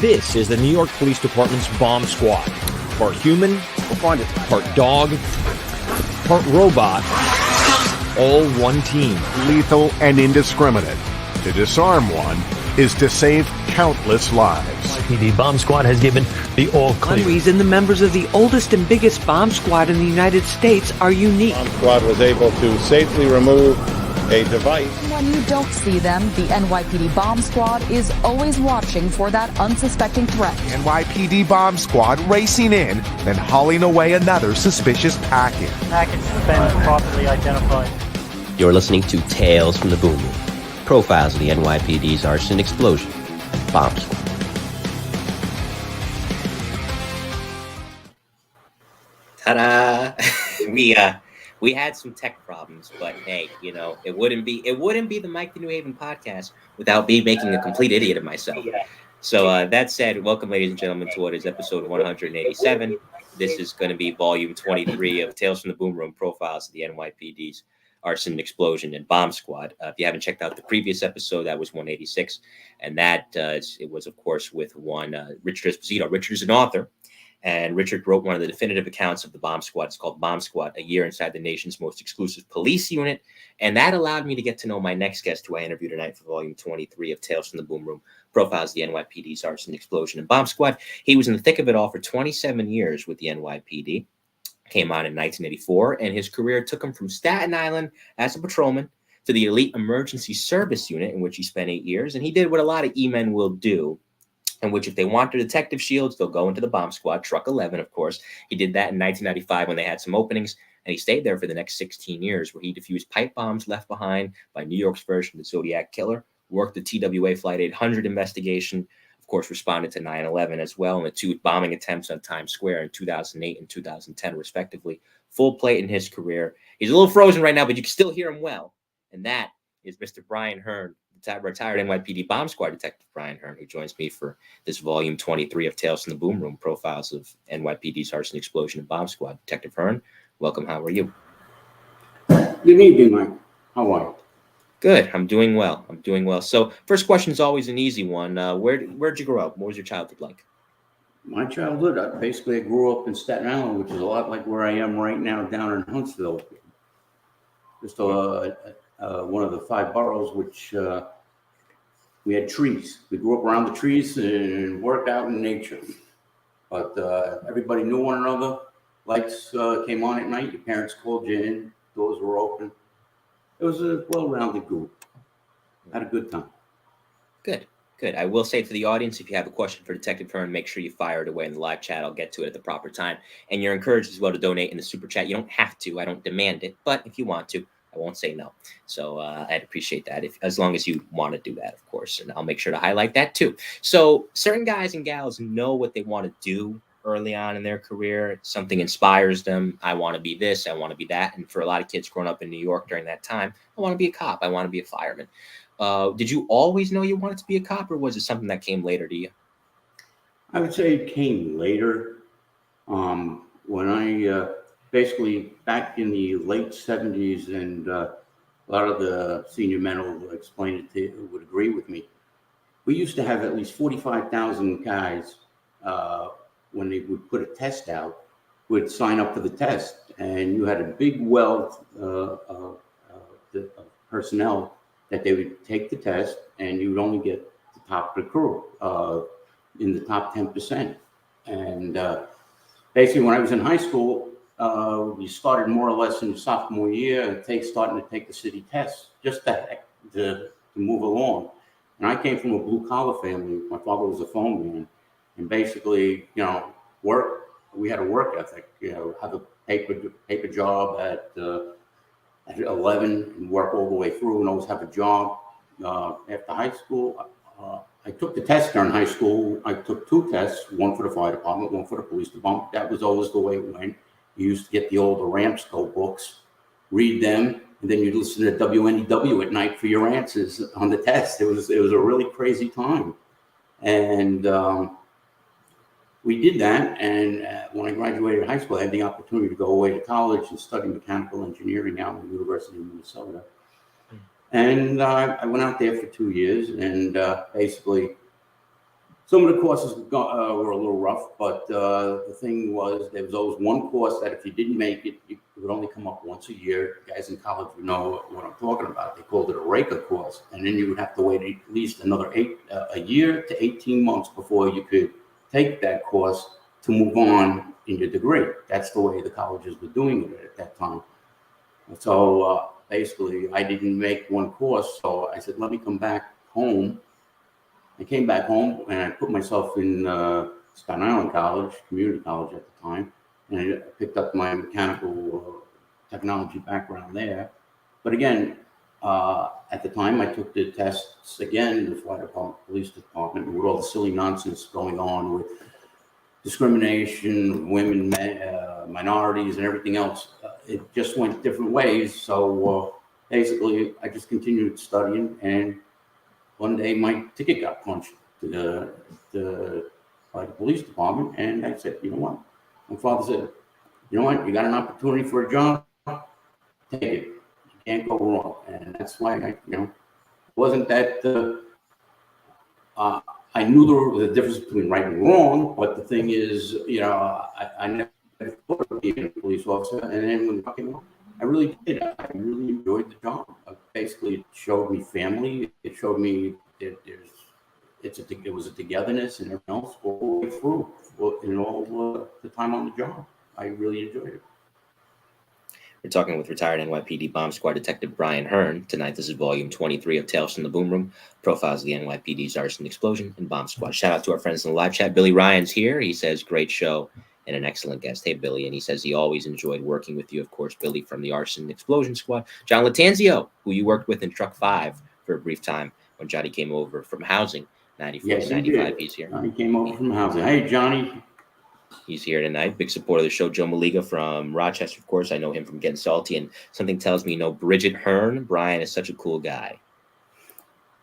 This is the New York Police Department's Bomb Squad. Part human, part dog, part robot, all one team. Lethal and indiscriminate. To disarm one is to save countless lives. NYPD Bomb Squad has given the all clear. One reason the members of the oldest and biggest bomb squad in the United States are unique. Bomb squad was able to safely remove a device. When you don't see them, the NYPD Bomb Squad is always watching for that unsuspecting threat. NYPD Bomb Squad racing in, then hauling away another suspicious package. Package has been properly identified. You're listening to Tales from the Boom Room. Profiles of the NYPD's arson, explosion, and bomb squad. Ta-da! We had some tech problems, but hey, you know, it wouldn't be the Mike the New Haven podcast without me making a complete idiot of myself. So that said, welcome, ladies and gentlemen, to what is episode 187. This is going to be volume 23 of Tales from the Boom Room, profiles of the NYPD's arson, explosion, and bomb squad. If you haven't checked out the previous episode, that was 186, and that it was, of course, with one Richard Esposito. Richard is an author. And Richard wrote one of the definitive accounts of the bomb squad. It's called Bomb Squad, a year inside the nation's most exclusive police unit. And that allowed me to get to know my next guest, who I interviewed tonight for volume 23 of Tales from the Boom Room, profiles of the NYPD's arson, explosion, and bomb squad. He was in the thick of it all for 27 years with the NYPD. Came on in 1984, and his career took him from Staten Island as a patrolman to the elite emergency service unit, in which he spent 8 years. And he did what a lot of E-men will do, in which if they want their detective shields, they'll go into the bomb squad, Truck 11, of course. He did that in 1995 when they had some openings, and he stayed there for the next 16 years, where he defused pipe bombs left behind by New York's version of the Zodiac killer, worked the TWA Flight 800 investigation, of course, responded to 9/11 as well, and the two bombing attempts on Times Square in 2008 and 2010, respectively. Full plate in his career. He's a little frozen right now, but you can still hear him well. And that is Mr. Brian Hearn, retired NYPD Bomb Squad Detective Brian Hearn, who joins me for this volume 23 of Tales from the Boom Room, profiles of NYPD's arson, explosion, and bomb squad. Detective Hearn, welcome. How are you? Good evening, Mike. How are you? Good. I'm doing well. So first question is always an easy one. Where'd you grow up? What was your childhood like? My childhood, I grew up in Staten Island, which is a lot like where I am right now down in Huntsville. Just one of the 5 boroughs, which we had trees. We grew up around the trees and worked out in nature. But everybody knew one another. Lights came on at night. Your parents called you in. Doors were open. It was a well-rounded group. Had a good time. Good. I will say to the audience, if you have a question for Detective Hearn, make sure you fire it away in the live chat. I'll get to it at the proper time. And you're encouraged as well to donate in the super chat. You don't have to. I don't demand it. But if you want to, I won't say no. So I'd appreciate that, as long as you want to do that, of course. And I'll make sure to highlight that too. So certain guys and gals know what they want to do early on in their career. Something inspires them. I want to be this. I want to be that. And for a lot of kids growing up in New York during that time, I want to be a cop. I want to be a fireman. Did you always know you wanted to be a cop, or was it something that came later to you? I would say it came later. When I basically back in the late 70s, and a lot of the senior men will explain it to you, would agree with me. We used to have at least 45,000 guys when they would put a test out, would sign up for the test. And you had a big wealth of personnel that they would take the test, and you would only get the top of the crew in the top 10%. And basically, when I was in high school, we started more or less in your sophomore year, starting to take the city test, just to move along. And I came from a blue-collar family. My father was a phone man. And basically, we had a work ethic, have a paper job at 11 and work all the way through and always have a job. After high school, I took the test during high school. I took 2 tests, one for the fire department, one for the police department. That was always the way it went. You used to get the older Ramsco books, read them, and then you'd listen to WNEW at night for your answers on the test. It was a really crazy time. And we did that, and when I graduated high school, I had the opportunity to go away to college and study mechanical engineering out at the University of Minnesota. And I went out there for 2 years and basically Some of the courses were a little rough, but the thing was, there was always one course that if you didn't make it, it would only come up once a year. Guys in college would know what I'm talking about. They called it a RACA course, and then you would have to wait at least another a year to 18 months before you could take that course to move on in your degree. That's the way the colleges were doing it at that time. So basically, I didn't make one course, so I said, let me come back home. I came back home and I put myself in Staten Island College, community college at the time, and I picked up my mechanical technology background there. But again, at the time, I took the tests again, the fire department, police department, with all the silly nonsense going on with discrimination, women, minorities, and everything else. It just went different ways. So basically, I just continued studying, and one day my ticket got punched by the police department, and I said, you know what? My father said, you know what? You got an opportunity for a job, take it. You can't go wrong. And that's why it wasn't that I knew there was a difference between right and wrong, but the thing is, I never thought of being a police officer. And then when I came home, I really did. I really enjoyed the job. Basically, it showed me family. It showed me that it was a togetherness and everything else all the way through in all the time on the job. I really enjoyed it. We're talking with retired NYPD Bomb Squad Detective Brian Hearn. Tonight, this is volume 23 of Tales from the Boom Room, profiles of the NYPD's arson, explosion, and bomb squad. Shout out to our friends in the live chat. Billy Ryan's here. He says, great show and an excellent guest. Hey, Billy. And he says he always enjoyed working with you. Of course, Billy from the arson explosion squad. John Latanzio, who you worked with in Truck 5 for a brief time when Johnny came over from housing, 94 yes, to 95. He's here. He came over from housing. Hey, Johnny. He's here tonight. Big supporter of the show. Joe Maliga from Rochester, of course. I know him from Getting Salty, and something tells me, Bridget Hearn. Brian is such a cool guy.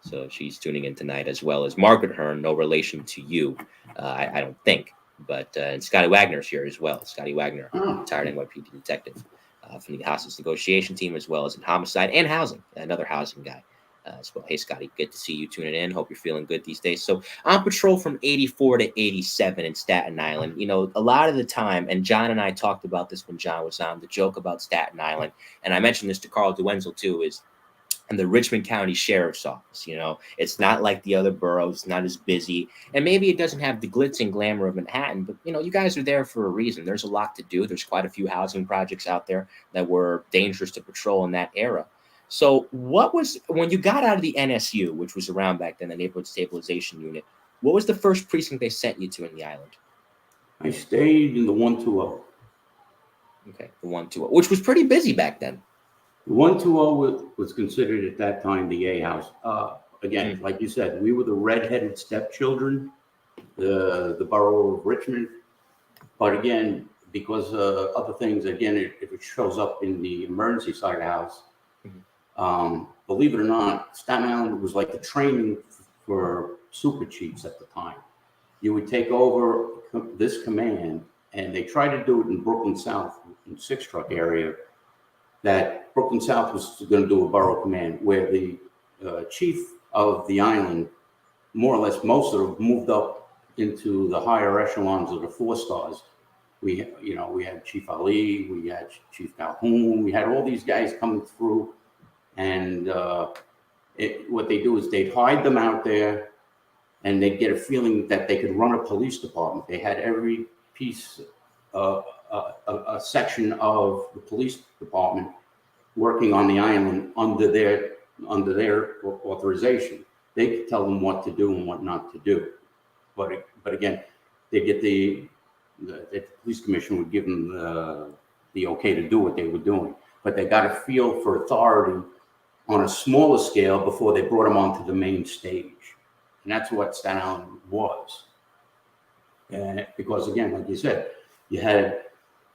So she's tuning in tonight, as well as Margaret Hearn, no relation to you, I don't think. But and Scotty Wagner's here as well. Scotty Wagner, retired NYPD detective from the hostage negotiation team, as well as in homicide and housing, another housing guy. As well. Hey, Scotty, good to see you tuning in. Hope you're feeling good these days. So on patrol from 84 to 87 in Staten Island, a lot of the time, and John and I talked about this when John was on, the joke about Staten Island, and I mentioned this to Carl DeWenzel too, is in the Richmond County Sheriff's Office. It's not like the other boroughs, it's not as busy, and maybe it doesn't have the glitz and glamour of Manhattan, but you guys are there for a reason. There's a lot to do. There's quite a few housing projects out there that were dangerous to patrol in that era. So what was, when you got out of the NSU, which was around back then, the Neighborhood Stabilization Unit, what was the first precinct they sent you to in the island? I stayed in the 120. Okay, the 120, which was pretty busy back then. The 120 was considered at that time the A house. Again, like you said, we were the redheaded stepchildren, the borough of Richmond. But again, because other things, again, if it shows up in the emergency side of the house, believe it or not, Staten Island was like the training for super chiefs at the time. You would take over this command, and they tried to do it in Brooklyn South, in Six Truck area, that Brooklyn South was going to do a borough command, where the chief of the island, more or less most of them, moved up into the higher echelons of the 4 stars. We had Chief Ali, we had Chief Calhoun, we had all these guys coming through. And what they do is they'd hide them out there, and they'd get a feeling that they could run a police department. They had every piece, a section of the police department working on the island under their authorization. They could tell them what to do and what not to do. But again, they get the police commission would give them the okay to do what they were doing. But they got a feel for authority on a smaller scale before they brought them onto the main stage. And that's what Staten Island was. And because again, like you said, you had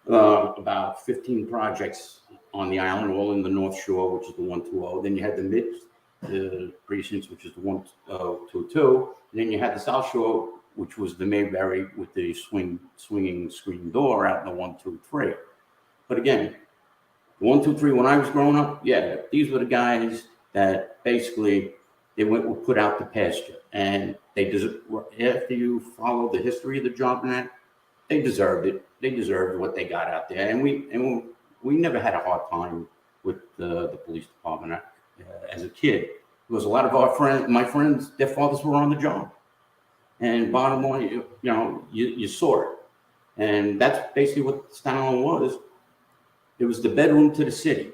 about 15 projects on the island, all in the North Shore, which is the 120. Then you had the precincts, which is the 122. And then you had the South Shore, which was the Mayberry with the swinging screen door out in the 123. But again, 1, 2, 3, when I was growing up, yeah, these were the guys that basically they were put out to pasture. And after you follow the history of the job and that, they deserved it. They deserved what they got out there. And we never had a hard time with the police department as a kid. Because a lot of my friends, their fathers were on the job. And bottom line, you saw it. And that's basically what Staten Island was. It was the bedroom to the city.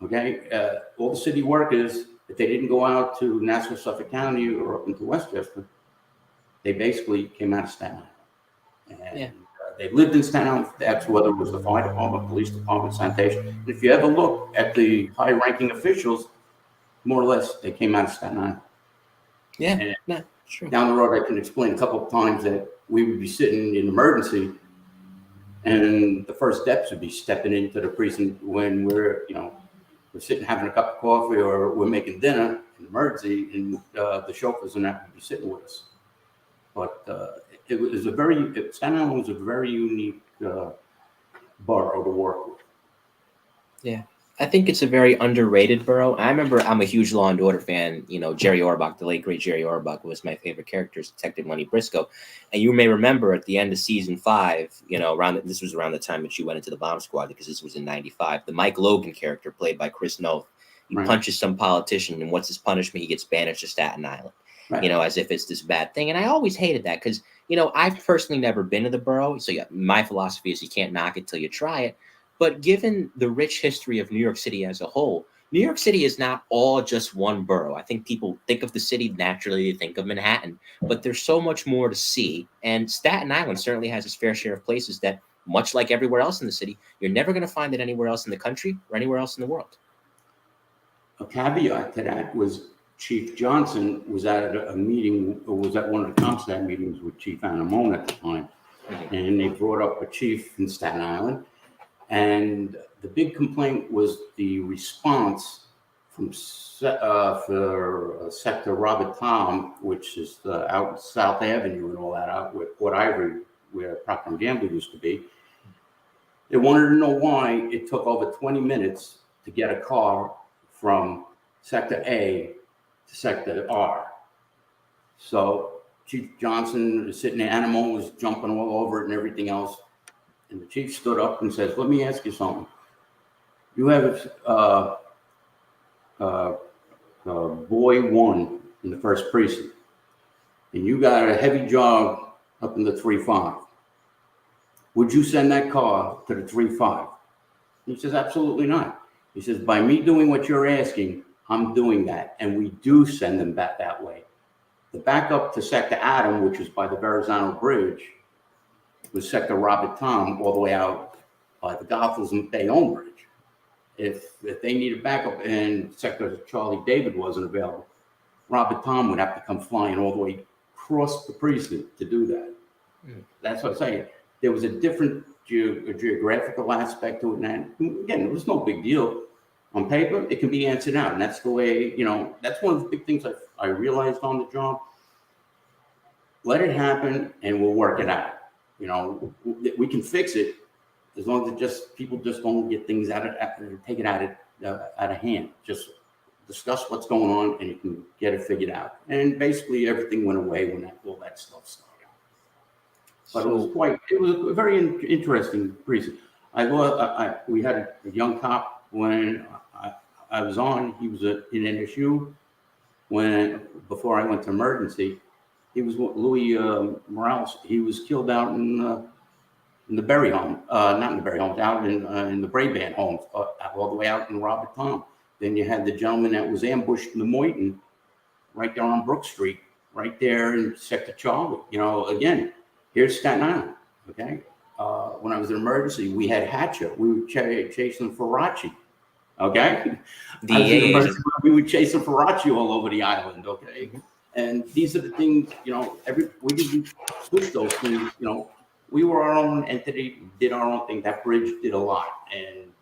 Okay? All the city workers, if they didn't go out to Nassau, Suffolk County or up into Westchester, they basically came out of Staten Island. And they lived in Staten Island. That's whether it was the fire department, police department, sanitation. And if you ever look at the high-ranking officials, more or less, they came out of Staten Island. Yeah, sure. Down the road, I can explain a couple of times that we would be sitting in emergency, and the first steps would be stepping into the precinct when we're sitting having a cup of coffee or we're making dinner in emergency, and the chauffeurs and that would be sitting with us. But Staten Island was a very unique borough to work with. Yeah. I think it's a very underrated borough. I remember I'm a huge Law and Order fan. Jerry Orbach, the late great Jerry Orbach, was my favorite character as Detective Lenny Briscoe. And you may remember at the end of season 5, this was around the time that you went into the bomb squad, because this was in '95. The Mike Logan character, played by Chris Noth, he punches some politician, and what's his punishment? He gets banished to Staten Island. Right. As if it's this bad thing. And I always hated that because, I've personally never been to the borough. So my philosophy is you can't knock it till you try it. But given the rich history of New York City as a whole, New York City is not all just one borough. I think people think of the city, naturally they think of Manhattan, but there's so much more to see. And Staten Island certainly has its fair share of places that, much like everywhere else in the city, you're never going to find it anywhere else in the country or anywhere else in the world. A caveat to that was Chief Johnson was at a meeting, or was at one of the CompStat meetings with Chief Anamone at the time. And they brought up a chief in Staten Island. And the big complaint was the response from for Sector Robert Tom, which is out South Avenue and all that, out with Port Ivory, where Procter & Gamble used to be. They wanted to know why it took over 20 minutes to get a car from Sector A to Sector R. So Chief Johnson was sitting there, Anamone was jumping all over it and everything else. And the chief stood up and says, "Let me ask you something. You have boy 1 in the first precinct, and you got a heavy job up in the 3-5. Would you send that car to the 3-5? He says, "Absolutely not." He says, "By me doing what you're asking, I'm doing that, and we do send them back that way. The backup to Sector Adam, which is by the Verrazano Bridge, was Sector Robert Tom, all the way out by the Gothels and Bayonne Bridge. If they needed backup and Sector Charlie David wasn't available, Robert Tom would have to come flying all the way across the precinct to do that." That's what I'm saying. There was a different geographical aspect to it. And again, it was no big deal. On paper, it can be answered out. And that's the way, that's one of the big things I realized on the job. Let it happen and we'll work it out. We can fix it as long as people just don't get things take it out of hand. Just discuss what's going on and you can get it figured out. And basically everything went away when all that stuff started. But it was a very interesting precinct. We had a young cop when I was on. He was in NSU before I went to emergency. He was Louis Morales. He was killed out in the Berry home, not in the Berry homes, out in the Brabant homes, all the way out in Robert Tom. Then you had the gentleman that was ambushed in the Moyton, right there on Brook Street, right there in Sector Charlie. Again, here's Staten Island. Okay, when I was in emergency, we had Hatcher. We were chasing Faraci. Okay, we were chasing Faraci all over the island. Okay. And these are the things, we didn't push those things, we were our own entity, did our own thing. That bridge did a lot, and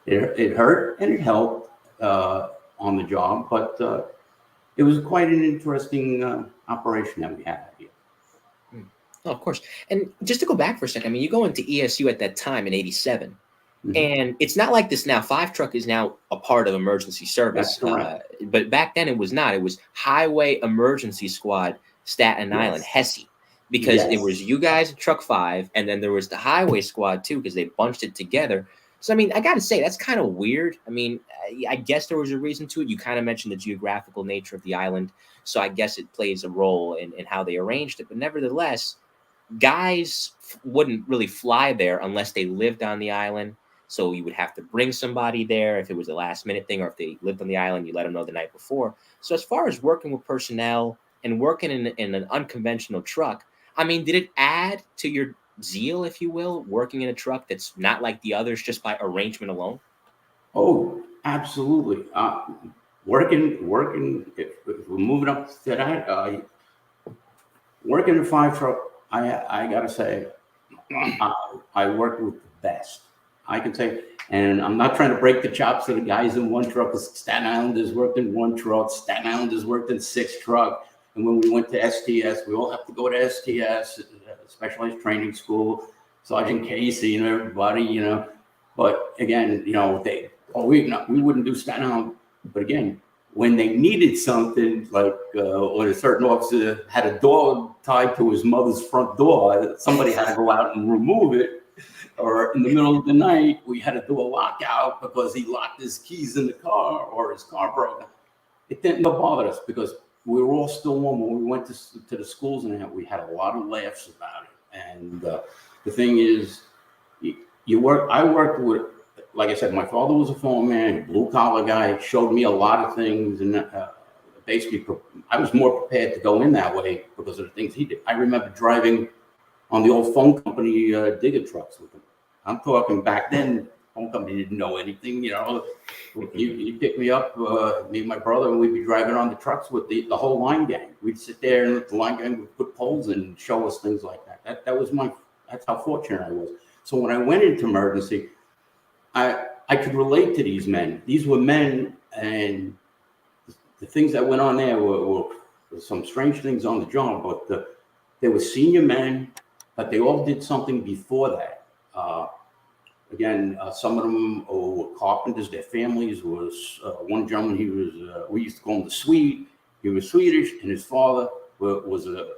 it hurt and it helped on the job, but it was quite an interesting operation that we had here. Oh, of course. And just to go back for a second, you go into ESU at that time in '87. And it's not like this now. 5 truck is now a part of emergency service. But back then it was not. It was Highway Emergency Squad, Staten Island, Hesse. Because it was you guys at Truck 5, and then there was the Highway Squad too, because they bunched it together. So, I mean, I got to say, that's kind of weird. I mean, I guess there was a reason to it. You kind of mentioned the geographical nature of the island. So I guess it plays a role in how they arranged it. But nevertheless, guys wouldn't really fly there unless they lived on the island. So you would have to bring somebody there if it was a last minute thing, or if they lived on the island, you let them know the night before. So as far as working with personnel and working in an unconventional truck, I mean, did it add to your zeal, if you will, working in a truck that's not like the others just by arrangement alone? Oh, absolutely. Working. If we're moving up to that, working a 5 truck, I gotta say, I work with the best. I can say, and I'm not trying to break the chops of the guys in one truck. Staten Islanders worked in 1 truck. Staten Islanders worked in 6 truck. And when we went to STS, we all have to go to STS, Specialized Training School, Sergeant Casey, and everybody, But again, we wouldn't do Staten Island. But again, when they needed something, like when a certain officer had a dog tied to his mother's front door, somebody had to go out and remove it. Or in the middle of the night, we had to do a lockout because he locked his keys in the car or his car broke. It didn't bother us because we were all still warm. When we went to the schools and that, we had a lot of laughs about it. And the thing is, I worked with, like I said, my father was a foreman, blue collar guy, showed me a lot of things. And basically, I was more prepared to go in that way because of the things he did. I remember driving on the old phone company digger trucks with him. I'm talking back then, phone company didn't know anything, You pick me up, me and my brother, and we'd be driving on the trucks with the whole line gang. We'd sit there and the line gang would put poles in and show us things like that. That's how fortunate I was. So when I went into emergency, I could relate to these men. These were men, and the things that went on there were some strange things on the job, but they were senior men, but they all did something before that. Again, some of them were carpenters. Their families was one gentleman. He was we used to call him the Swede. He was Swedish, and his father was a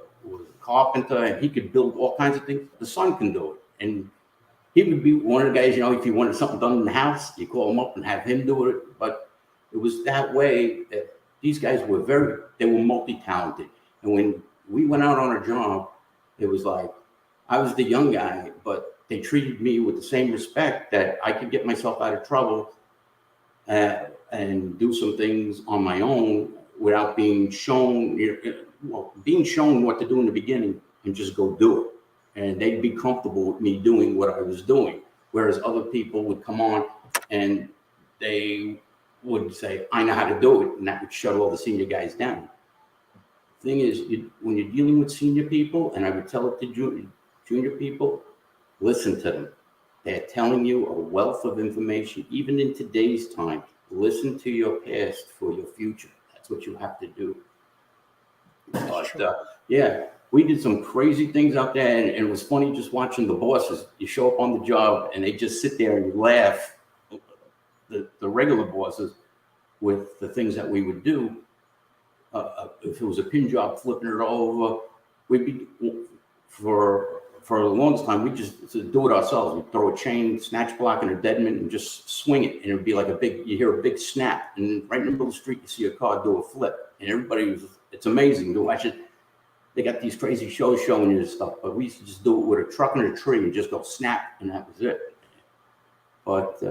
carpenter, and he could build all kinds of things. The son can do it, and he would be one of the guys. If you wanted something done in the house, you call him up and have him do it. But it was that way that these guys were multi-talented. And when we went out on a job, it was like I was the young guy, but they treated me with the same respect that I could get myself out of trouble and do some things on my own without being shown, being shown what to do in the beginning and just go do it. And they'd be comfortable with me doing what I was doing. Whereas other people would come on and they would say, I know how to do it. And that would shut all the senior guys down. The thing is, when you're dealing with senior people, and I would tell it to junior people, listen to them. They're telling you a wealth of information. Even in today's time, listen to your past for your future. That's what you have to do. But we did some crazy things out there, and it was funny just watching the bosses. You show up on the job, and they just sit there and you laugh. The regular bosses with the things that we would do. If it was a pin job, flipping it over, we'd be for the longest time, we just do it ourselves. We throw a chain, snatch block, and a deadman, and just swing it. And it'd be like you hear a big snap. And right in the middle of the street, you see a car do a flip. And it's amazing to watch it. They got these crazy shows showing you this stuff. But we used to just do it with a truck and a tree and just go snap, and that was it. But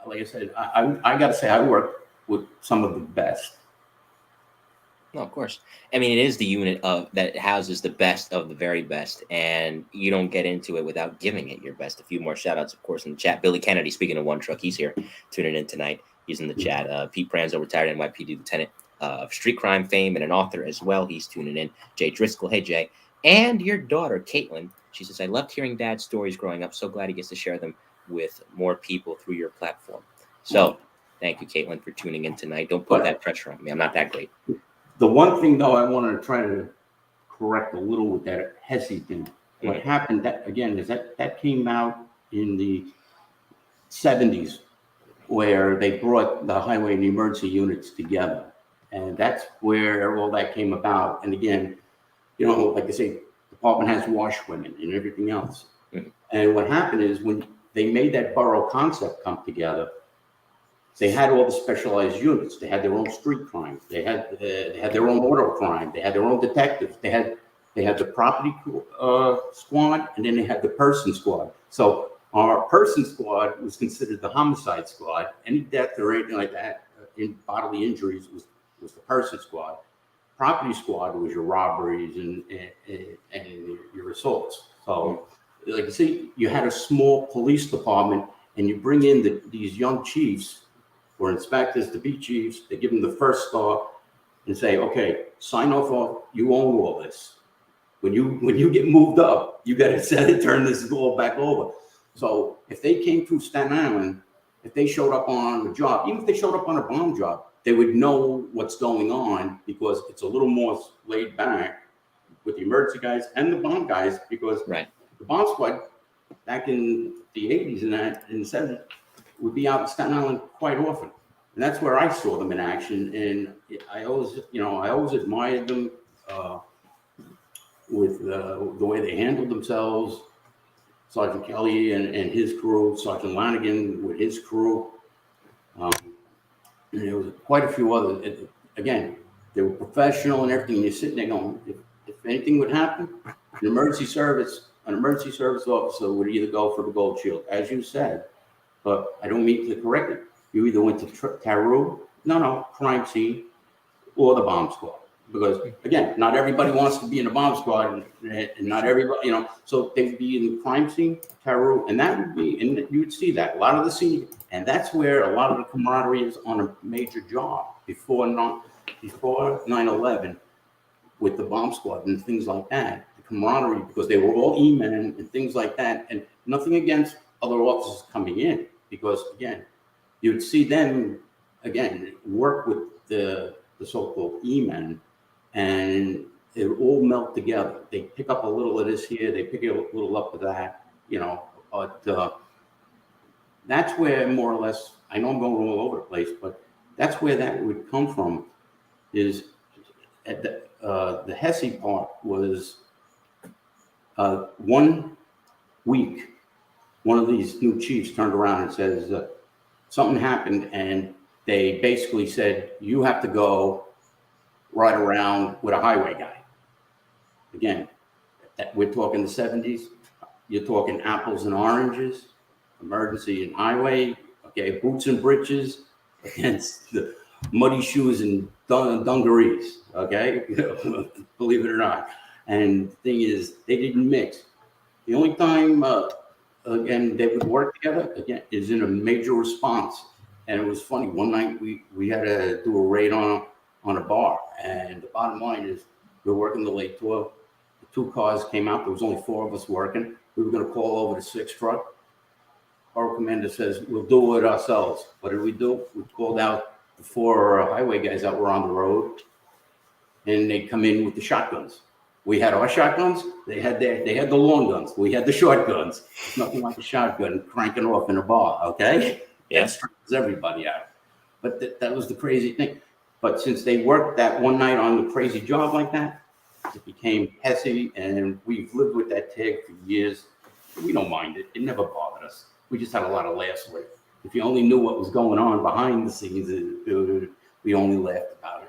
like I said, I got to say, I work with some of the best. No, of course. I mean, it is the unit that houses the best of the very best, and you don't get into it without giving it your best. A few more shout outs, of course, in the chat. Billy Kennedy, speaking of one truck, he's here tuning in tonight. He's in the chat. Pete Pranzo, retired NYPD lieutenant of street crime fame and an author as well. He's tuning in. Jay Driscoll, hey, Jay. And your daughter, Caitlin, she says, I loved hearing Dad's stories growing up. So glad he gets to share them with more people through your platform. So thank you, Caitlin, for tuning in tonight. Don't put that pressure on me. I'm not that great. The one thing, though, I want to try to correct a little with that Hesse thing. What happened, that again, is that came out in the 70s, where they brought the highway and the emergency units together. And that's where all that came about. And again, you know, like I say, the department has washwomen and everything else. And what happened is when they made that borough concept come together, they had all the specialized units. They had their own street crime. They had their own auto crime. They had their own detectives. They had the property squad, and then they had the person squad. So our person squad was considered the homicide squad. Any death or anything like that, in bodily injuries, was the person squad. Property squad was your robberies and your assaults. So, like you see, you had a small police department, and you bring in these young chiefs or inspectors to be chiefs. They give them the first star and say, okay, sign off, you own all this. When you get moved up, you got to turn this all back over. So if they came through Staten Island, if they showed up on a job, even if they showed up on a bomb job, they would know what's going on, because it's a little more laid back with the emergency guys and the bomb guys, because the bomb squad back in the 80s and the 70s would be out in Staten Island quite often. And that's where I saw them in action. And I always admired them with the way they handled themselves. Sergeant Kelly and his crew, Sergeant Lanigan with his crew. And there was quite a few others. Again, they were professional and everything. You're sitting there going, if anything would happen, an emergency service officer would either go for the gold shield, as you said. But I don't mean to correct it. You either went to Taru, crime scene, or the bomb squad. Because again, not everybody wants to be in a bomb squad, and not everybody, so they'd be in the crime scene, Taru, and that would be, and you would see that a lot of the scene, and that's where a lot of the camaraderie is on a major job before 9/11 with the bomb squad and things like that. The camaraderie, because they were all E-men and things like that, and nothing against other officers coming in, because again, you'd see them again work with the so-called E-men. And it would all melt together. They pick up a little of this here, they pick a little up of that, but that's where more or less, I know I'm going all over the place, but that's where that would come from, is at the Hesse part was 1 week, one of these new chiefs turned around and says, something happened, and they basically said, you have to go ride around with a highway guy. Again, we're talking the 70s. You're talking apples and oranges, emergency and highway, okay, boots and breeches against the muddy shoes and dungarees, okay? Believe it or not. And the thing is, they didn't mix. The only time, again, they would work together, again, is in a major response. And it was funny, one night we had to do a raid on a bar, and the bottom line is we're working the late tour. The 2 cars came out. There was only 4 of us working. We were going to call over the 6 truck. Our commander says, we'll do it ourselves. What did we do? We called out the 4 highway guys that were on the road, and they come in with the shotguns. We had our shotguns. They had the long guns. We had the short guns. Nothing like a shotgun cranking off in a bar, okay? Yes. That freaks everybody out. But that was the crazy thing. But since they worked that one night on the crazy job like that, it became Hesse, and we've lived with that tag for years. We don't mind it. It never bothered us. We just had a lot of laughs with it. If you only knew what was going on behind the scenes, we only laughed about it.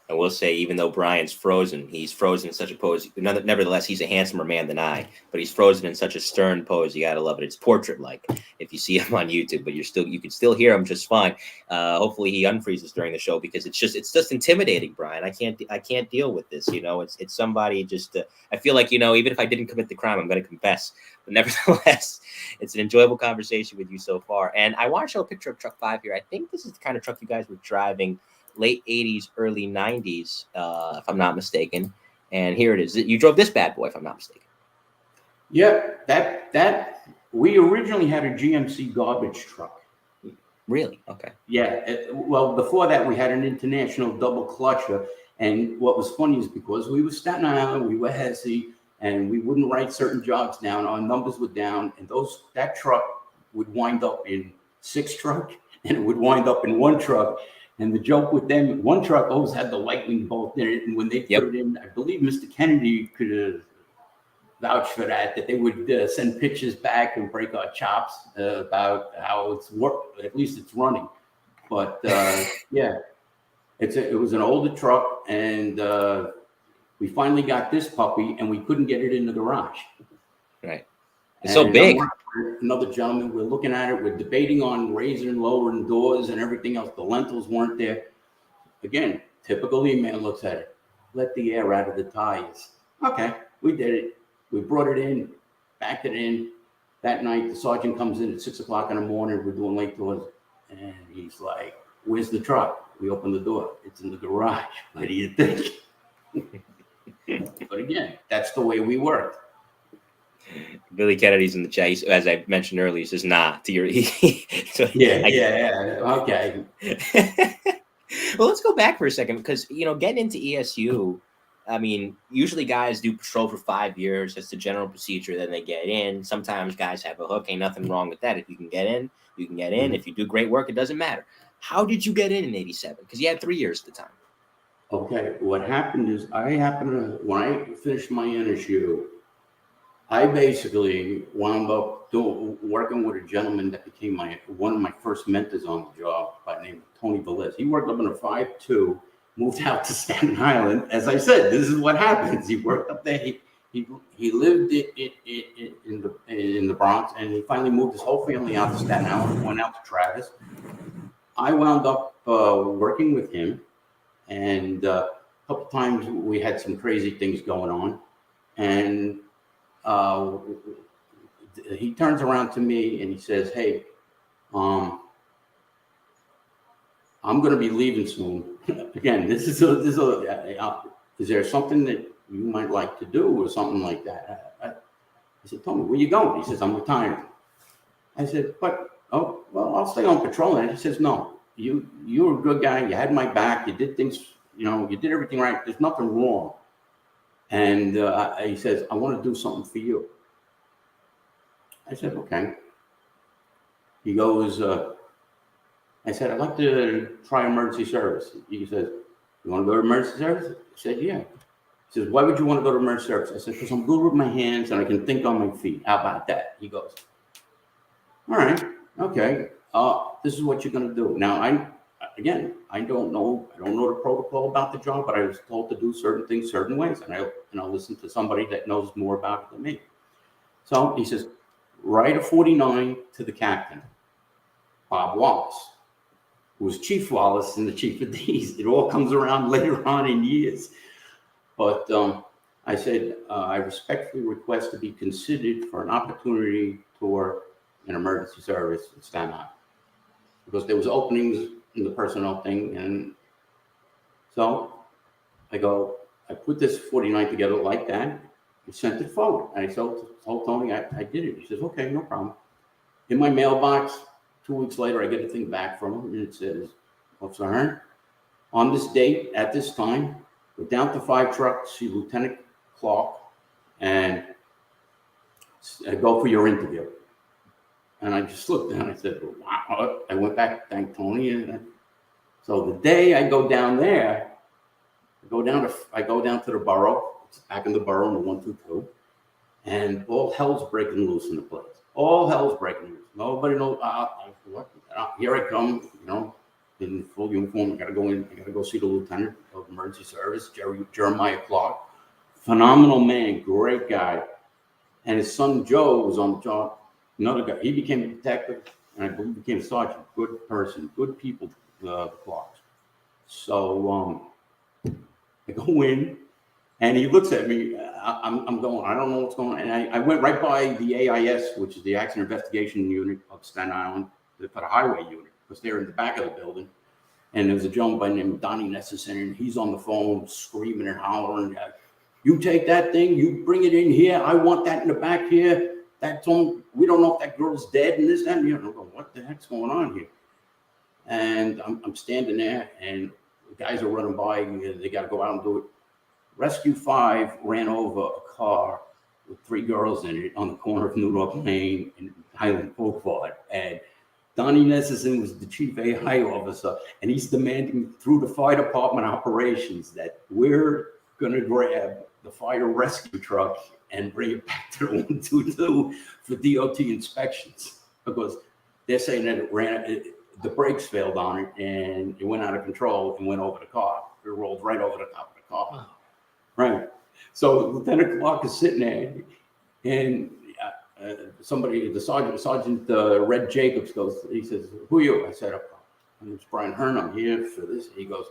I will say, even though Brian's frozen, he's frozen in such a pose. Nevertheless, he's a handsomer man than I, but he's frozen in such a stern pose. You gotta love it. It's portrait-like if you see him on YouTube, but you can still hear him just fine. Hopefully, he unfreezes during the show, because it's just intimidating, Brian. I can't deal with this. It's somebody just. I feel like even if I didn't commit the crime, I'm going to confess. But nevertheless, it's an enjoyable conversation with you so far. And I want to show a picture of Truck 5 here. I think this is the kind of truck you guys were driving late 80s, early 90s, if I'm not mistaken. And here it is. You drove this bad boy, if I'm not mistaken. Yeah, that we originally had a GMC garbage truck. Really? Okay. Yeah. Well, before that, we had an international double clutcher. And what was funny is because we were Staten Island, we were Hesse, and we wouldn't write certain jobs down. Our numbers were down, and that truck would wind up in 6 truck, and it would wind up in 1 truck. And the joke with them, 1 truck always had the lightning bolt in it, and when they put it in, I believe Mr. Kennedy could vouch for that they would send pictures back and break our chops about how it's at least it's running. But yeah, it was an older truck, and we finally got this puppy, and we couldn't get it in the garage. Right. It's so big. Another gentleman, we're looking at it, we're debating on raising and lowering doors and everything else. The lentils weren't there. Again, typical email looks at it. Let the air out of the tires. Okay, we did it. We brought it in, backed it in. That night, the sergeant comes in at 6 o'clock in the morning. We're doing late doors. And he's like, where's the truck? We open the door. It's in the garage. What do you think? But again, that's the way we worked. Billy Kennedy's in the chat. As I mentioned earlier, he says, nah, to your so yeah. Okay. Well, let's go back for a second, because, getting into ESU, I mean, usually guys do patrol for 5 years. That's the general procedure. Then they get in. Sometimes guys have a hook. Ain't nothing wrong with that. If you can get in, you can get in. Mm-hmm. If you do great work, it doesn't matter. How did you get in 87? Because you had 3 years at the time. Okay. What happened is when I finished my NSU, I basically wound up working with a gentleman that became one of my first mentors on the job by the name of Tony Velez. He worked up in a 5'2", moved out to Staten Island. As I said, this is what happens. He worked up there. He lived in the Bronx, and he finally moved his whole family out to Staten Island, went out to Travis. I wound up working with him, and a couple times we had some crazy things going on, and he turns around to me and he says, hey, I'm going to be leaving soon. Again, is there something that you might like to do or something like that? I said, Tony, where you going? He says, I'm retiring. I said, well, I'll stay on patrol. And he says, no, you're a good guy. You had my back. You did things, you did everything right. There's nothing wrong. And he says, I want to do something for you. I said, okay. He goes, I said, I'd like to try emergency service. He says, you want to go to emergency service? I said, yeah. He says, why would you want to go to emergency service? I said, because I'm good with my hands and I can think on my feet. How about that? He goes, all right, okay. This is what you're going to do. Now, I don't know the protocol about the job, but I was told to do certain things certain ways, and I'll listen to somebody that knows more about it than me. So he says, write a 49 to the captain, Bob Wallace, who was Chief Wallace and the chief of these. It all comes around later on in years. But I said, I respectfully request to be considered for an opportunity for an emergency service in Staten Island, because there was openings in the personnel thing. And so I put this 49 together like that. I sent it forward. I told Tony I did it. He says, okay, no problem. In my mailbox, 2 weeks later, I get a thing back from him, and it says, Officer Hearn, on this date, at this time, go down to 5 trucks, see Lieutenant Clark, and go for your interview. And I just looked down. I said, wow. I went back to thank Tony. And so the day I go down there, I go down to the borough. It's back in the borough in the 122, and all hell's breaking loose in the place. All hell's breaking loose. Nobody knows. Here I come, in full uniform. I got to go in. I got to go see the lieutenant of emergency service, Jeremiah Clark. Phenomenal man, great guy. And his son Joe was on the job. Another guy. He became a detective, and I believe became a sergeant. Good person, good people, Clarks. So I go in, and he looks at me. I'm going, I don't know what's going on. And I went right by the AIS, which is the Accident Investigation Unit of Staten Island, for the highway unit, because they're in the back of the building. And there was a gentleman by the name of Donnie Nesson, and he's on the phone screaming and hollering, you take that thing, you bring it in here. I want that in the back here. We don't know if that girl's dead and this, that, and the other. What the heck's going on here? And I'm standing there, and the guys are running by. They got to go out and do it. Rescue 5 ran over a car with 3 girls in it on the corner of New York Lane and Highland Boulevard. And Donnie Nessison was the chief AI officer, and he's demanding through the fire department operations that we're going to grab the fire rescue truck and bring it back to the 122 for DOT inspections, because they're saying that the brakes failed on it and it went out of control and went over the car. It rolled right over the top of the car. Oh. Right. So Lieutenant Clark is sitting there, and the Sergeant Red Jacobs goes, he says, "Who are you?" I said, "My name's Brian Hearn. I'm here for this." He goes,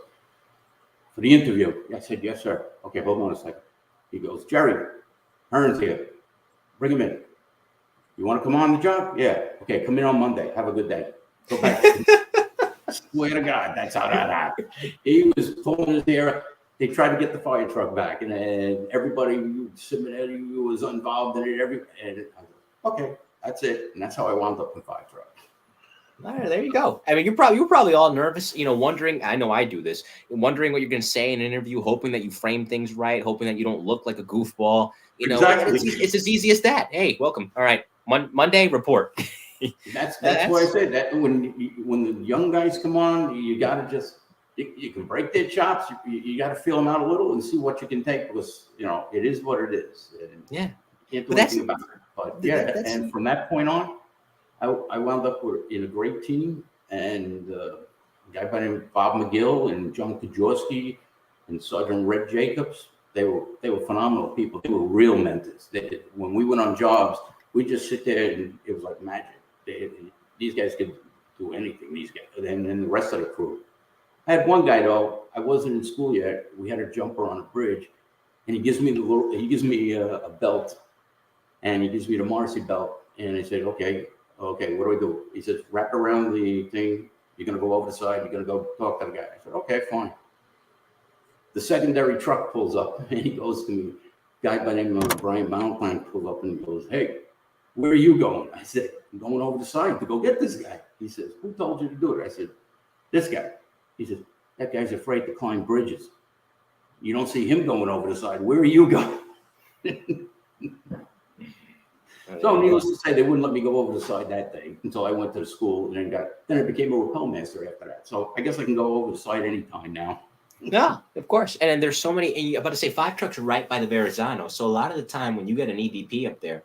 "For the interview." I said, "Yes, sir." "Okay, hold on a second." He goes, "Jerry, Hearn's here. Bring him in. You want to come on the job?" "Yeah." "Okay, come in on Monday. Have a good day. Go back." Swear to God, that's how that happened. He was pulling his hair. They tried to get the fire truck back, and then everybody submitted who was involved in it. And I was, okay, that's it. And that's how I wound up in fire truck. All right, there you go. I mean, you were probably all nervous, wondering. I know I do this, wondering what you're going to say in an interview, hoping that you frame things right, hoping that you don't look like a goofball. Exactly. It's as easy as that. Hey, welcome. All right, Monday report. That's why I said that when the young guys come on, you got to just you can break their chops. You got to feel them out a little and see what you can take, because it is what it is. And yeah, you can't do anything about it. But yeah, and from that point on, I wound up in a great team, and a guy by the name of Bob McGill and John Kajorski and Sergeant Red Jacobs. They were phenomenal people. They were real mentors. When we went on jobs, we just sit there and it was like magic. These guys could do anything. These guys, and then the rest of the crew. I had one guy though. I wasn't in school yet. We had a jumper on a bridge, and he gives me a belt, and he gives me the Marcy belt, and I said, okay, what do I do? He says, wrap around the thing. You're gonna go over the side. You're gonna go talk to the guy. I said, okay, fine. The secondary truck pulls up, and he goes to me. Guy by the name of Brian Valentine pulls up and he goes, "Hey, where are you going?" I said, "I'm going over the side to go get this guy." He says, "Who told you to do it?" I said, "This guy." He says, "That guy's afraid to climb bridges. You don't see him going over the side. Where are you going?" So needless to say, they wouldn't let me go over the side that day until I went to the school, and then I became a rappel master after that. So I guess I can go over the side anytime now. No, of course. And then there's so many, and I'm about to say 5 trucks are right by the Verrazano. So a lot of the time when you get an EDP up there,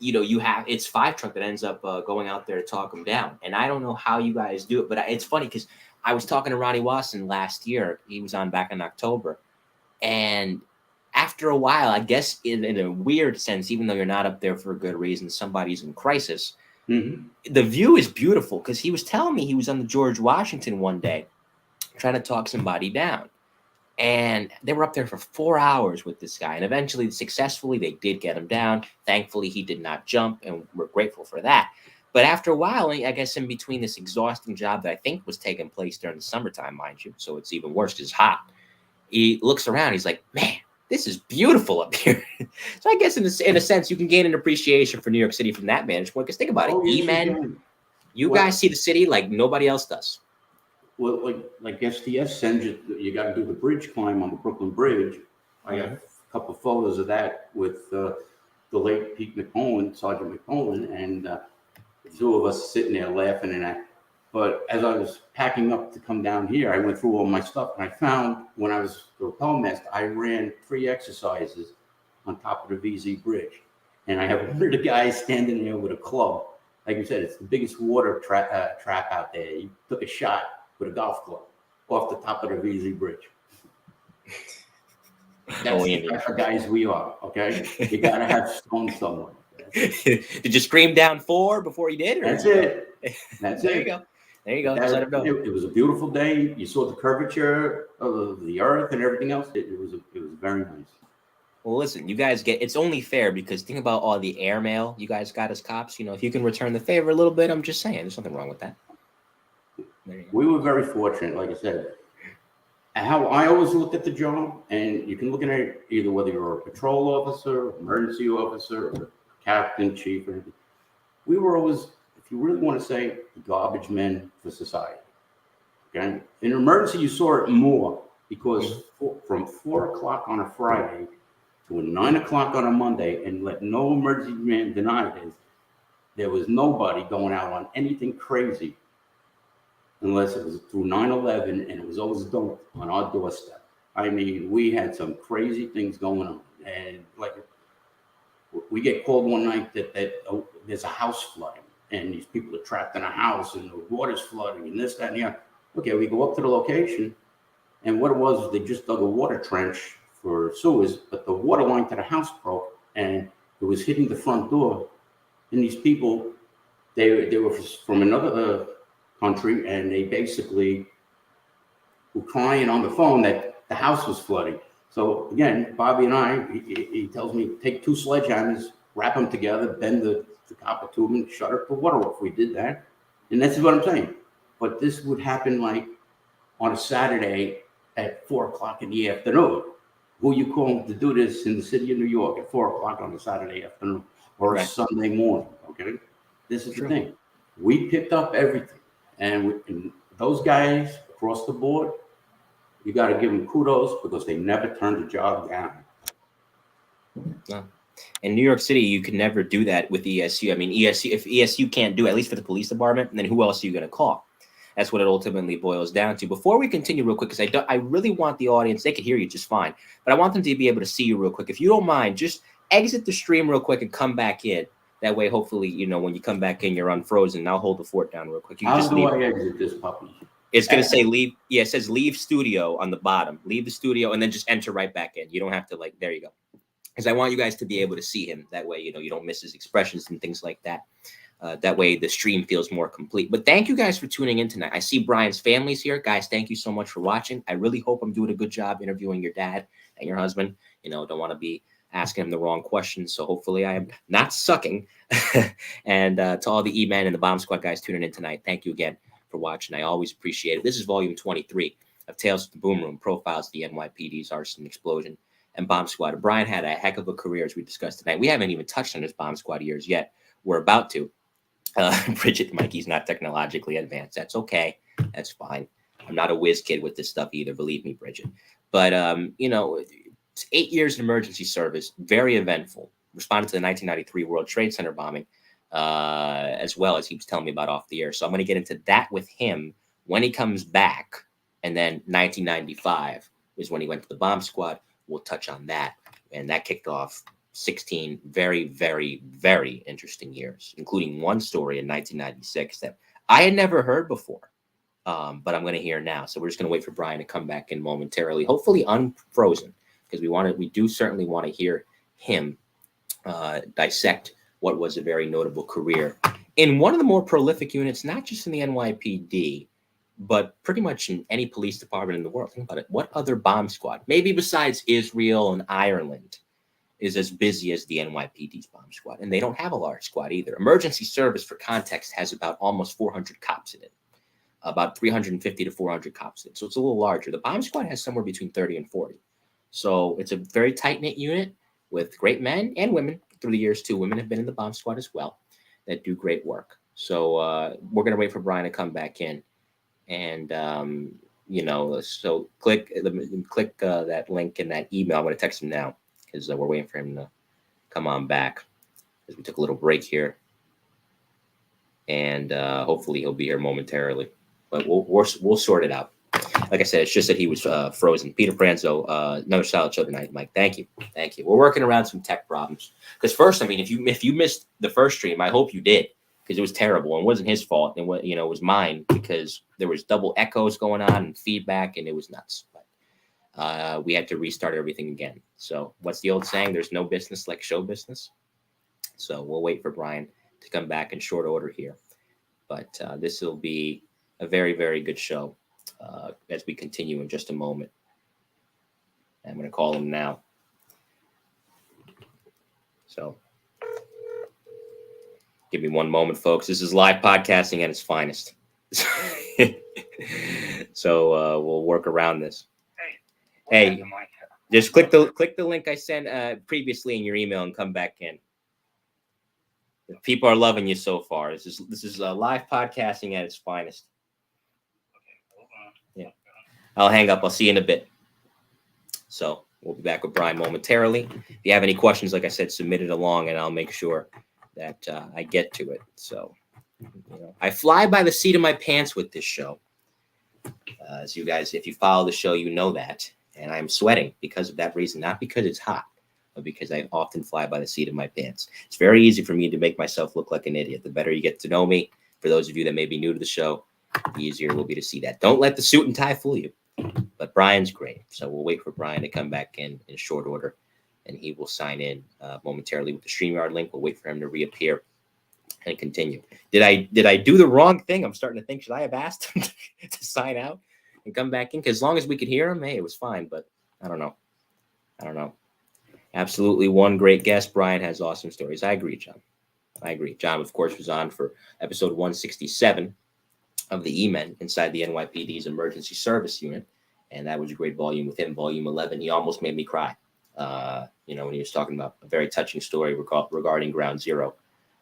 it's 5 truck that ends up going out there to talk them down. And I don't know how you guys do it, but it's funny because I was talking to Ronnie Wasson last year. He was on back in October. And after a while, I guess in a weird sense, even though you're not up there for a good reason, somebody's in crisis. Mm-hmm. The view is beautiful because he was telling me he was on the George Washington one day trying to talk somebody down. And they were up there for 4 hours with this guy. And eventually, successfully, they did get him down. Thankfully, he did not jump, and we're grateful for that. But after a while, I guess in between this exhausting job that I think was taking place during the summertime, mind you, so it's even worse because it's hot, he looks around. He's like, "Man, this is beautiful up here." So I guess in a sense, you can gain an appreciation for New York City from that vantage point. Because think about it, E-Men, you guys see the city like nobody else does. Well, like STS sends you got to do the bridge climb on the Brooklyn Bridge. I got a couple of photos of that with the late Pete McMullen, Sergeant McMullen, and the 2 of us sitting there laughing and that. But as I was packing up to come down here, I went through all my stuff, and I found when I was the rappel master, I ran 3 exercises on top of the VZ Bridge, and I have one of the guys standing there with a club. Like you said, it's the biggest water trap out there. He took a shot with a golf club off the top of the VZ Bridge. That's the type of guys we are, okay? You got to have stone somewhere. Did you scream down 4 before you did? That's it. That's there it. You go. There you go. Just let him know. It was a beautiful day. You saw the curvature of the earth and everything else. It was very nice. Well, listen, you guys it's only fair because think about all the airmail you guys got as cops. If you can return the favor a little bit, I'm just saying there's nothing wrong with that. We were very fortunate, like I said. How I always look at the job, and you can look at it either whether you're a patrol officer, emergency officer, or captain, chief, or anything. We were always, if you really want to say, the garbage men for society. Okay? In emergency, you saw it more because from 4 o'clock on a Friday to 9 o'clock on a Monday, and let no emergency man deny this, there was nobody going out on anything crazy unless it was through 9/11, and it was always done on our doorstep. I mean, we had some crazy things going on, and like we get called one night that there's a house flooding, and these people are trapped in a house, and the water's flooding, and this, that, and the other. Okay, we go up to the location, and what it was, they just dug a water trench for sewers, but the water line to the house broke, and it was hitting the front door. And these people, they were from another country, and they basically were crying on the phone that the house was flooding. So again, Bobby and I, he tells me, take 2 sledgehammers, wrap them together, bend the copper tube, and shut up the water off. We did that, and that's what I'm saying. But this would happen like on a Saturday at 4 o'clock in the afternoon. Who you calling to do this in the city of New York at 4 o'clock on a Saturday afternoon or a Sunday morning? Okay, this is the thing. We picked up everything, and those guys across the board, you got to give them kudos because they never turned the job down. No. In New York City, you can never do that with ESU. I mean, ESU, if ESU can't do it, at least for the police department, then who else are you going to call? That's what it ultimately boils down to. Before we continue real quick, because I really want the audience, they can hear you just fine, but I want them to be able to see you real quick. If you don't mind, just exit the stream real quick and come back in. That way, hopefully, you know, when you come back in, you're unfrozen. I'll hold the fort down real quick. You How do I exit this puppy? It's going to say leave. Yeah, it says leave studio on the bottom. Leave the studio and then just enter right back in. You don't have to there you go. Because I want you guys to be able to see him. That way, you know, you don't miss his expressions and things like that. That way the stream feels more complete. But thank you guys for tuning in tonight. I see Brian's family's here. Guys, thank you so much for watching. I really hope I'm doing a good job interviewing your dad and your husband. You know, don't want to be asking him the wrong questions. So hopefully I am not sucking. And to all the E-Man and the Bomb Squad guys tuning in tonight, thank you again for watching. I always appreciate it. This is volume 23 of Tales from the Boom Room, Profiles of the NYPD's Arson, Explosion, and Bomb Squad. Brian had a heck of a career, as we discussed tonight. We haven't even touched on his Bomb Squad years yet. We're about to. Bridget, Mikey's not technologically advanced. That's okay. That's fine. I'm not a whiz kid with this stuff either. Believe me, Bridget. But, you know, it's 8 years in emergency service, very eventful. Responded to the 1993 World Trade Center bombing, as well as he was telling me about off the air. So I'm going to get into that with him when he comes back. And then 1995 is when he went to the Bomb Squad. We'll touch on that. And that kicked off 16 very, very, very interesting years, including one story in 1996 that I had never heard before, but I'm going to hear now. So we're just going to wait for Brian to come back in momentarily, hopefully unfrozen, because we do certainly want to hear him dissect what was a very notable career in one of the more prolific units, not just in the NYPD, but pretty much in any police department in the world. Think about it. What other bomb squad, maybe besides Israel and Ireland, is as busy as the NYPD's bomb squad? And they don't have a large squad either. Emergency service, for context, has about almost 400 cops in it, about 350 to 400 cops in it. So it's a little larger. The bomb squad has somewhere between 30 and 40. So it's a very tight-knit unit with great men and women through the years, too. Women have been in the bomb squad as well that do great work. So we're going to wait for Brian to come back in. And, you know, so click that link in that email. I'm going to text him now, because we're waiting for him to come on back, because we took a little break here. And hopefully he'll be here momentarily. But we'll sort it out. Like I said, it's just that he was frozen. Peter Franzo, another solid show tonight, Mike. Thank you. Thank you. We're working around some tech problems. Because first, I mean, if you missed the first stream, I hope you did, because it was terrible. And it wasn't his fault. It was mine, because there was double echoes going on and feedback, and it was nuts. But we had to restart everything again. So what's the old saying? There's no business like show business. So we'll wait for Brian to come back in short order here. But this will be a very, very good show as we continue in just a moment. I'm going to call him now. So give me one moment, folks. This is live podcasting at its finest. So we'll work around this. Hey, just click the link I sent previously in your email and come back in. People are loving you so far. This is live podcasting at its finest. Yeah, I'll hang up. I'll see you in a bit. So We'll be back with Brian momentarily. If you have any questions, like I said, submit it along, and I'll make sure that I get to it. So, I fly by the seat of my pants with this show. As you guys, if you follow the show, you know that. And I'm sweating because of that reason, not because it's hot, but because I often fly by the seat of my pants. It's very easy for me to make myself look like an idiot. The better you get to know me, for those of you that may be new to the show, the easier it will be to see that. Don't let the suit and tie fool you. But Brian's great. So we'll wait for Brian to come back in short order, and he will sign in momentarily with the StreamYard link. We'll wait for him to reappear and continue. Did I do the wrong thing? I'm starting to think, should I have asked him to sign out and come back in? Because as long as we could hear him, hey, it was fine. But I don't know. Absolutely one great guest. Brian has awesome stories. I agree, John. John, of course, was on for episode 167 of the E-Men inside the NYPD's Emergency Service Unit. And that was a great volume with him. Volume 11, he almost made me cry, when he was talking about a very touching story regarding Ground Zero.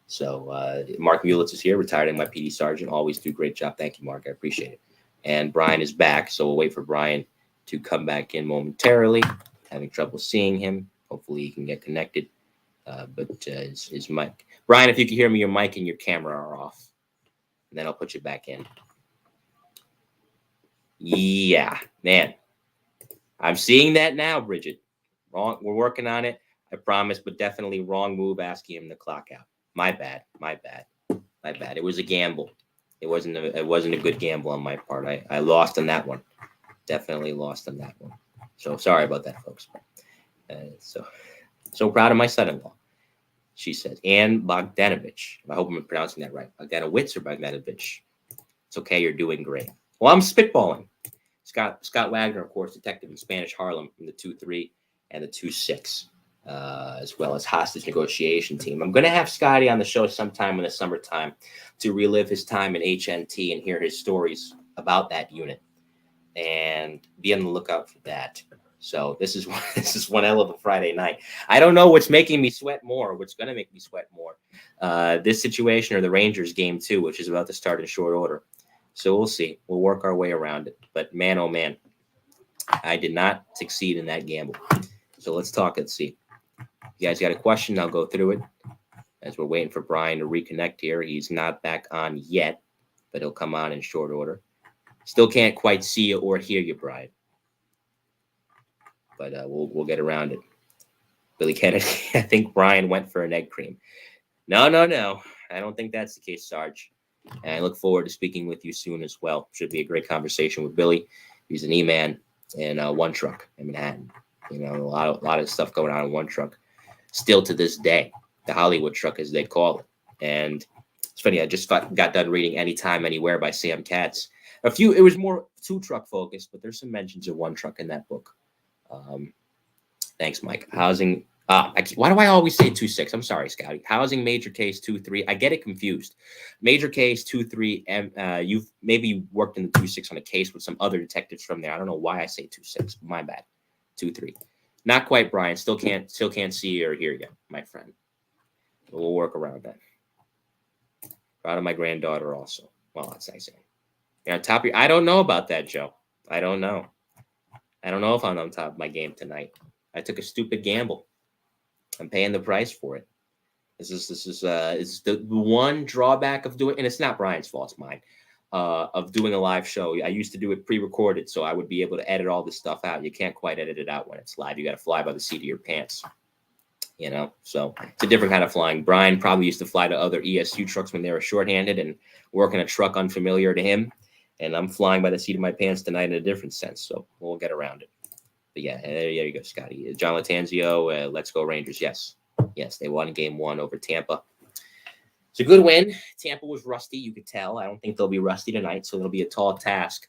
So Mark Mulitz is here, retired NYPD sergeant. Always do a great job. Thank you, Mark. I appreciate it. And Brian is back, so we'll wait for Brian to come back in momentarily. Having trouble seeing him. Hopefully he can get connected. But his mic. Brian, if you can hear me, your mic and your camera are off. And then I'll put you back in. Yeah, man. I'm seeing that now, Bridget. Wrong. We're working on it. I promise, but definitely wrong move asking him to clock out. My bad. It was a gamble. It wasn't a good gamble on my part. I lost on that one. Definitely lost on that one. So sorry about that, folks. So proud of my son-in-law. She says, Ann Bogdanovich. I hope I'm pronouncing that right. Bogdanowicz or Bogdanovich. It's okay. You're doing great. Well, I'm spitballing. Scott Wagner, of course, detective in Spanish Harlem from the 2-3 and the 2-6, as well as hostage negotiation team. I'm going to have Scotty on the show sometime in the summertime to relive his time in HNT and hear his stories about that unit, and be on the lookout for that. So this is one hell of a Friday night. I don't know what's making me sweat more, what's going to make me sweat more, this situation or the Rangers game 2, which is about to start in short order. So we'll see. We'll work our way around it. But man, oh man, I did not succeed in that gamble. So let's talk. Let's see. You guys got a question? I'll go through it as we're waiting for Brian to reconnect here. He's not back on yet, but he'll come on in short order. Still can't quite see you or hear you, Brian. But we'll get around it. Billy Kennedy, I think Brian went for an egg cream. No. I don't think that's the case, Sarge. And I look forward to speaking with you soon as well. Should be a great conversation with Billy. He's an E-Man in One Truck in Manhattan. A lot of stuff going on in One Truck. Still to this day, the Hollywood truck, as they call it. And it's funny, I just got done reading Anytime, Anywhere by Sam Katz. It was more 2-truck focused, but there's some mentions of One Truck in that book. Thanks, Mike. Housing. Why do I always say 2-6? I'm sorry, Scotty. Housing major case 2-3. I get it confused. Major case 2-3. You've maybe worked in the 2-6 on a case with some other detectives from there. I don't know why I say 2-6. My bad. 2-3. Not quite, Brian. Still can't see or hear you, my friend. But we'll work around that. Proud of my granddaughter also. Well, that's nice. On top of I don't know about that, Joe. I don't know if I'm on top of my game tonight. I took a stupid gamble. I'm paying the price for it. This is the one drawback of doing, and it's not Brian's fault, it's mine, of doing a live show. I used to do it pre-recorded, so I would be able to edit all this stuff out. You can't quite edit it out when it's live. You got to fly by the seat of your pants, So it's a different kind of flying. Brian probably used to fly to other ESU trucks when they were shorthanded and work in a truck unfamiliar to him. And I'm flying by the seat of my pants tonight in a different sense, so we'll get around it. But yeah, there you go, Scotty. John Latanzio, let's go Rangers. Yes, they won game 1 over Tampa. It's a good win. Tampa was rusty, you could tell. I don't think they'll be rusty tonight, so it'll be a tall task.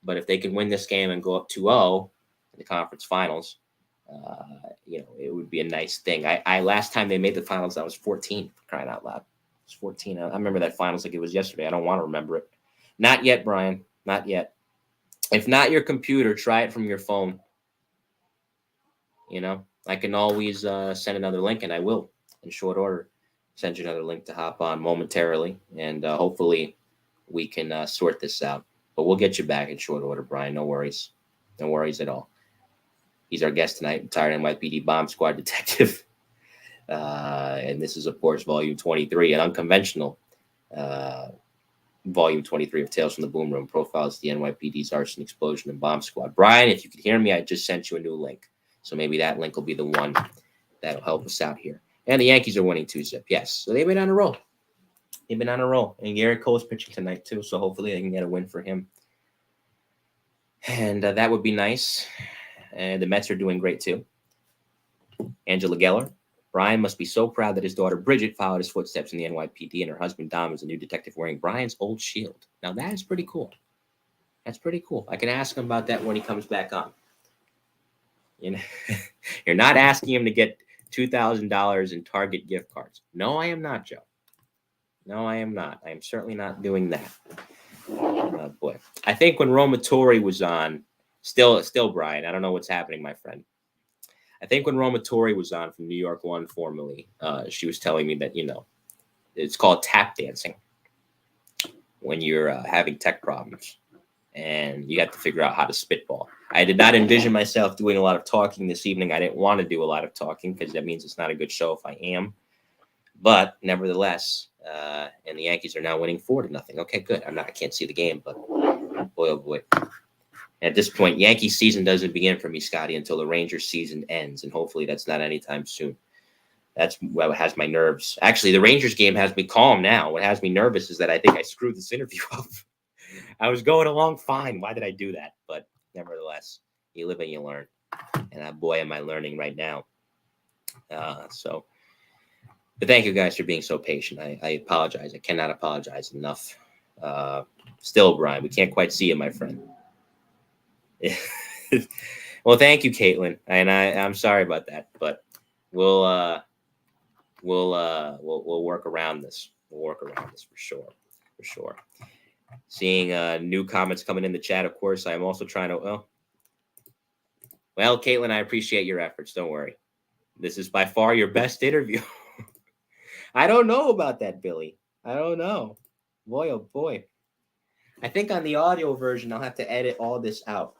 But if they can win this game and go up 2-0 in the conference finals, it would be a nice thing. I last time they made the finals, I was 14, for crying out loud. I was 14. I remember that finals like it was yesterday. I don't want to remember it. Not yet, Brian. Not yet. If not your computer, try it from your phone. I can always send another link, and I will, in short order, send you another link to hop on momentarily, and hopefully we can sort this out. But we'll get you back in short order, Brian. No worries. No worries at all. He's our guest tonight, retired NYPD bomb squad detective. And this is, of course, volume 23, an unconventional volume 23 of Tales from the Boom Room, profiles the NYPD's arson, explosion, and bomb squad. Brian, if you could hear me, I just sent you a new link. So maybe that link will be the one that'll help us out here. And the Yankees are winning 2-zip. Yes. So they've been on a roll. And Garrett Cole's pitching tonight, too. So hopefully they can get a win for him. And that would be nice. And the Mets are doing great, too. Angela Geller. Brian must be so proud that his daughter Bridget followed his footsteps in the NYPD, and her husband Dom is a new detective wearing Brian's old shield. Now, that is pretty cool. That's pretty cool. I can ask him about that when he comes back on. You know, you're not asking him to get $2,000 in Target gift cards. No, I am not, Joe. No, I am not. I am certainly not doing that. Oh, boy. I think when Roma Torre was on, still, Brian, I don't know what's happening, my friend. I think when Roma Torre was on from New York One formerly, she was telling me that, you know, it's called tap dancing when you're having tech problems and you have to figure out how to spitball. I did not envision myself doing a lot of talking this evening. I didn't want to do a lot of talking because that means it's not a good show if I am. But nevertheless, and the Yankees are now winning 4-0. Okay, good. I can't see the game, but boy, oh boy. At this point, Yankee season doesn't begin for me, Scotty, until the Rangers season ends, and hopefully that's not anytime soon. That's what has my nerves. Actually, the Rangers game has me calm now. What has me nervous is that I think I screwed this interview up. I was going along fine. Why did I do that? But nevertheless, you live and you learn. And boy, am I learning right now. But thank you guys for being so patient. I apologize. I cannot apologize enough. Still, Brian, we can't quite see you, my friend. Well, thank you, Caitlin, and I'm sorry about that, but we'll work around this. We'll work around this for sure. Seeing new comments coming in the chat, of course. I'm also trying to. Well, Caitlin, I appreciate your efforts. Don't worry. This is by far your best interview. I don't know about that, Billy. I don't know. Boy, oh boy. I think on the audio version, I'll have to edit all this out.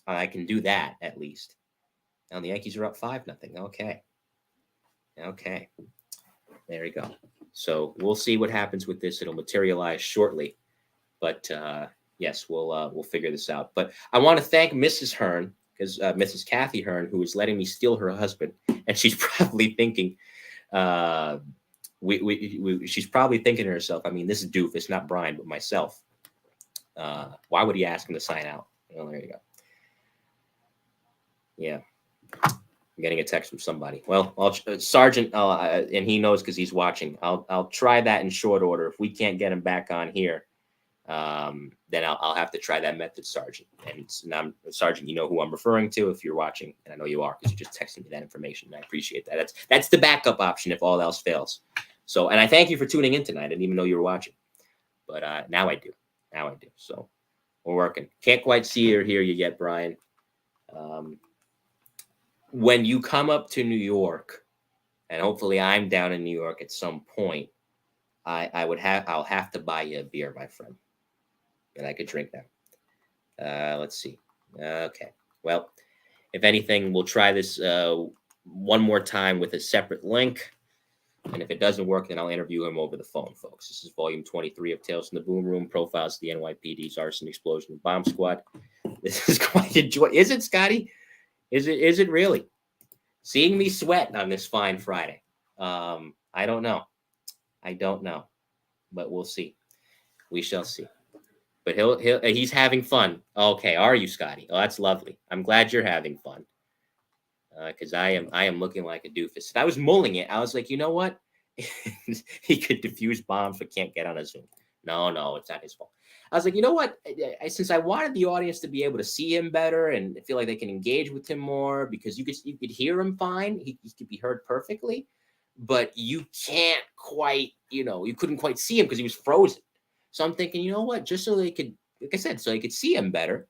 I can do that at least. Now the Yankees are up 5-0. Okay. There we go. So we'll see what happens with this. It'll materialize shortly. But yes, we'll figure this out. But I want to thank Mrs. Hearn, because Mrs. Kathy Hearn, who is letting me steal her husband, and she's probably thinking, she's probably thinking to herself, I mean, this is doofus, not Brian, but myself. Why would he ask him to sign out? Well, there you go. Yeah. I'm getting a text from somebody. Well, Sergeant, and he knows because he's watching. I'll try that in short order. If we can't get him back on here, then I'll have to try that method, Sergeant. And now, Sergeant, you know who I'm referring to if you're watching, and I know you are because you just texted me that information. And I appreciate that. That's the backup option if all else fails. So, and I thank you for tuning in tonight. I didn't even know you were watching, but now I do. So we're working. Can't quite see or hear you yet, Brian. When you come up to New York, and hopefully I'm down in New York at some point, I'll have to buy you a beer, my friend, and I could drink now. Let's see. Okay. Well, if anything, we'll try this one more time with a separate link. And if it doesn't work, then I'll interview him over the phone, folks. This is volume 23 of Tales from the Boom Room, profiles of the NYPD's arson, explosion, and bomb squad. This is quite a joy. Is it, Scotty? Is it really? Seeing me sweat on this fine Friday. I don't know. But we'll see. We shall see. But he's having fun. Okay, are you, Scotty? Oh, that's lovely. I'm glad you're having fun. Because I am looking like a doofus. If I was mulling it, I was like, you know what? He could defuse bombs but can't get on a Zoom. No, it's not his fault. I was like, you know what? Since I wanted the audience to be able to see him better and feel like they can engage with him more, because you could hear him fine. He could be heard perfectly, but you can't quite, you couldn't quite see him because he was frozen. So I'm thinking, you know what? Just so they could, like I said, so they could see him better,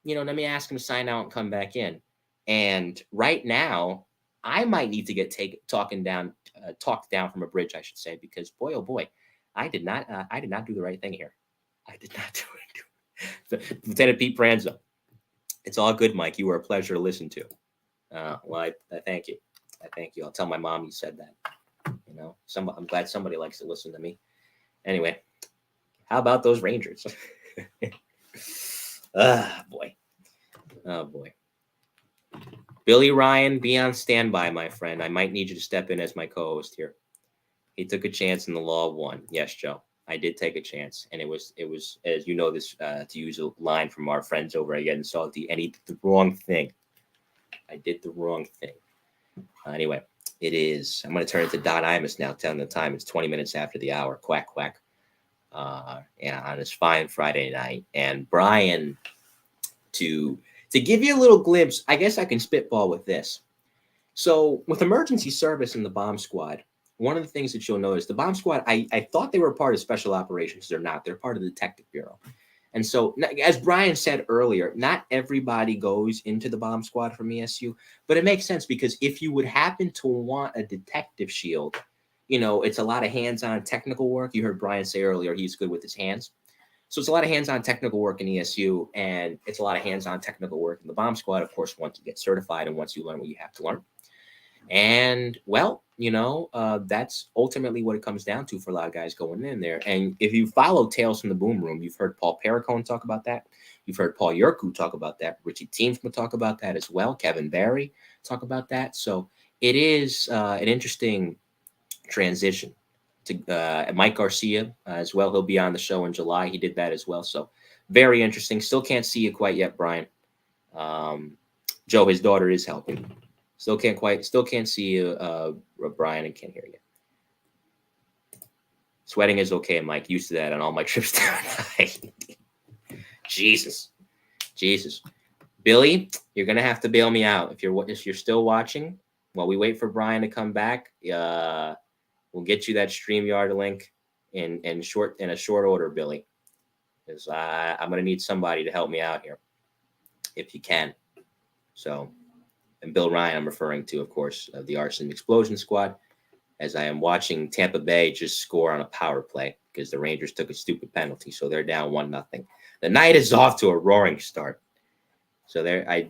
let me ask him to sign out and come back in. And right now, I might need to get talked down from a bridge, I should say, because boy, oh boy, I did not do the right thing here. I did not do it. Lieutenant Pete Franzo, It's all good, Mike. You were a pleasure to listen to. Well, I thank you. I thank you. I'll tell my mom you said that. You know, I'm glad somebody likes to listen to me. Anyway, how about those Rangers? Boy. Oh, boy. Billy Ryan, be on standby, my friend. I might need you to step in as my co-host here. He took a chance and the law won. Yes, Joe. I did take a chance, and it was as you know this to use a line from our friends over at Get Salty, and he did the wrong thing. I did the wrong thing. Anyway, it is. I'm going to turn it to Don Imus now, telling the time. It's 20 minutes after the hour. Quack quack. Yeah, on this fine Friday night, and Brian, to give you a little glimpse, I guess I can spitball with this. So, with emergency service in the bomb squad. One of the things that you'll notice, the bomb squad, I thought they were part of special operations. They're not. They're part of the detective bureau. And so, as Brian said earlier, not everybody goes into the bomb squad from ESU, but it makes sense because if you would happen to want a detective shield, you know, it's a lot of hands-on technical work. You heard Brian say earlier, he's good with his hands. So it's a lot of hands-on technical work in ESU, and it's a lot of hands-on technical work in the bomb squad, of course, once you get certified and once you learn what you have to learn. And, well, you know, that's ultimately what it comes down to for a lot of guys going in there. And if you follow Tales from the Boom Room, you've heard Paul Perricone talk about that. You've heard Paul Yerkou talk about that. Richie Teamsma talk about that as well. Kevin Barry talk about that. So it is an interesting transition to Mike Garcia as well. He'll be on the show in July. He did that as well. So very interesting. Still can't see you quite yet, Brian. Joe, his daughter is helping. Still can't see you, Brian, and can't hear you. Sweating is okay, Mike. Used to that on all my trips down. Jesus. Billy, you're gonna have to bail me out if you're still watching. While we wait for Brian to come back, we'll get you that StreamYard link in a short order, Billy, because I'm gonna need somebody to help me out here, if you can. So. And Bill Ryan, I'm referring to, of course, the Arson Explosion Squad, as I am watching Tampa Bay just score on a power play because the Rangers took a stupid penalty, so they're down 1-0. The night is off to a roaring start. So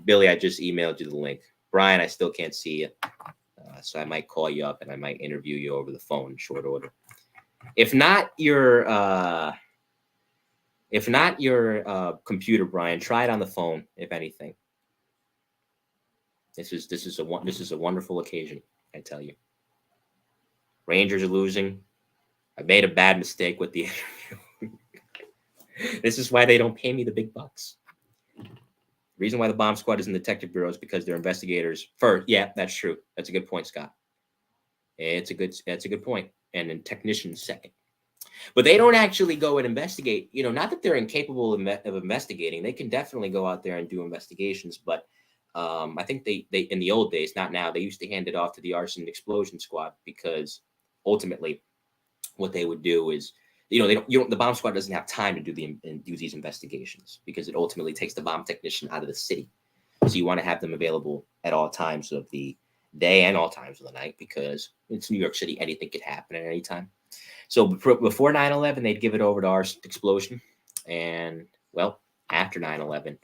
Billy, I just emailed you the link. Brian, I still can't see you, so I might call you up and I might interview you over the phone in short order. If not your computer, Brian, try it on the phone. If anything. This is a wonderful occasion, I tell you. Rangers are losing. I made a bad mistake with the interview. This is why they don't pay me the big bucks. The reason why the bomb squad is in the detective bureau is because they're investigators first. Yeah, that's true. That's a good point, Scott. That's a good point. And then technicians second. But they don't actually go and investigate. You know, not that they're incapable of investigating. They can definitely go out there and do investigations, but I think they in the old days, not now, they used to hand it off to the Arson Explosion Squad because ultimately what they would do is, the bomb squad doesn't have time to do these investigations because it ultimately takes the bomb technician out of the city. So you want to have them available at all times of the day and all times of the night because it's New York City. Anything could happen at any time. So before 9/11, they'd give it over to Arson Explosion. And, well, after 9/11,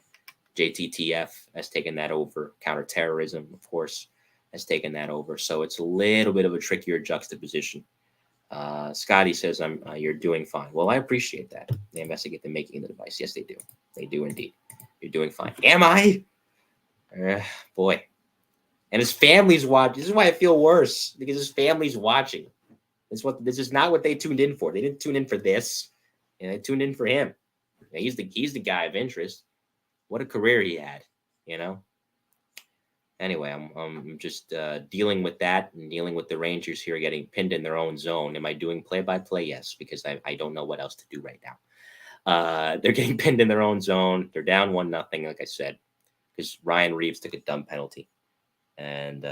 JTTF has taken that over. Counterterrorism, of course, has taken that over. So it's a little bit of a trickier juxtaposition. Scotty says, you're doing fine. Well, I appreciate that. They investigate the making of the device. Yes, they do. They do indeed. You're doing fine. Am I? Boy. And his family's watching. This is why I feel worse, because his family's watching. This is not what they tuned in for. They didn't tune in for this. They tuned in for him. He's the guy of interest. What a career he had, Anyway, I'm just dealing with that and dealing with the Rangers here getting pinned in their own zone. Am I doing play-by-play? Yes, because I don't know what else to do right now. They're getting pinned in their own zone. They're down 1-0, like I said, because Ryan Reeves took a dumb penalty. And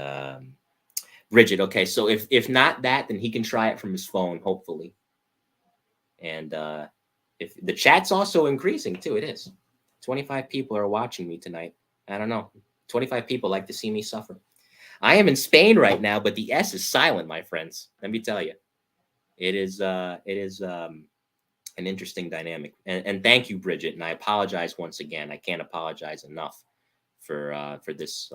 Bridget, okay, so if not that, then he can try it from his phone, hopefully. And if the chat's also increasing too, it is. 25 people are watching me tonight. I don't know. 25 people like to see me suffer. I am in Spain right now, but the S is silent, my friends. Let me tell you, it is an interesting dynamic. And thank you, Bridget. And I apologize once again. I can't apologize enough for this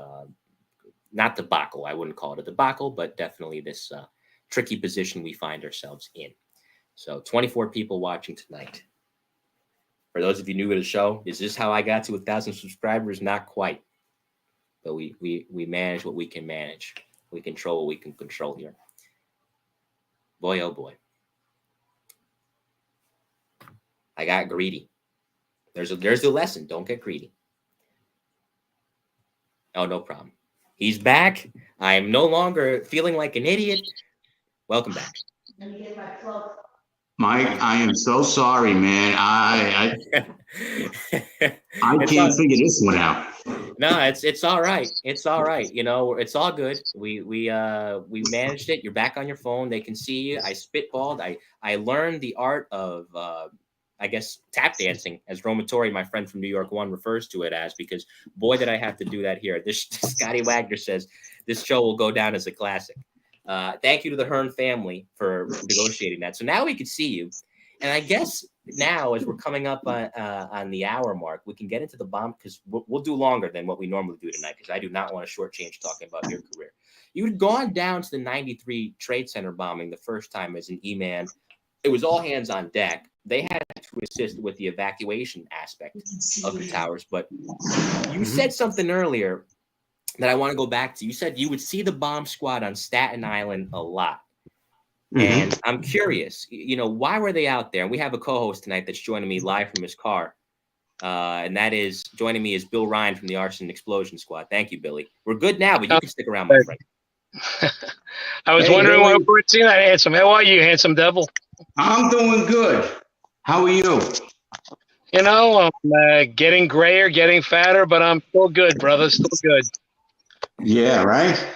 not debacle. I wouldn't call it a debacle, but definitely this tricky position we find ourselves in. So 24 people watching tonight. For those of you new to the show, is this how I got to 1,000 subscribers? Not quite, but we manage what we can manage. We control what we can control here. Boy, oh boy. I got greedy. There's the lesson. Don't get greedy. Oh, no problem. He's back. I am no longer feeling like an idiot. Welcome back. Mike, I am so sorry, man. I can't figure this one out. No, it's all right. It's all right. You know, it's all good. We managed it. You're back on your phone. They can see you. I spitballed. I learned the art of I guess tap dancing, as Romatori, my friend from New York One, refers to it as, because boy, did I have to do that here. This Scotty Wagner says this show will go down as a classic. Thank you to the Hearn family for negotiating that. So now we can see you. And I guess now, as we're coming up on the hour mark, we can get into the bomb, because we'll do longer than what we normally do tonight, because I do not want to shortchange talking about your career. You had gone down to the 93 Trade Center bombing the first time as an E-man. It was all hands on deck. They had to assist with the evacuation aspect of the towers. But you said something earlier that I want to go back to. You said you would see the bomb squad on Staten Island a lot. And I'm curious, you know, why were they out there? And we have a co-host tonight that's joining me live from his car. And that is, joining me is Bill Ryan from the Arson Explosion Squad. Thank you, Billy. We're good now, but you can stick around, my friend. I was wondering why we weren't seeing that handsome. How are you, handsome devil? I'm doing good. How are you? You know, I'm getting grayer, getting fatter, but I'm still good, brother. Still good. Yeah, right?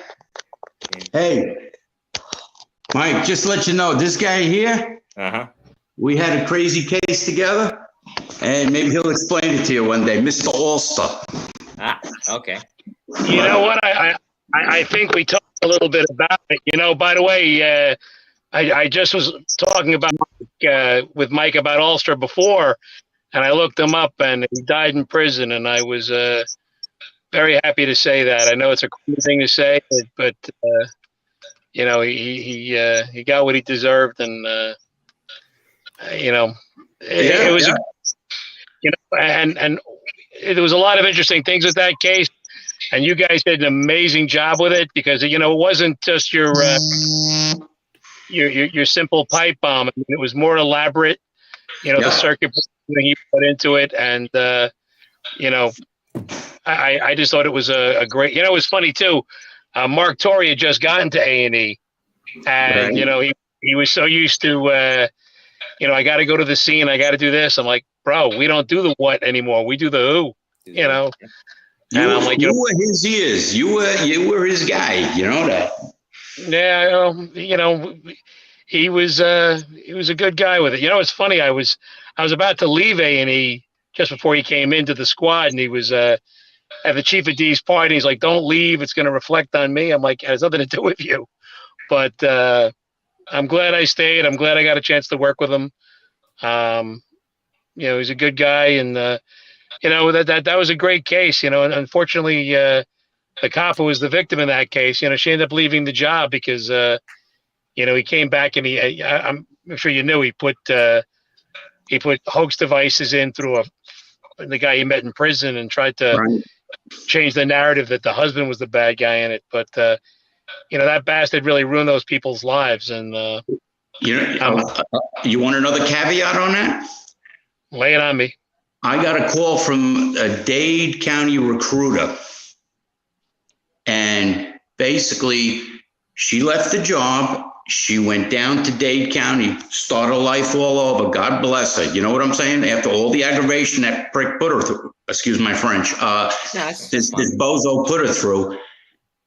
Hey, Mike, just to let you know, this guy here, we had a crazy case together, and maybe he'll explain it to you one day. Mr. Ulster. Ah, okay. You know what? I think we talked a little bit about it. You know, by the way, I just was talking about with Mike about Ulster before, and I looked him up, and he died in prison, and I was very happy to say that. I know it's a cool thing to say, but you know, he got what he deserved, and you know, it was you know, and there was a lot of interesting things with that case, and you guys did an amazing job with it, because you know, it wasn't just your simple pipe bomb. I mean, it was more elaborate. You know, the circuit he put into it, and you know, I just thought it was a great. You know, it was funny too. Mark Torrey had just gotten to A&E, and you know, he was so used to you know, I got to go to the scene, I got to do this. I'm like, bro, we don't do the what anymore. We do the who. You know, and I'm like, you were his ears. You were his guy. You know that. Yeah, you know, he was a good guy with it. You know, it's funny. I was about to leave A&E just before he came into the squad, and he was at the chief of D's party. He's like, "Don't leave. It's going to reflect on me." I'm like, "It has nothing to do with you." But I'm glad I stayed. I'm glad I got a chance to work with him. You know, he's a good guy, and you know, that was a great case. You know, and unfortunately, the cop who was the victim in that case, you know, she ended up leaving the job because, you know, he came back and I'm sure you knew he put hoax devices in through the guy he met in prison, and tried to change the narrative that the husband was the bad guy in it. But, you know, that bastard really ruined those people's lives. And, you know, you want another caveat on that? Lay it on me. I got a call from a Dade County recruiter. And basically, she left the job. She went down to Dade County, started life all over. God bless her. You know what I'm saying? After all the aggravation that prick put her through, excuse my French, this bozo put her through.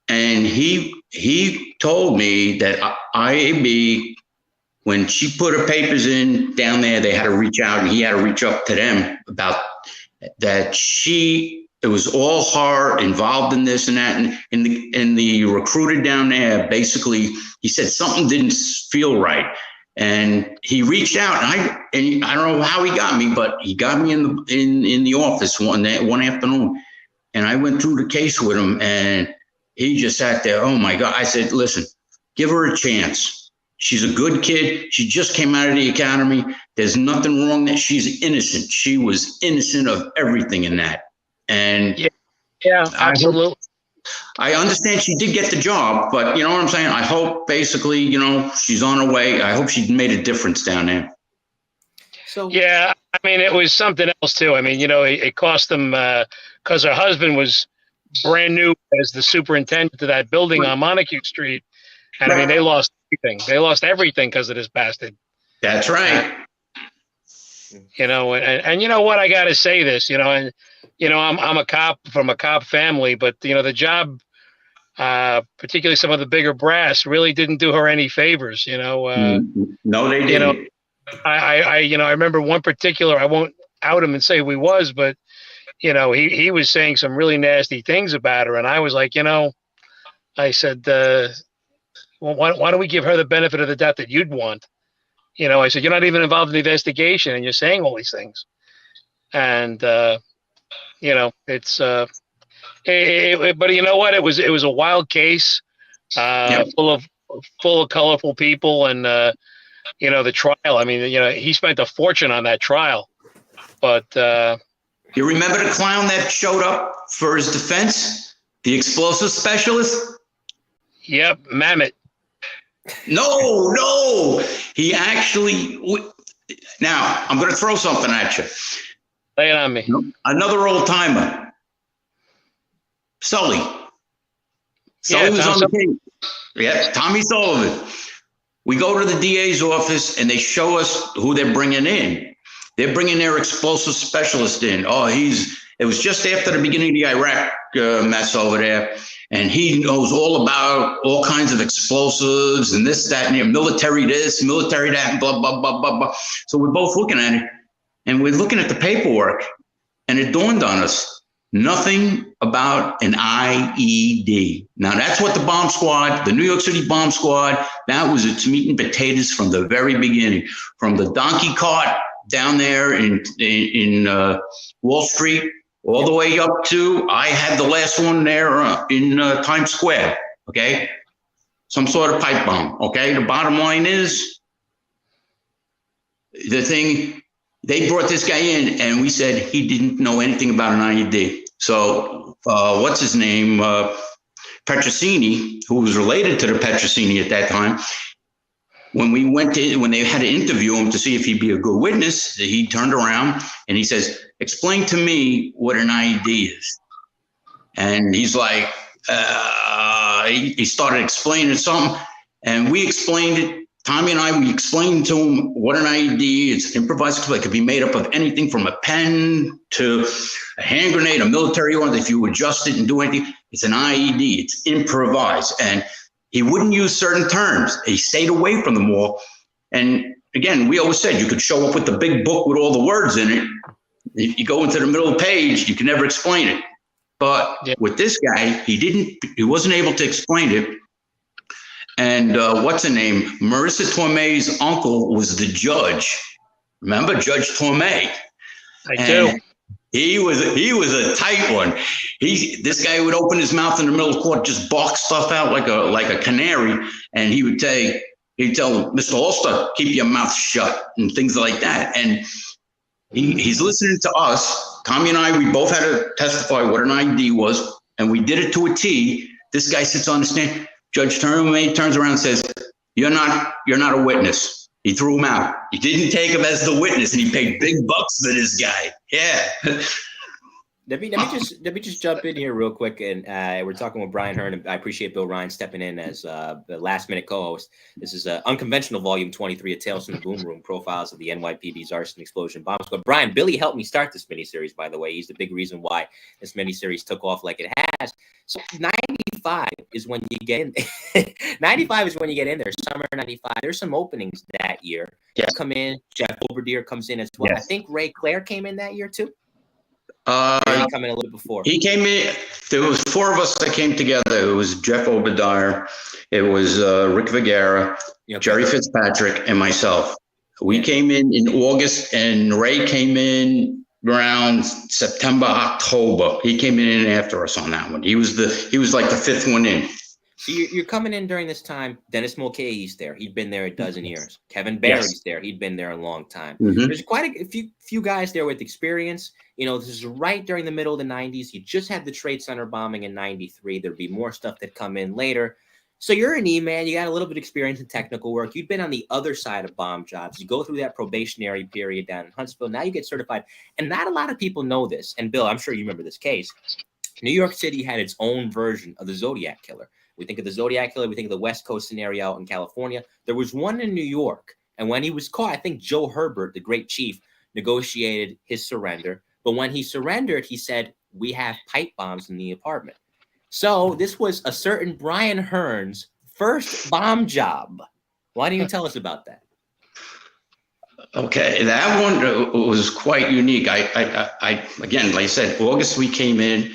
And he told me that IAB, when she put her papers in down there, they had to reach out, and he had to reach up to them about that. It was all her involved in this and that. And the recruiter down there, basically, he said something didn't feel right. And he reached out, and I don't know how he got me, but he got me in the office one afternoon. and I went through the case with him, and he just sat there. Oh my God. I said, listen, give her a chance. She's a good kid. She just came out of the academy. There's nothing wrong that she's innocent. She was innocent of everything in that. And yeah, absolutely. I understand she did get the job, but you know what I'm saying? I hope basically, you know, she's on her way. I hope she made a difference down there. So yeah, I mean, it was something else too. I mean, you know, it cost them because her husband was brand new as the superintendent of that building on Montague Street. And I mean, they lost everything. They lost everything because of this bastard. That's right. You know, and you know what? I got to say this, you know, and, you know, I'm a cop from a cop family, but, you know, the job, particularly some of the bigger brass, really didn't do her any favors, you know. No, they didn't. You know, I remember one particular, I won't out him and say who he was, but, you know, he was saying some really nasty things about her. And I was like, you know, I said, well, why don't we give her the benefit of the doubt that you'd want? You know, I said, you're not even involved in the investigation and you're saying all these things. And, you know, it's, but you know what? It was a wild case, full of colorful people. And, you know, the trial, I mean, you know, he spent a fortune on that trial, but, you remember the clown that showed up for his defense? The explosive specialist? Yep, Mammoth. No. He actually. Now, I'm going to throw something at you. Lay it on me. Another old timer. Sully. Sully was on the case. Yeah, Tommy Sullivan. We go to the DA's office and they show us who they're bringing in. They're bringing their explosive specialist in. Oh, it was just after the beginning of the Iraq mess over there. And he knows all about all kinds of explosives and this, that, and military this, military that, blah, blah, blah, blah, blah. So we're both looking at it and we're looking at the paperwork and it dawned on us, nothing about an IED. Now that's what the bomb squad, the New York City bomb squad, that was its meat and potatoes from the very beginning, from the donkey cart down there in Wall Street, all the way up to, I had the last one there in Times Square, okay? Some sort of pipe bomb, okay? The bottom line is, the thing, they brought this guy in and we said he didn't know anything about an IED. So what's his name? Petrosini, who was related to the Petrosini at that time, when they had to interview him to see if he'd be a good witness, he turned around and he says, explain to me what an IED is. And he's like, he started explaining something and we explained it. Tommy and I, we explained to him what an IED is. Improvised, it could be made up of anything from a pen to a hand grenade, a military one. If you adjust it and do anything, it's an IED. It's improvised. And he wouldn't use certain terms. He stayed away from them all. And again, we always said you could show up with the big book with all the words in it. If you go into the middle of the page, you can never explain it. But with this guy, he wasn't able to explain it. And what's her name? Marissa Tomei's uncle was the judge. Remember Judge Tomei? I do. He was a tight one. This guy would open his mouth in the middle of court, just bark stuff out like a canary, and he'd tell Mr. Holster, keep your mouth shut and things like that. And he's listening to us. Tommy and I, we both had to testify what an IED was, and we did it to a T. This guy sits on the stand. Judge turns around and says, "You're not a witness." He threw him out. He didn't take him as the witness, and he paid big bucks for this guy. Yeah. Let me just jump in here real quick, and we're talking with Brian Hearn, and I appreciate Bill Ryan stepping in as the last minute co-host. This is Unconventional Volume 23 of Tales from the Boom Room: Profiles of the NYPD's Arson, Explosion, Bomb Squad. Brian, Billy helped me start this miniseries, by the way. He's the big reason why this miniseries took off like it has. So 95 is when you get in. 95 is when you get in there. Summer 95. There's some openings that year. Yeah. Come in. Jeff Obadier comes in as well. Yes. I think Ray Claire came in that year too. He came in a little before. He came in. There was four of us that came together. It was Jeff Obadier. It was Rick Vergara, Jerry Fitzpatrick, and myself. We came in August, and Ray came in around September, October. He came in after us on that one. He was like the fifth one in. So you're coming in during this time. Dennis Mulcahy's there. He'd been there a dozen years. Kevin Barry's there. He'd been there a long time. There's quite a few guys there with experience. You know, this is right during the middle of the 90s. You just had the Trade Center bombing in 93. There'd be more stuff that come in later. So you're an E-man. You got a little bit of experience in technical work. You'd been on the other side of bomb jobs. You go through that probationary period down in Huntsville. Now you get certified. And not a lot of people know this. And Bill, I'm sure you remember this case. New York City had its own version of the Zodiac killer. We think of the Zodiac killer. We think of the West Coast scenario out in California. There was one in New York. And when he was caught, I think Joe Herbert, the great chief, negotiated his surrender. But when he surrendered, he said, "We have pipe bombs in the apartment." So this was a certain Brian Hearn's first bomb job. Why don't you tell us about that? Okay, that one was quite unique. I again, like I said, August we came in.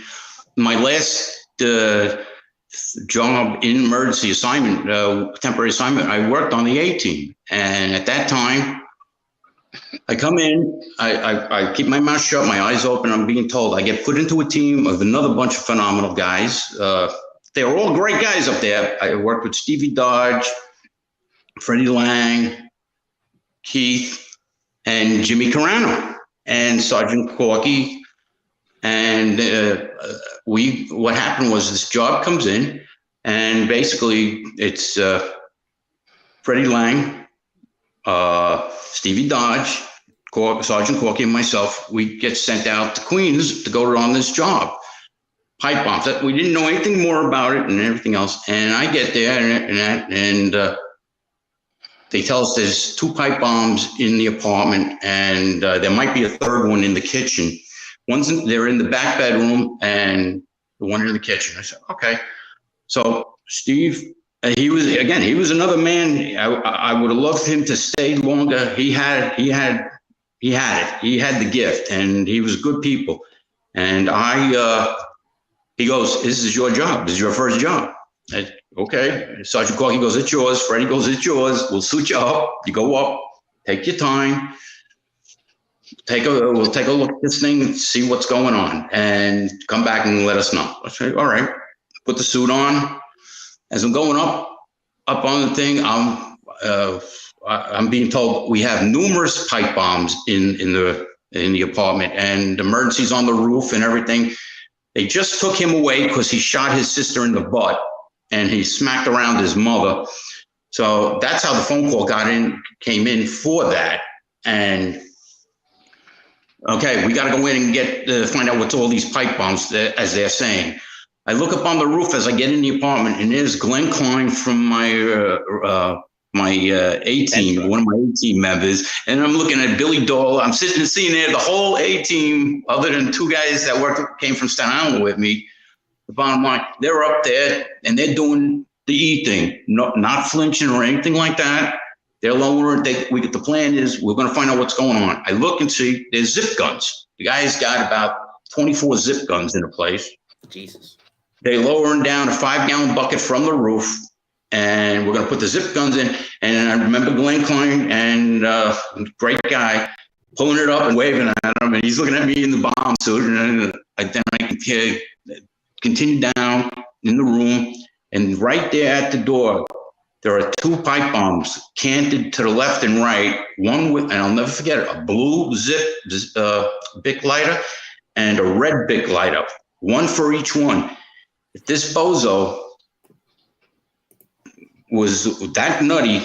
My last job in emergency assignment, temporary assignment, I worked on the A-team. And at that time, I come in, I keep my mouth shut, my eyes open. I'm being told I get put into a team of another bunch of phenomenal guys. They were all great guys up there. I worked with Stevie Dodge, Freddie Lang, Keith, and Jimmy Carano, and Sergeant Corky. And what happened was this job comes in, and basically it's Freddie Lang, Stevie Dodge, Sergeant Corky, and myself. We get sent out to Queens to go on this job. Pipe bombs. We didn't know anything more about it and everything else. And I get there and they tell us there's 2 pipe bombs in the apartment, and there might be a third one in the kitchen. They're in the back bedroom and the one in the kitchen. I said, okay. So Steve, he was another man. I would have loved him to stay longer. He had it. He had the gift, and he was good people. And he goes, "This is your job. This is your first job." Okay. Sergeant Corky goes, "It's yours." Freddie goes, "It's yours. We'll suit you up. You go up, take your time. We'll take a look at this thing and see what's going on, and come back and let us know." I say, "All right." Put the suit on. As I'm going up on the thing, I'm being told we have numerous pipe bombs in the apartment, and emergencies on the roof and everything. They just took him away because he shot his sister in the butt, and he smacked around his mother. So that's how the phone call came in for that. And okay, we got to go in and find out what's all these pipe bombs, as they're saying. I look up on the roof as I get in the apartment, and there's Glenn Klein from my A-team, one of my A-team members, and I'm looking at Billy Dole. I'm seeing there the whole A-team, other than 2 guys that came from Staten Island with me. The bottom line, they're up there, and they're doing the E thing, not flinching or anything like that. They're lowering. The plan is we're going to find out what's going on. I look and see there's zip guns. The guy's got about 24 zip guns in a place. Jesus. They lowering down a 5-gallon bucket from the roof, and we're going to put the zip guns in. And I remember Glenn Klein, and great guy, pulling it up and waving at him, and he's looking at me in the bomb suit. And then I continue down in the room, and right there at the door, there are 2 pipe bombs canted to the left and right. One with, and I'll never forget it, a blue Bic lighter and a red Bic lighter, one for each one. If this bozo was that nutty,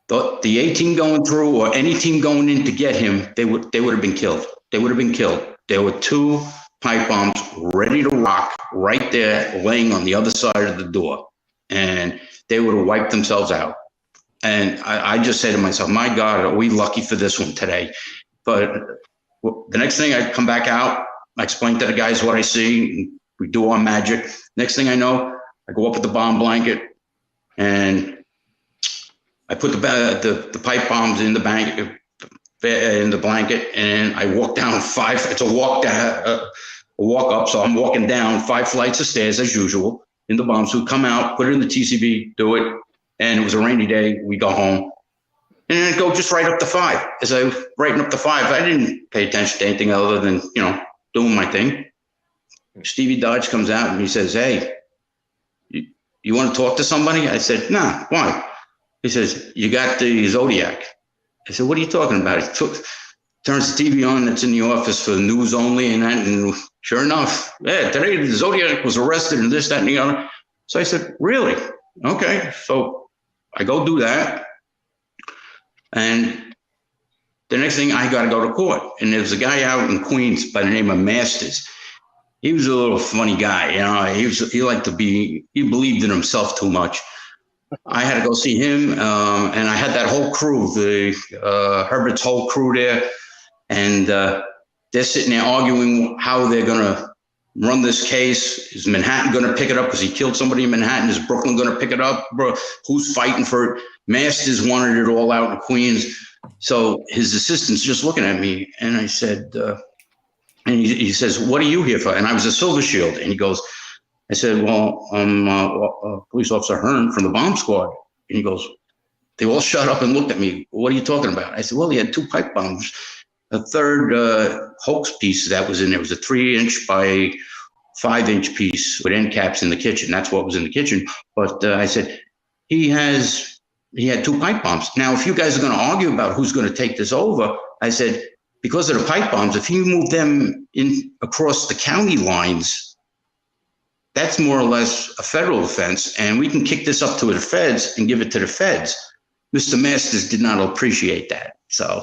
the A-team going through or any team going in to get him, they would have been killed. They would have been killed. There were 2 pipe bombs ready to rock right there, laying on the other side of the door, and they would have wiped themselves out. And I just say to myself, my God, are we lucky for this one today? But the next thing I come back out, I explain to the guys what I see. We do our magic. Next thing I know, I go up with the bomb blanket, and I put the pipe bombs in the blanket, and I walk down 5. It's a walk up. So I'm walking down 5 flights of stairs as usual in the bomb suit. Come out, put it in the TCB, do it, and it was a rainy day. We go home, and then go just right up to 5. As I was writing up to 5, I didn't pay attention to anything other than, doing my thing. Stevie Dodge comes out and he says, "Hey, you want to talk to somebody?" I said, "Nah, why?" He says, "You got the Zodiac." I said, "What are you talking about?" He turns the TV on that's in the office for news only and that, and sure enough, yeah, today the Zodiac was arrested and this, that, and the other. So I said, "Really? Okay." So I go do that. And the next thing, I got to go to court. And there was a guy out in Queens by the name of Masters. He was a little funny guy, he believed in himself too much. I had to go see him, and I had that whole crew, Herbert's whole crew there, and they're sitting there arguing how they're going to run this case. Is Manhattan going to pick it up because he killed somebody in Manhattan? Is Brooklyn going to pick it up? Bro, who's fighting for it? Masters wanted it all out in Queens. So his assistant's just looking at me, and I said, and he says, "What are you here for?" And I was a Silver Shield. And he goes, I said, "Well, I'm Police Officer Hearn from the bomb squad." And he goes, they all shut up and looked at me. "What are you talking about?" I said, "Well, he had 2 pipe bombs. A third hoax piece that was in there was a 3-inch by 5-inch piece with end caps in the kitchen. That's what was in the kitchen." But I said, he had 2 pipe bombs. Now, if you guys are going to argue about who's going to take this over, I said, because of the pipe bombs, if you move them in across the county lines, that's more or less a federal offense, and we can kick this up to the feds and give it to the feds. Mr. Masters did not appreciate that, so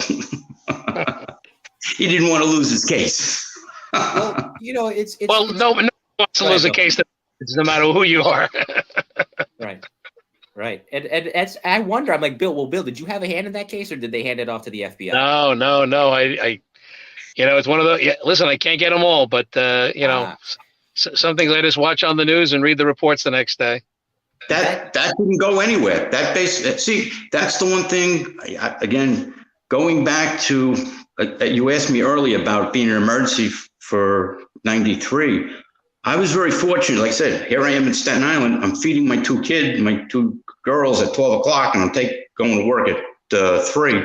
he didn't want to lose his case. Well, it's well, no one wants to lose a case, no matter who you are. Right. And it's, I wonder, I'm like, Bill, did you have a hand in that case, or did they hand it off to the FBI? No. I it's one of those, listen, I can't get them all, but, some things I just watch on the news and read the reports the next day. That didn't go anywhere. See, that's the one thing, again, going back to, you asked me earlier about being an emergency for 93. I was very fortunate. Like I said, here I am in Staten Island. I'm feeding my 2 kids, my 2 girls at 12 o'clock, and I'm going to work at 3.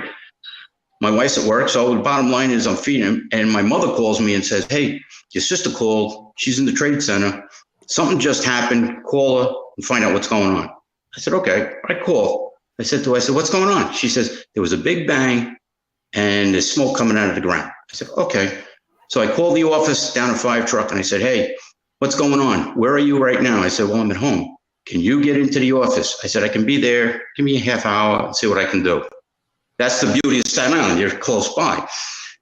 My wife's at work. So the bottom line is I'm feeding them. And my mother calls me and says, "Hey, your sister called. She's in the trade center. Something just happened. Call her and find out what's going on." I said, "Okay." I call. I said, "What's going on?" She says, "There was a big bang and there's smoke coming out of the ground." I said, "Okay." So I called the office down a 5 truck and I said, "Hey, what's going on? Where are you right now?" I said, "Well, I'm at home. Can you get into the office?" I said, "I can be there. Give me a half hour and see what I can do." That's the beauty of Staten Island. You're close by.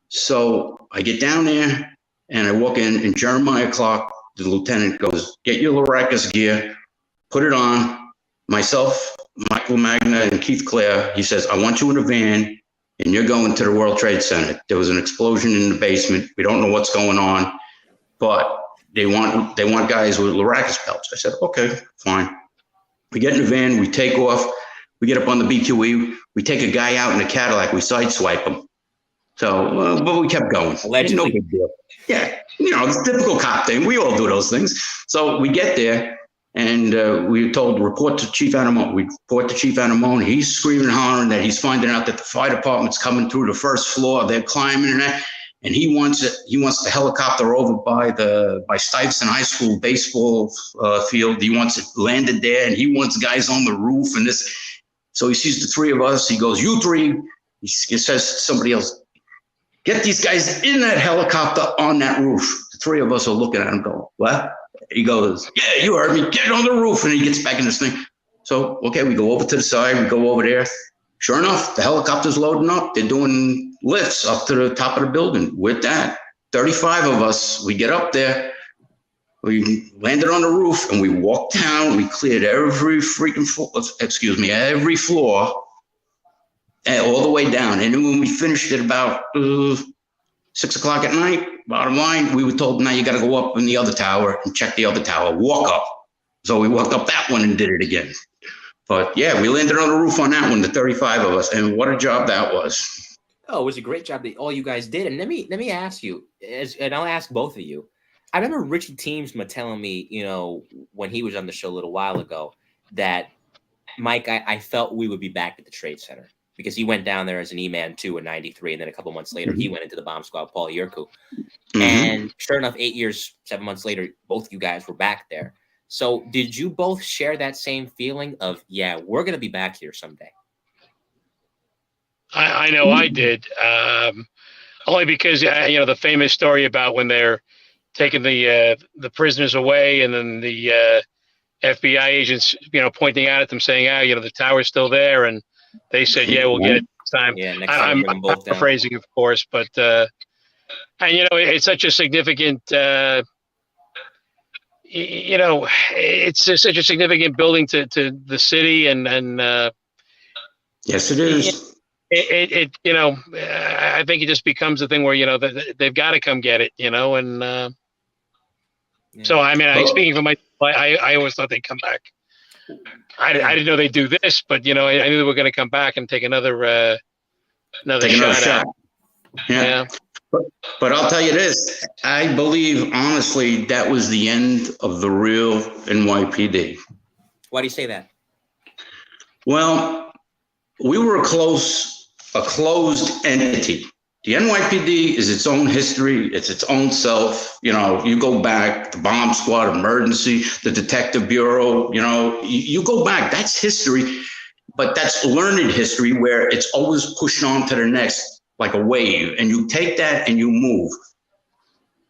So I get down there and I walk in, and Jeremiah Clark, the lieutenant, goes, "Get your Loracus gear, put it on." Myself, Michael Magna, and Keith Clare, he says, "I want you in a van and you're going to the World Trade Center. There was an explosion in the basement. We don't know what's going on, but they want guys with Loracus belts." I said, "Okay, fine." We get in the van, we take off, we get up on the BQE, we take a guy out in a Cadillac, we sideswipe him. So, but we kept going. Allegedly. No big deal. Yeah, it's a typical cop thing. We all do those things. So we get there, and we were told to report to Chief Anamone. We report to Chief Anamone. He's screaming and hollering that he's finding out that the fire department's coming through the first floor. They're climbing and that. And he wants the helicopter over by Stuyvesant High School baseball field. He wants it landed there, and he wants guys on the roof and this. So he sees the 3 of us. He goes, "You 3," he says to somebody else, "Get these guys in that helicopter on that roof." The 3 of us are looking at him going, "What?" He goes, "Yeah, you heard me. Get it on the roof." And he gets back in this thing. So, okay, we go over to the side. We go over there. Sure enough, the helicopter's loading up. They're doing lifts up to the top of the building. With that, 35 of us, we get up there. We landed on the roof and we walked down. We cleared every freaking floor, every floor, all the way down. And then when we finished at about 6 o'clock at night, bottom line, we were told, "Now you got to go up in the other tower and check the other tower, walk up." So we walked up that one and did it again. But yeah, we landed on the roof on that one, the 35 of us, and what a job that was. Oh, it was a great job that all you guys did. And let me ask you, and I'll ask both of you. I remember Richie Teamsma telling me, when he was on the show a little while ago, that, "Mike, I felt we would be back at the Trade Center because he went down there as an E-man too in '93, and then a couple months later he went into the bomb squad, Paul Yerkou. And sure enough, 7 months later, both you guys were back there. So did you both share that same feeling of, yeah, we're going to be back here someday? I know I did. Only because, the famous story about when they're taking the prisoners away, and then the FBI agents, pointing out at them saying, the tower's still there. And they said, yeah, we'll get it next time. Yeah, next time I'm paraphrasing, of course, but, it's such a significant, it's such a significant building to the city, and yes, it is. I think it just becomes a thing where, they've got to come get it, and so, speaking for myself, I always thought they'd come back. I didn't know they'd do this, but, I knew they were going to come back and take another shot. Yeah. But I'll tell you this, I believe, honestly, that was the end of the real NYPD. Why do you say that? Well, we were a closed entity. The NYPD is its own history. It's its own self. You go back, the bomb squad, emergency, the detective bureau, you go back, that's history, but that's learned history where it's always pushed on to the next, like a wave, and you take that and you move.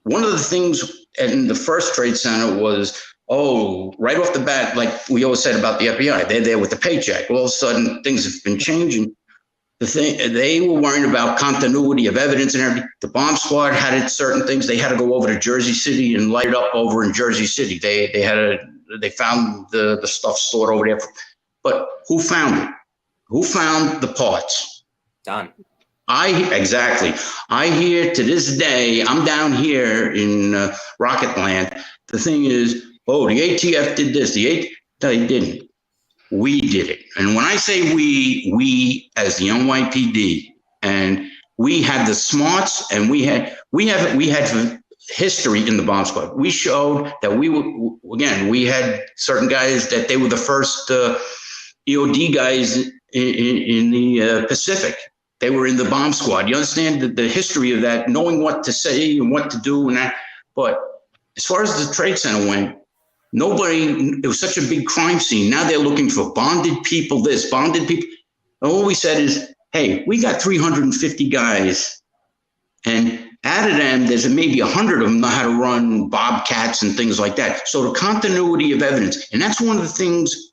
One of the things in the first Trade Center was, right off the bat, like we always said about the FBI, they're there with the paycheck. All of a sudden, things have been changing. They were worrying about continuity of evidence and everything. The bomb squad had certain things. They had to go over to Jersey City and light up over in Jersey City. They found the stuff stored over there. But who found it? Who found the parts? Done. Exactly. I hear to this day, I'm down here in Rocket Land. The thing is, the ATF did this. They didn't. We did it. And when I say we as the NYPD, and we had the smarts, and we had history in the bomb squad. We showed that we had certain guys that they were the first EOD guys in the Pacific. They were in the bomb squad. You understand the history of that, knowing what to say and what to do and that. But as far as the Trade Center went, it was such a big crime scene. Now they're looking for bonded people, bonded people. And all we said is, hey, we got 350 guys. And out of them, there's maybe 100 of them know how to run Bobcats and things like that. So the continuity of evidence. And that's one of the things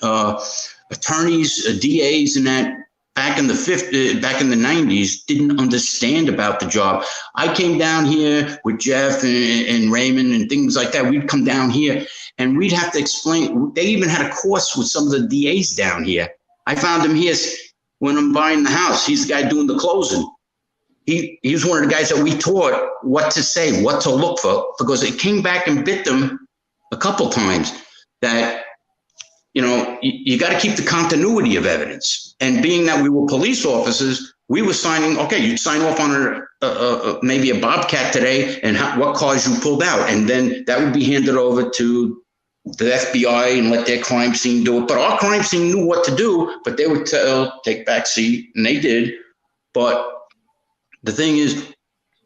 attorneys, DAs and that, back in the 90s, didn't understand about the job. I came down here with Jeff and Raymond and things like that. We'd come down here and we'd have to explain. They even had a course with some of the DAs down here. I found him here when I'm buying the house. He's the guy doing the closing. He was one of the guys that we taught what to say, what to look for, because it came back and bit them a couple times that, you got to keep the continuity of evidence. And being that we were police officers, we were signing, you'd sign off on maybe a Bobcat today and what cars you pulled out. And then that would be handed over to the FBI and let their crime scene do it. But our crime scene knew what to do, but they would take back seat, and they did. But the thing is,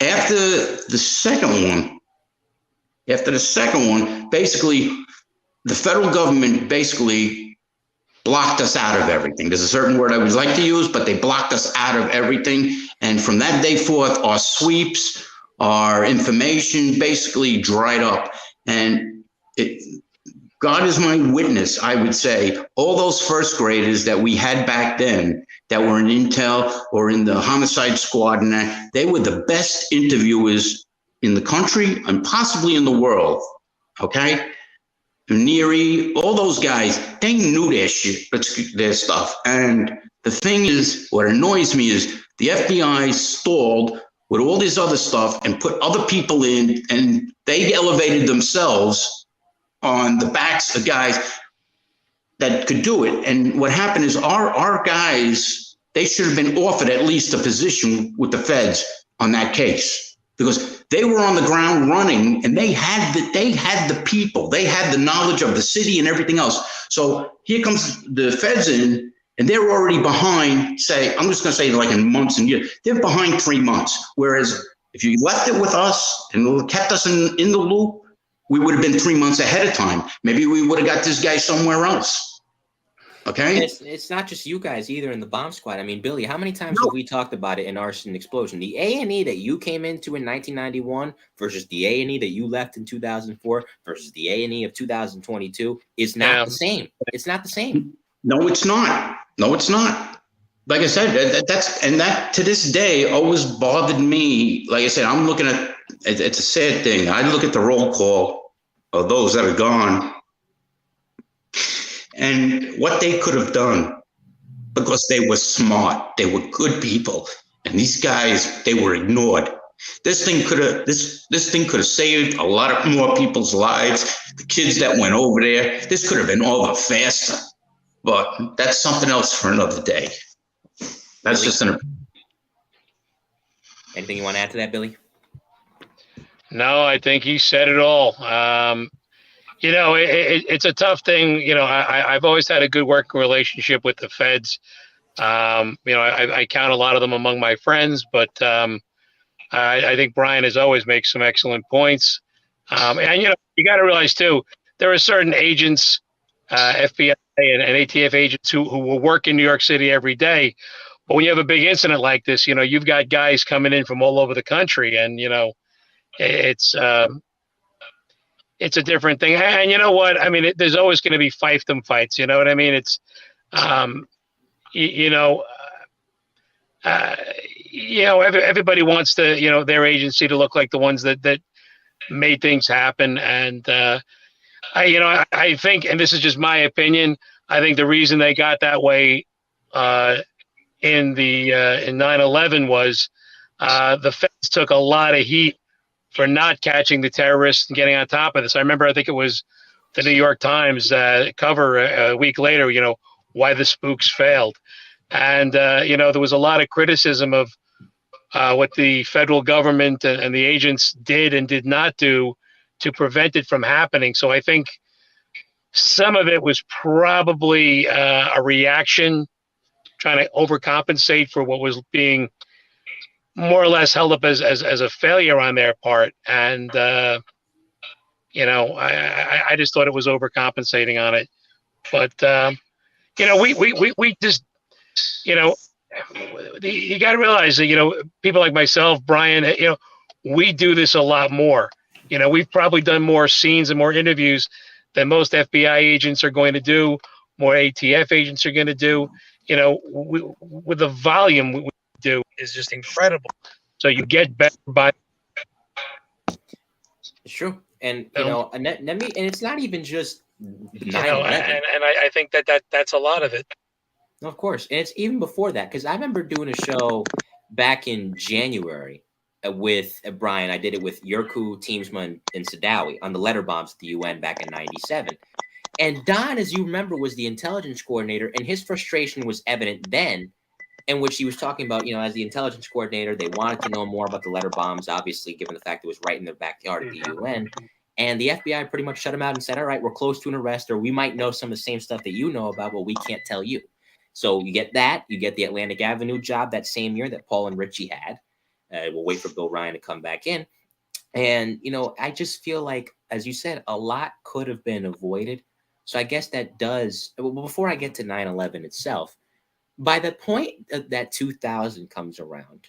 after the second one, basically, the federal government basically blocked us out of everything. There's a certain word I would like to use, but they blocked us out of everything. And from that day forth, our sweeps, our information basically dried up. And God is my witness, I would say, all those first graders that we had back then that were in Intel or in the homicide squad, and that, they were the best interviewers in the country and possibly in the world, okay? Neary, all those guys, they knew their shit, their stuff. And the thing is, what annoys me is the FBI stalled with all this other stuff and put other people in, and they elevated themselves on the backs of guys that could do it. And what happened is our guys, they should have been offered at least a position with the feds on that case, because they were on the ground running, and they had the people, they had the knowledge of the city and everything else. So here comes the feds in, and they're already behind, say, I'm just going to say like in months and years, they're behind 3 months. Whereas if you left it with us and kept us in the loop, we would have been 3 months ahead of time. Maybe we would have got this guy somewhere else. Okay. It's not just you guys either in the bomb squad. I mean, Billy, how many times have we talked about it in Arson Explosion? The A&E that you came into in 1991 versus the A&E that you left in 2004 versus the A&E of 2022 is not the same. It's not the same. No, it's not. No, it's not. Like I said, that to this day always bothered me. Like I said, I'm looking at it's a sad thing. I look at the roll call of those that are gone. And what they could have done, because they were smart, they were good people, and these guys, they were ignored. This thing could have saved a lot of more people's lives. The kids that went over there, this could have been over faster. But that's something else for another day. That's just anything you want to add to that, Billy? No, I think he said it all. You know, it's a tough thing. You know, I've always had a good working relationship with the feds. You know, I count a lot of them among my friends, but I think Brian has always made some excellent points. And, you know, you got to realize, too, there are certain agents, FBI and ATF agents who will work in New York City every day. But when you have a big incident like this, you know, you've got guys coming in from all over the country, and, you know, it's a different thing. And you know what? I mean, there's always going to be fiefdom fights. You know what I mean? It's, everybody wants to, you know, their agency to look like the ones that made things happen. And, I think, and this is just my opinion, I think the reason they got that way in 9/11 was the feds took a lot of heat for not catching the terrorists and getting on top of this. I remember, I think it was the New York Times cover a week later, you know, why the spooks failed. And, you know, there was a lot of criticism of what the federal government and the agents did and did not do to prevent it from happening. So I think some of it was probably a reaction, trying to overcompensate for what was being more or less held up as a failure on their part. And, you know, I just thought it was overcompensating on it. But, you know, we just, you know, you got to realize that, you know, people like myself, Brian, you know, we do this a lot more. You know, we've probably done more scenes and more interviews than most FBI agents are going to do, more ATF agents are going to do. You know, with the volume we do is just incredible. So you get better by. It's true, and you know, and it's not even just 9/11. You know, and I think that's a lot of it. Of course, and it's even before that, because I remember doing a show back in January with Brian. I did it with Yurku, Teamsman, and Sadawi on the letter bombs at the UN back in '97. And Don, as you remember, was the intelligence coordinator, and his frustration was evident then, in which he was talking about, you know, as the intelligence coordinator, they wanted to know more about the letter bombs, obviously, given the fact it was right in their backyard at the UN. And the FBI pretty much shut him out and said, all right, we're close to an arrest, or we might know some of the same stuff that you know about, but we can't tell you. So you get that. You get the Atlantic Avenue job that same year that Paul and Richie had. We'll wait for Bill Ryan to come back in. And, you know, I just feel like, as you said, a lot could have been avoided. So I guess that does, well, before I get to 9/11 itself, by the point that 2000 comes around,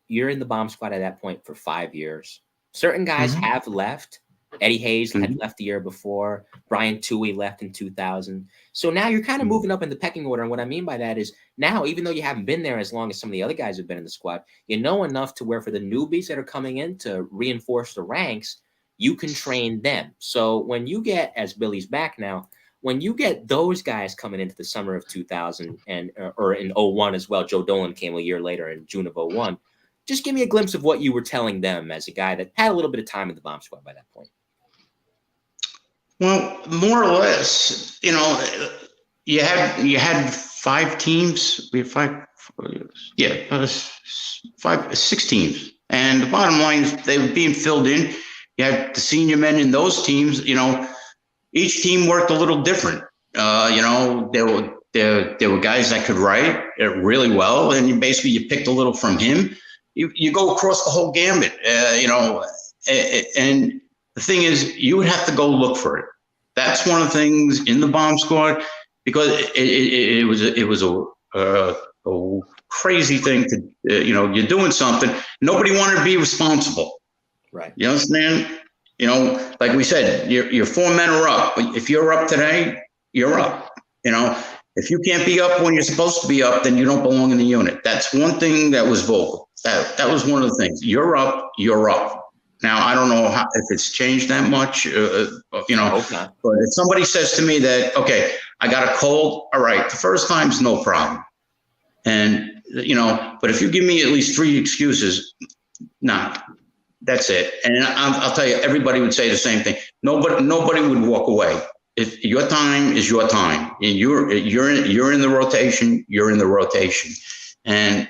you're in the bomb squad at that point for 5 years. Certain guys have left. Eddie Hayes had left the year before. Brian Toohey left in 2000. So now you're kind of moving up in the pecking order. And what I mean by that is now, even though you haven't been there as long as some of the other guys have been in the squad, you know enough to where for the newbies that are coming in to reinforce the ranks, you can train them. So when you get, as Billy's back now, when you get those guys coming into the summer of 2000 and or in 01 as well, Joe Dolan came a year later in June of 01. Just give me a glimpse of what you were telling them as a guy that had a little bit of time in the bomb squad by that point. Well, more or less, you know, you had 5 teams. We had 6 teams. And the bottom line is they were being filled in. You had the senior men in those teams. You know, each team worked a little different. You know, There were guys that could write really well, and you picked a little from him. You go across the whole gambit, and the thing is, you would have to go look for it. That's one of the things in the bomb squad, because it was a crazy thing to, you're doing something. Nobody wanted to be responsible. Right. You understand? Like we said, your 4 men are up, but if you're up today, you're up. If you can't be up when you're supposed to be up, then you don't belong in the unit. That's one thing that was vocal. That was one of the things. You're up, you're up. Now, I don't know if it's changed that much, but if somebody says to me that, okay, I got a cold, all right, the first time's no problem. And, but if you give me at least 3 excuses, nah, that's it. And I'll tell you, everybody would say the same thing. Nobody would walk away. If your time is your time, and you're in the rotation, you're in the rotation. And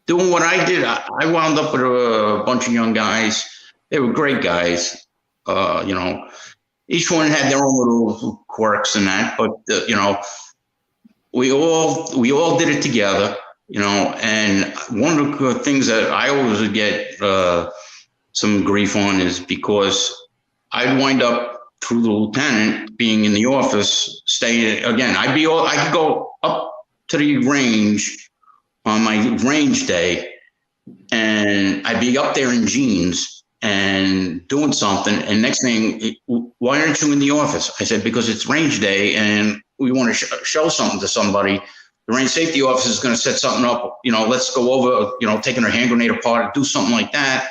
doing what I did, I wound up with a bunch of young guys. They were great guys. Each one had their own little quirks and that, but we all did it together. And one of the things that I always would get some grief on is because I'd wind up through the lieutenant being in the office, staying again. I could go up to the range on my range day, and I'd be up there in jeans and doing something. And next thing, why aren't you in the office? I said, because it's range day and we want to show something to somebody. The range safety officer is going to set something up. Let's go over, taking our hand grenade apart, do something like that.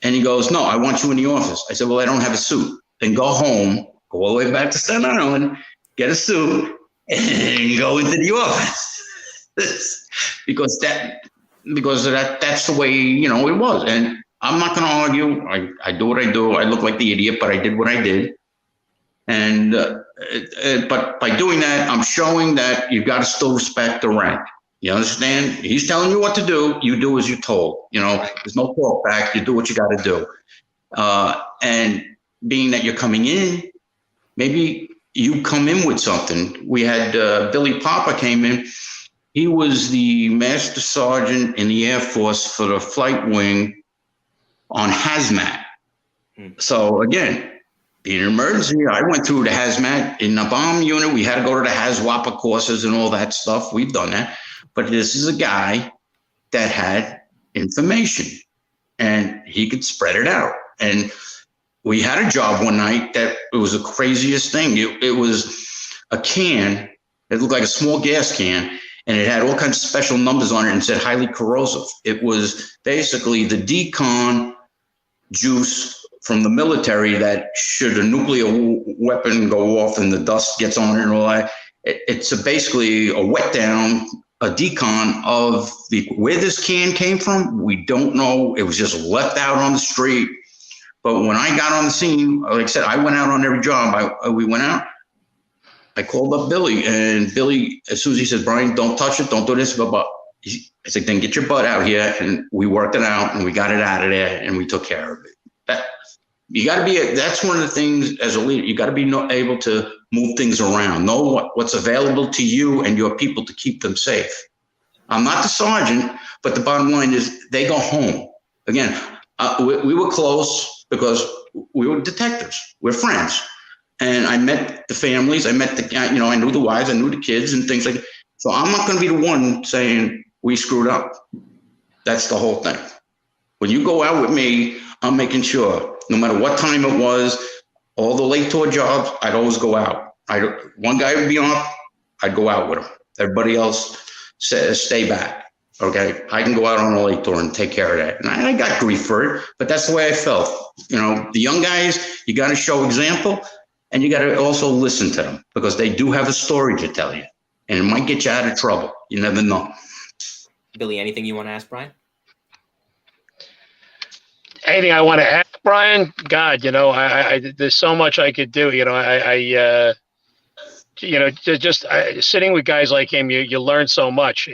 And he goes, no, I want you in the office. I said, well, I don't have a suit. Then go home, go all the way back to Staten Island, get a suit, and go into the office. because that's the way, it was. And I'm not going to argue. I do what I do. I look like the idiot, but I did what I did. And but by doing that, I'm showing that you've got to still respect the rank. You understand? He's telling you what to do. You do as you're told. There's no talk back. You do what you got to do. And being that you're coming in, maybe you come in with something. We had Billy Papa came in. He was the master sergeant in the Air Force for the flight wing on hazmat. So again, being an emergency, I went through the hazmat in the bomb unit. We had to go to the HAZWAPA courses and all that stuff. We've done that. But this is a guy that had information and he could spread it out. And we had a job one night that it was the craziest thing. It was a can. It looked like a small gas can, and it had all kinds of special numbers on it and said highly corrosive. It was basically the decon juice from the military that should a nuclear weapon go off and the dust gets on it and all that. It's basically a wet down, a decon of where this can came from. We don't know. It was just left out on the street. But when I got on the scene, like I said, I went out on every job. We went out. I called up Billy, and Billy, as soon as he says, Brian, don't touch it, don't do this, but I said, then get your butt out here. And we worked it out, and we got it out of there, and we took care of it. You got to be, that's one of the things as a leader, you got to be able to move things around, know what's available to you and your people to keep them safe. I'm not the sergeant, but the bottom line is they go home. Again, we were close because we were detectives. We're friends. And I met the families. I met I knew the wives. I knew the kids and things like that. So I'm not going to be the one saying we screwed up. That's the whole thing. When you go out with me, I'm making sure no matter what time it was, all the late tour jobs, I'd always go out. One guy would be off, I'd go out with him. Everybody else says, stay back. Okay, I can go out on a late tour and take care of that. And I got grief for it, but that's the way I felt. The young guys, you got to show example, and you got to also listen to them because they do have a story to tell you, and it might get you out of trouble. You never know. Billy, anything you want to ask Brian? Anything I want to ask Brian? God, there's so much I could do. Just sitting with guys like him, you learn so much.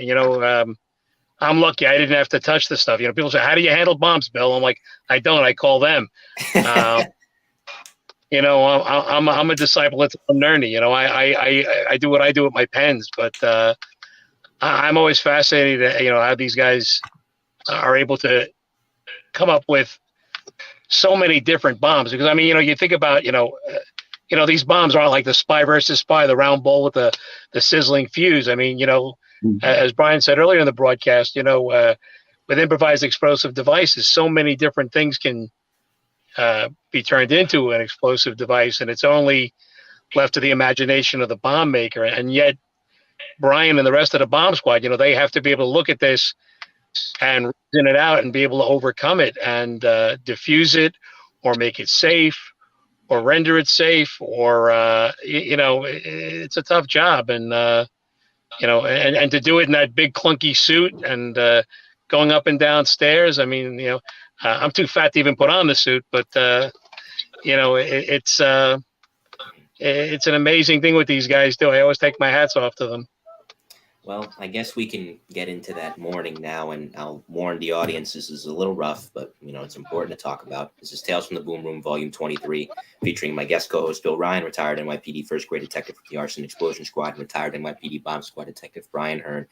I'm lucky I didn't have to touch this stuff. People say, how do you handle bombs, Bill? I'm like, I don't. I call them. I'm a disciple of Tom Nerney. I do what I do with my pens, but I'm always fascinated at, how these guys are able to come up with so many different bombs. Because you think about, these bombs aren't like the Spy versus Spy, the round ball with the sizzling fuse. As Brian said earlier in the broadcast, with improvised explosive devices, so many different things can be turned into an explosive device, and it's only left to the imagination of the bomb maker. And yet Brian and the rest of the bomb squad, they have to be able to look at this and reason it out and be able to overcome it and diffuse it or make it safe or render it safe, or it's a tough job. And and to do it in that big clunky suit and going up and down stairs. I'm too fat to even put on the suit, but it's an amazing thing what these guys do. I always take my hats off to them. Well, I guess we can get into that morning now, and I'll warn the audience this is a little rough, but it's important to talk about. This is Tales from the Boom Room, Volume 23, featuring my guest co-host Bill Ryan, retired NYPD first grade detective for the Arson Explosion Squad, and retired NYPD Bomb Squad detective Brian Hearn.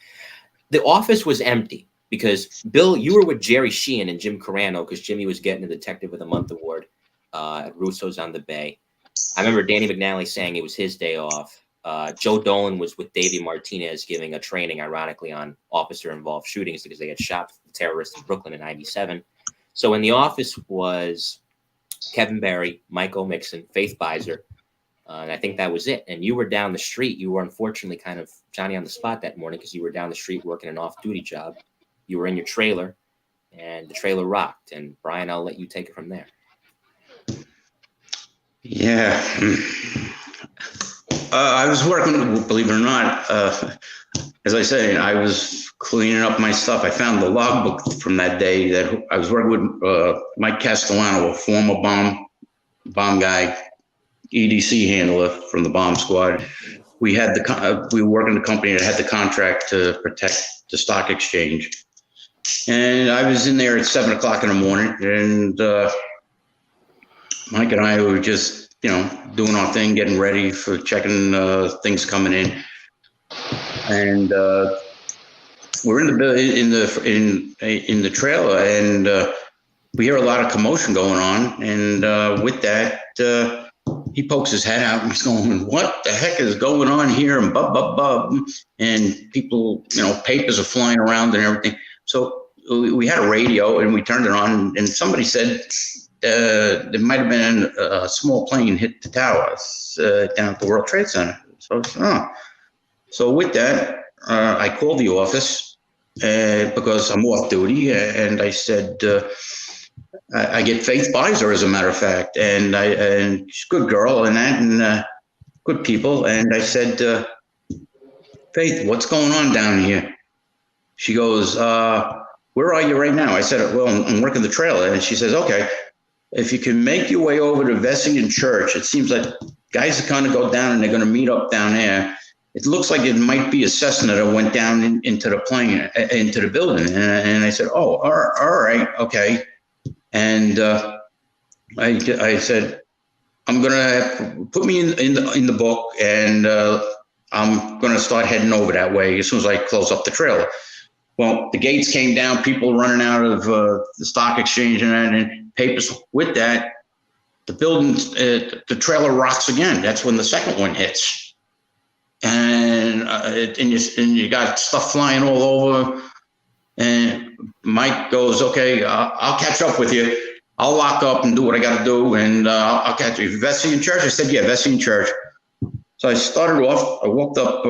The office was empty because, Bill, you were with Jerry Sheehan and Jim Carano because Jimmy was getting a Detective of the Month award at Russo's on the Bay. I remember Danny McNally saying it was his day off. Joe Dolan was with Davey Martinez giving a training, ironically, on officer-involved shootings because they had shot the terrorists in Brooklyn in '97. So in the office was Kevin Barry, Michael Mixon, Faith Beiser, and I think that was it. And you were down the street. You were unfortunately kind of Johnny on the spot that morning because you were down the street working an off-duty job. You were in your trailer, and the trailer rocked. And Brian, I'll let you take it from there. Yeah. I was working, believe it or not, as I say, I was cleaning up my stuff. I found the logbook from that day that I was working with Mike Castellano, a former bomb guy, EDC handler from the bomb squad. We were working the company that had the contract to protect the stock exchange. And I was in there at 7 o'clock in the morning, and Mike and I were just, doing our thing, getting ready for checking things coming in. And we're in the trailer, and we hear a lot of commotion going on. And with that, he pokes his head out and he's going, "What the heck is going on here?" And bub. And people, papers are flying around and everything. So we had a radio and we turned it on, and somebody said, there might have been a small plane hit the towers down at the World Trade Center. So with that, I called the office because I'm off duty, and I said, I get Faith Beiser, as a matter of fact, and she's a good girl and that, and good people. And I said, Faith, what's going on down here? She goes, where are you right now? I said, well, I'm working the trailer. And she says, okay. If you can make your way over to Vessian Church, it seems like guys are going to go down and they're going to meet up down there. It looks like it might be a Cessna that went down into the plane, into the building. And I said, oh, all right, okay. And I said, I'm going to put me in the book, and I'm going to start heading over that way as soon as I close up the trailer. Well, the gates came down, people running out of the stock exchange and papers. With that, the building, the trailer rocks again. That's when the second one hits. And you got stuff flying all over. And Mike goes, okay, I'll catch up with you. I'll lock up and do what I got to do, and I'll catch you. Vessian Church? I said, yeah, Vessian Church. So I started off, I walked up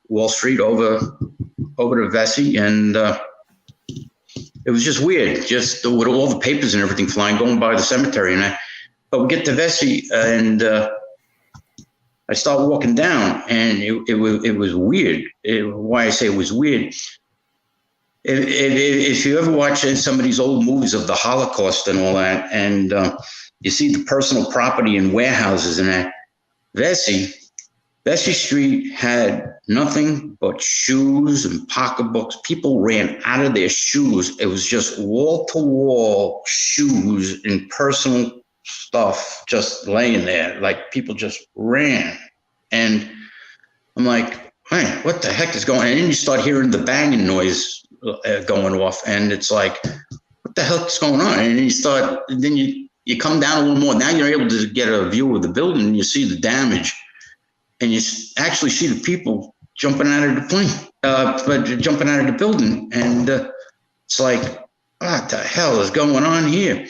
Wall Street over to Vesey, and it was just weird, just with all the papers and everything flying, going by the cemetery. But we get to Vesey, and I start walking down, and it was weird. Why I say it was weird, if you ever watch some of these old movies of the Holocaust and all that, and you see the personal property and warehouses and that, Vesey Street had nothing but shoes and pocketbooks. People ran out of their shoes. It was just wall-to-wall shoes and personal stuff just laying there, like people just ran. And I'm like, man, what the heck is going on? And then you start hearing the banging noise going off, and it's like, what the heck is going on? And then you come down a little more. Now you're able to get a view of the building, and you see the damage, and you actually see the people jumping out of the plane, jumping out of the building. And it's like, what the hell is going on here?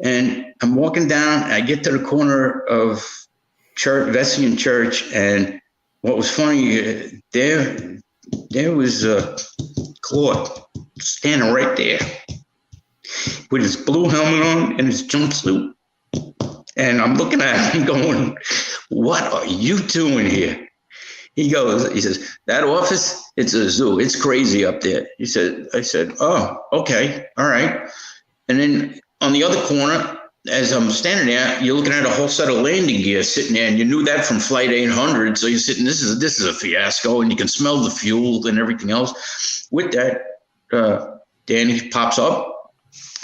And I'm walking down, I get to the corner of Vessian Church, and what was funny, there was Claude standing right there with his blue helmet on and his jumpsuit. And I'm looking at him going, what are you doing here? He says, that office, it's a zoo. It's crazy up there. I said, oh, okay, all right. And then on the other corner, as I'm standing there, you're looking at a whole set of landing gear sitting there, and you knew that from Flight 800. So you're sitting, this is a fiasco, and you can smell the fuel and everything else. With that, Danny pops up.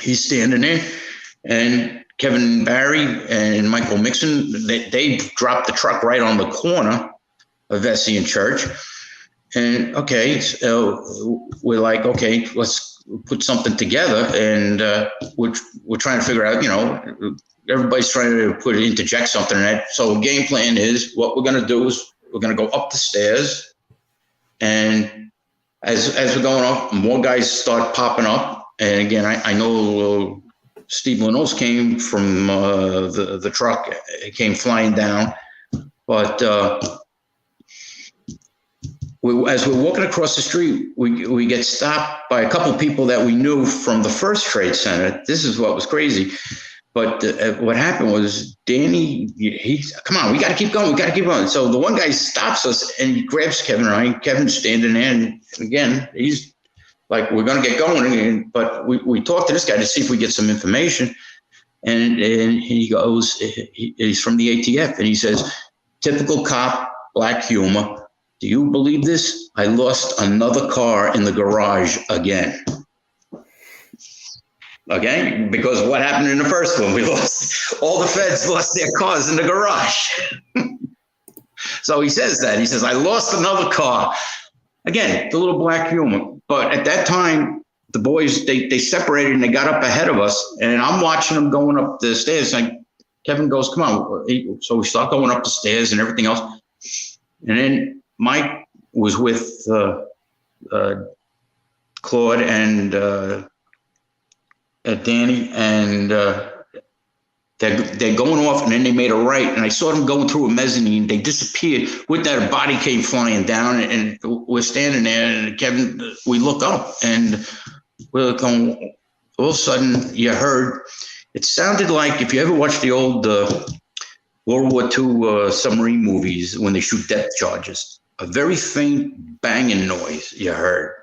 He's standing there, and Kevin Barry and Michael Mixon, they dropped the truck right on the corner of Vessian Church. And okay, so we're like, okay, let's put something together, and we're trying to figure out, everybody's trying to interject something in that. So the game plan is, what we're going to do is we're going to go up the stairs, and as we're going up, more guys start popping up. And again, I know Steve Lanos came from the truck, it came flying down, but as we're walking across the street, we get stopped by a couple of people that we knew from the first Trade Center. This is what was crazy. But what happened was Danny, come on, we got to keep going. We got to keep going. So the one guy stops us and he grabs Kevin and I. Kevin's standing there. And again, he's like, we're going to get going. But we talked to this guy to see if we get some information. And he goes, he's from the ATF. And he says, typical cop, black humor. Do you believe this? I lost another car in the garage again. Okay, because what happened in the first one? All the feds lost their cars in the garage. So he says that. He says, I lost another car. Again, the little black humor. But at that time, the boys, they separated and they got up ahead of us. And I'm watching them going up the stairs. Like Kevin goes, come on. So we start going up the stairs and everything else. And then Mike was with Claude and Danny, and they're going off, and then they made a right, and I saw them going through a mezzanine. They disappeared. With that, a body came flying down, and we're standing there, and Kevin, we look up, and we're going, all of a sudden, you heard, it sounded like, if you ever watched the old World War II submarine movies when they shoot depth charges, a very faint banging noise you heard.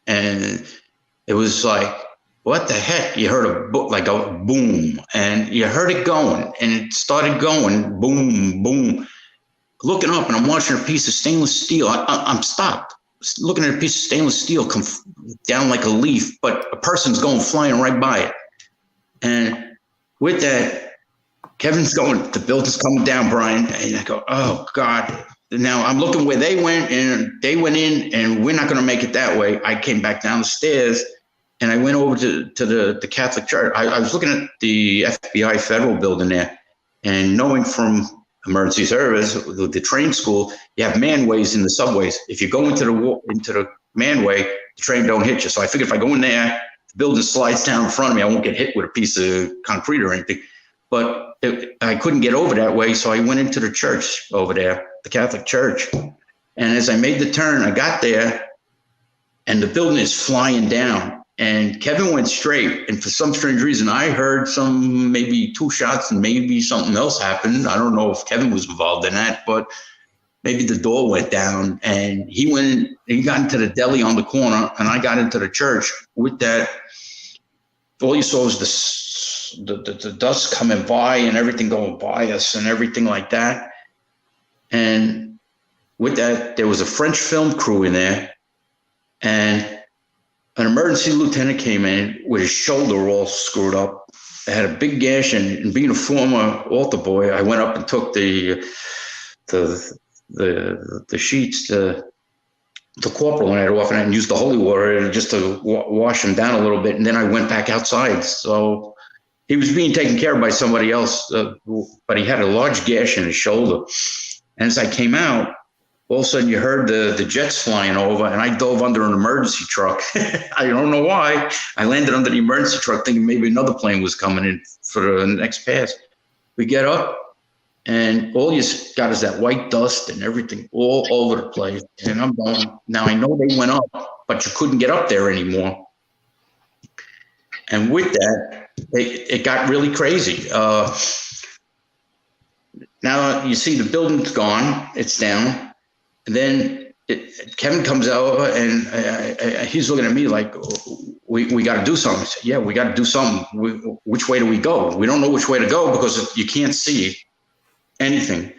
And it was like, what the heck? You heard like a boom, and you heard it going, and it started going, boom, boom. Looking up, and I'm watching a piece of stainless steel. I'm stopped, looking at a piece of stainless steel come down like a leaf, but a person's going flying right by it. And with that, Kevin's going, the building's coming down, Brian. And I go, oh, God. Now I'm looking where they went, and they went in, and we're not going to make it that way. I came back down the stairs, and I went over to the Catholic Church. I was looking at the FBI federal building there, and knowing from emergency service, the train school, you have manways in the subways. If you go into the manway, the train don't hit you. So I figured if I go in there, the building slides down in front of me, I won't get hit with a piece of concrete or anything. But I couldn't get over that way, so I went into the church over there, the Catholic Church. And as I made the turn, I got there, and the building is flying down. And Kevin went straight, and for some strange reason, I heard maybe 2 shots, and maybe something else happened. I don't know if Kevin was involved in that, but maybe the door went down, and he got into the deli on the corner, and I got into the church. With that, all you saw was the dust coming by and everything going by us and everything like that. And with that, there was a French film crew in there, and an emergency lieutenant came in with his shoulder all screwed up, had a big gash, and being a former altar boy, I went up and took the sheets, the corporal, and I had off and used the holy water just to wash him down a little bit, and then I went back outside. So he was being taken care of by somebody else, but he had a large gash in his shoulder. And as I came out, all of a sudden you heard the jets flying over, and I dove under an emergency truck. I don't know why. I landed under the emergency truck thinking maybe another plane was coming in for the next pass. We get up, and all you got is that white dust and everything all over the place. And I'm going, now I know they went up, but you couldn't get up there anymore. And with that, it got really crazy. Now you see the building's gone, it's down. And then Kevin comes over, and he's looking at me like, we got to do something. I said, yeah, we got to do something. Which way do we go? We don't know which way to go because you can't see anything.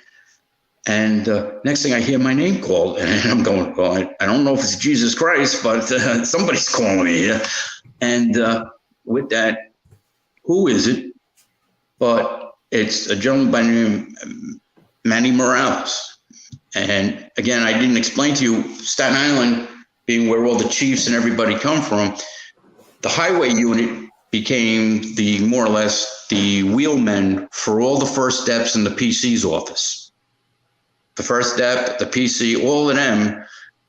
And next thing I hear my name called, and I'm going, well, I don't know if it's Jesus Christ, but somebody's calling me here. And with that, who is it? But it's a gentleman by the name Manny Morales. And again, I didn't explain to you, Staten Island being where all the chiefs and everybody come from, the highway unit became more or less the wheelmen for all the first steps in the PC's office. The first step, the PC, all of them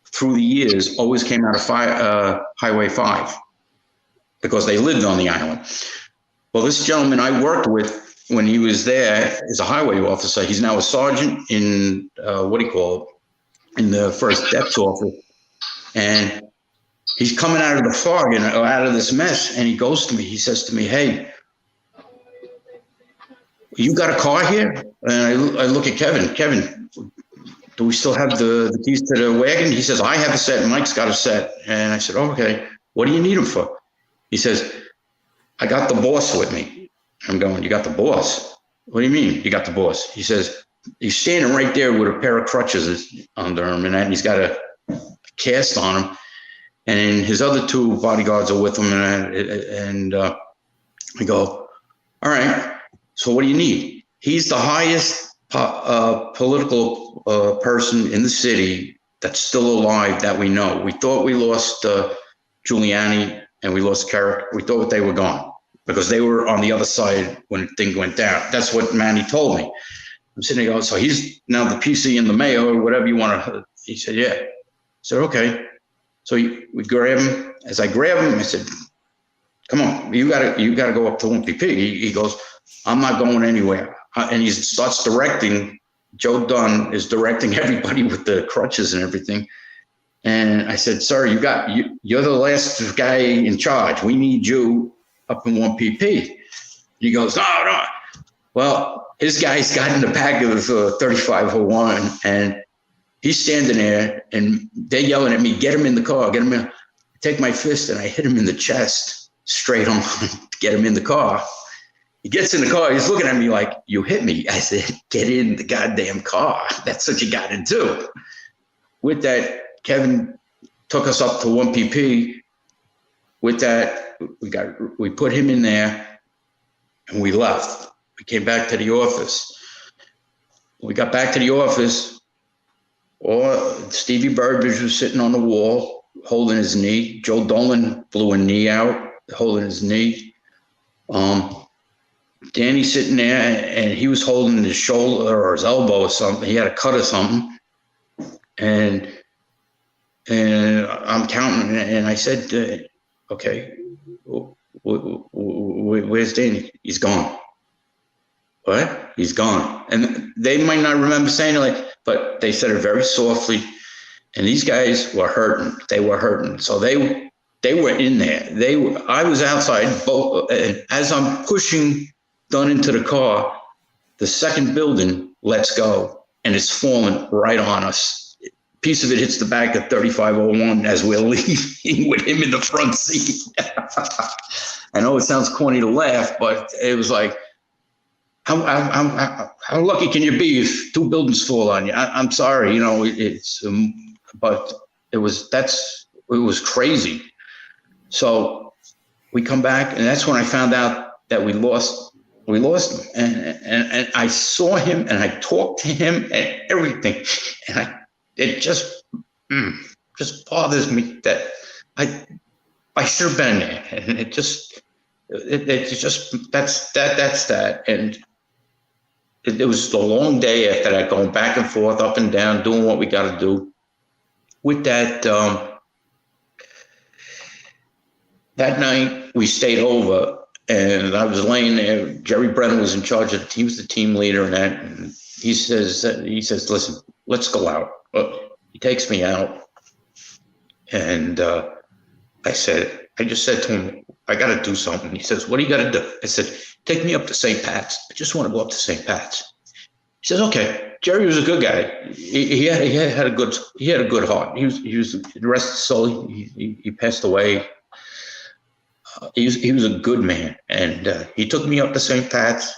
through the years always came out of Highway 5 because they lived on the island. Well, this gentleman I worked with when he was there is a highway officer. He's now a sergeant in, in the first steps office. And he's coming out of the fog and out of this mess. And he goes to me, he says to me, hey, you got a car here? And I look at Kevin. Kevin, do we still have the keys to the wagon? He says, I have a set, Mike's got a set. And I said, oh, okay, what do you need them for? He says, I got the boss with me. I'm going, you got the boss? What do you mean you got the boss? He says, he's standing right there with a pair of crutches under him, and he's got a cast on him. And his other two bodyguards are with him. And I go, all right, so what do you need? He's the highest political person in the city that's still alive that we know. We thought we lost Giuliani and we lost Carrick. We thought they were gone, because they were on the other side when the thing went down. That's what Manny told me. I'm sitting there going, so he's now the PC and the mayor or whatever you want to. He said, yeah. I said, okay. So we grab him. As I grab him, I said, come on, you gotta go up to NYPD. He goes, I'm not going anywhere. And he starts directing. Joe Dunn is directing everybody with the crutches and everything. And I said, sir, you're the last guy in charge. We need you up in NYPD. He goes, no. Well, his guy's got in the back of 3501, and he's standing there, and they're yelling at me, get him in the car, get him in. I take my fist, and I hit him in the chest, straight on, to get him in the car. He gets in the car, he's looking at me like, you hit me. I said, get in the goddamn car. That's what you got to do. With that, Kevin took us up to NYPD. With that, we put him in there, and we left. We came back to the office. We got back to the office. Stevie Burbridge was sitting on the wall, holding his knee. Joe Dolan blew a knee out, holding his knee. Danny sitting there, and he was holding his shoulder or his elbow or something. He had a cut or something. And I'm counting, and I said, okay, where's Danny? He's gone. What? He's gone. And they might not remember saying it, but they said it very softly. And these guys were hurting. They were hurting. So they were in there. I was outside. And as I'm pushing Dunn into the car, the second building lets go, and it's falling right on us. A piece of it hits the back of 3501 as we're leaving with him in the front seat. I know it sounds corny to laugh, but it was like, how lucky can you be if two buildings fall on you? I'm sorry, but it was crazy. So we come back, and that's when I found out that we lost him. And I saw him and I talked to him and everything. And it just bothers me that I should have been there. And it's just that's that. And it was a long day after that, going back and forth, up and down, doing what we got to do. With that, that night we stayed over, and I was laying there. Jerry Brennan was in charge of the team. He was the team leader, and he says, "Listen, let's go out." He takes me out, and I just said to him, "I got to do something." He says, "What do you got to do?" I said, "Take me up to St. Pat's. I just want to go up to St. Pat's." He says, "Okay." Jerry was a good guy. He had a good heart. He was the rest of the soul. He passed away. He was a good man, and he took me up to St. Pat's,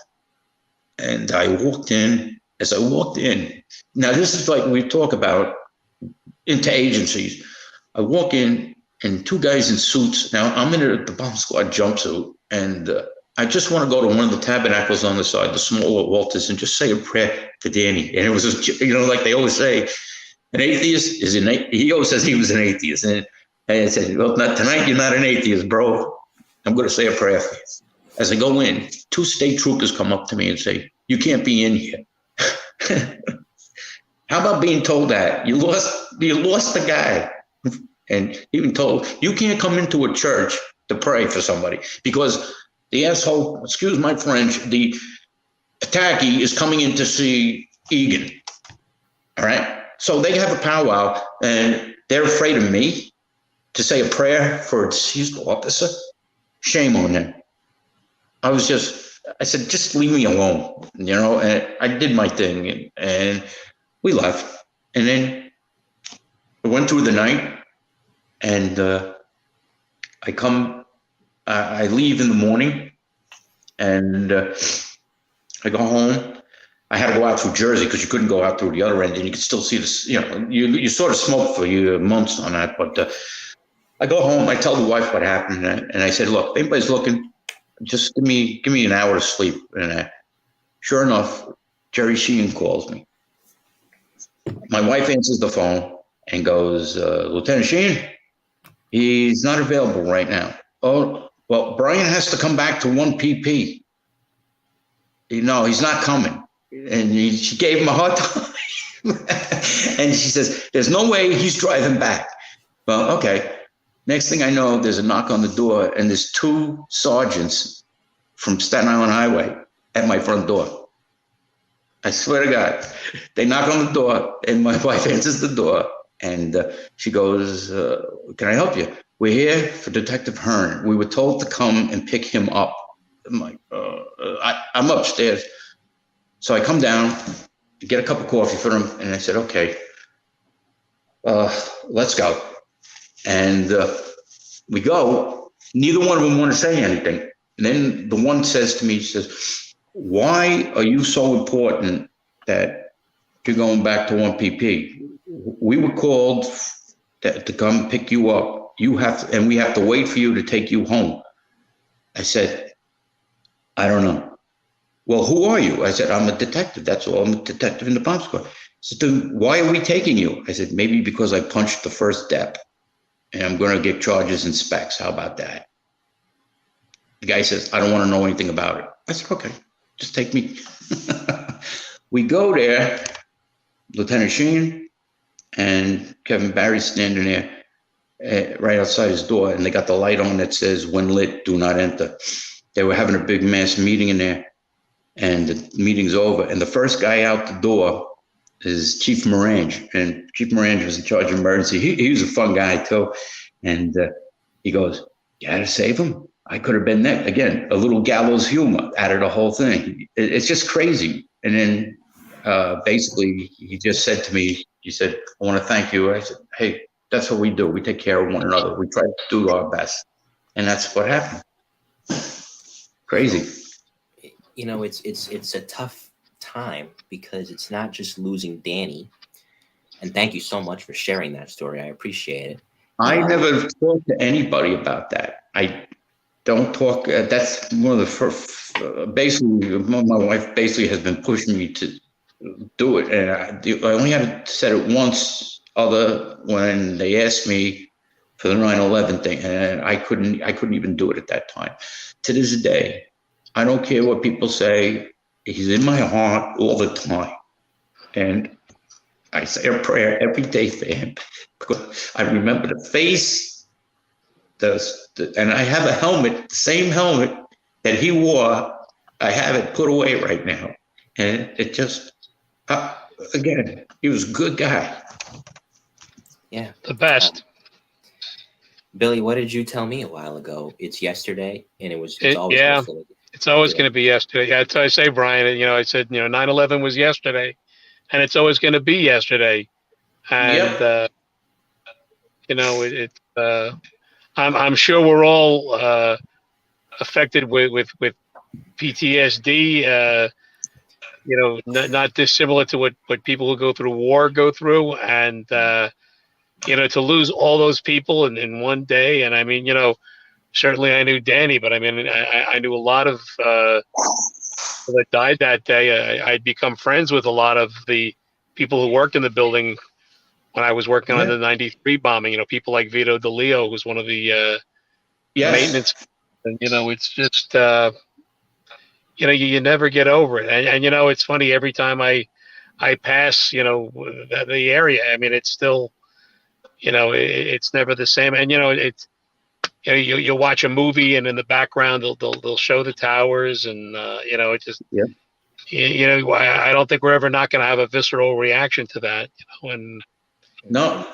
and I walked in. As I walked in, now this is like we talk about into agencies. I walk in, and two guys in suits. Now I'm in the bomb squad jumpsuit, and I just want to go to one of the tabernacles on the side, the smaller altars, and just say a prayer to Danny. And it was, like they always say, an atheist is he always says he was an atheist. And I said, "Well, not tonight. You're not an atheist, bro. I'm going to say a prayer for you." As I go in, two state troopers come up to me and say, "You can't be in here." How about being told that you lost the guy? And even told, "You can't come into a church to pray for somebody because the asshole, excuse my French, the attackee is coming in to see Egan." All right. So they have a powwow and they're afraid of me to say a prayer for a deceased officer. Shame on them. I said, "Just leave me alone," and I did my thing and we left. And then I went through the night and I leave in the morning and I go home. I had to go out through Jersey because you couldn't go out through the other end and you could still see this, you sort of smoke for months on that. But I go home, I tell the wife what happened and I said, "Look, if anybody's looking, just give me an hour to sleep." And sure enough, Jerry Sheehan calls me. My wife answers the phone and goes, "Lieutenant Sheehan, he's not available right now." "Oh, well, Brian has to come back to 1 PP. No, he's not coming." And she gave him a hard time. And she says, "There's no way he's driving back." Well, okay. Next thing I know, there's a knock on the door and there's two sergeants from Staten Island Highway at my front door. I swear to God. They knock on the door and my wife answers the door and she goes, "Can I help you? We're here for Detective Hearn. We were told to come and pick him up." I'm like, I'm upstairs. So I come down to get a cup of coffee for him. And I said, "Okay, let's go." And we go. Neither one of them want to say anything. And then the one says to me, she says, "Why are you so important that you're going back to 1 PP? We were called to come pick you up. And we have to wait for you to take you home." I said, "I don't know." "Well, who are you?" I said, "I'm a detective. That's all. I'm a detective in the bomb squad." She said, "Then why are we taking you?" I said, "Maybe because I punched the first dep and I'm going to get charges and specs. How about that?" The guy says, "I don't want to know anything about it." I said, "Okay, just take me." We go there, Lieutenant Sheehan and Kevin Barry standing there right outside his door, and they got the light on that says, "When lit, do not enter." They were having a big mass meeting in there, and the meeting's over. And the first guy out the door is Chief Morange, and Chief Morange was in charge of emergency. He was a fun guy too, and he goes, "You had to save him. I could have been there." Again, a little gallows humor out of the whole thing. It's just crazy. And then basically he just said to me, he said, "I want to thank you." I said, "Hey, that's what we do. We take care of one another. We try to do our best." And that's what happened. Crazy. It's a tough time because it's not just losing Danny. And thank you so much for sharing that story. I appreciate it. I never talked to anybody about that. don't talk. That's one of the first. Basically, my wife basically has been pushing me to do it, and I only had said it once, when they asked me for the 9/11 thing, and I couldn't even do it at that time. To this day, I don't care what people say. He's in my heart all the time, and I say a prayer every day for him because I remember the face. And I have a helmet, the same helmet that he wore. I have it put away right now, and it just again, he was a good guy. Yeah, the best. Billy, what did you tell me a while ago? It's yesterday, and it's always yesterday. It's always going to be yesterday. Yeah, that's what I say, Brian. I said 9/11 was yesterday, and it's always going to be yesterday. And I'm sure we're all affected with PTSD. Not dissimilar to what people who go through war go through, and to lose all those people in one day. And I mean, certainly I knew Danny, but I mean, I knew a lot of people that died that day. I'd become friends with a lot of the people who worked in the building when I was working on the 93 bombing. People like Vito DeLeo, who was one of the maintenance. And, it's just, you never get over it. And it's funny, every time I pass, the area, I mean, it's still, it's never the same. And, it's, you'll watch a movie and in the background, they'll show the towers and, it just, I don't think we're ever not going to have a visceral reaction to that, and no,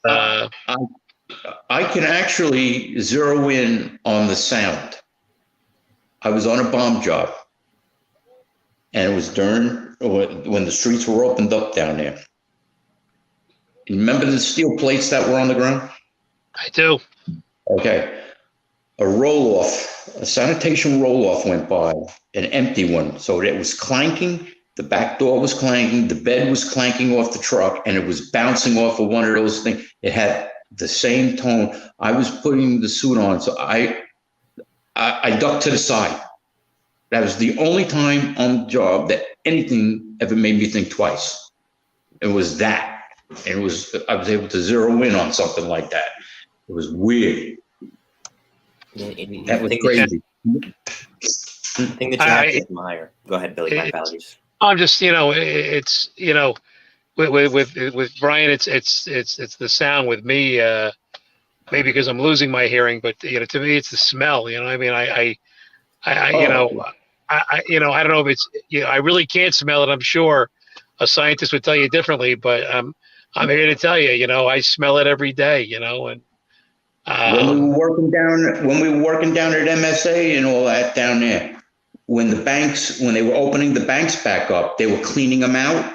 I can actually zero in on the sound. I was on a bomb job, and it was during when the streets were opened up down there. You remember the steel plates that were on the ground? I do. Okay. A sanitation roll-off went by, an empty one. So it was clanking, the back door was clanking, the bed was clanking off the truck, and it was bouncing off of one of those things. It had the same tone. I was putting the suit on, so I ducked to the side. That was the only time on the job that anything ever made me think twice. It was that. I was able to zero in on something like that. It was weird. That was crazy. Thing that you have to admire. Go ahead, Billy. My apologies. I'm just, it's, with Brian, it's the sound. With me, maybe because I'm losing my hearing, but to me, it's the smell. I mean, I don't know if it's, I really can't smell it. I'm sure a scientist would tell you differently, but I'm here to tell you, I smell it every day. And when we were working down at MSA and all that down there, when they were opening the banks back up, they were cleaning them out.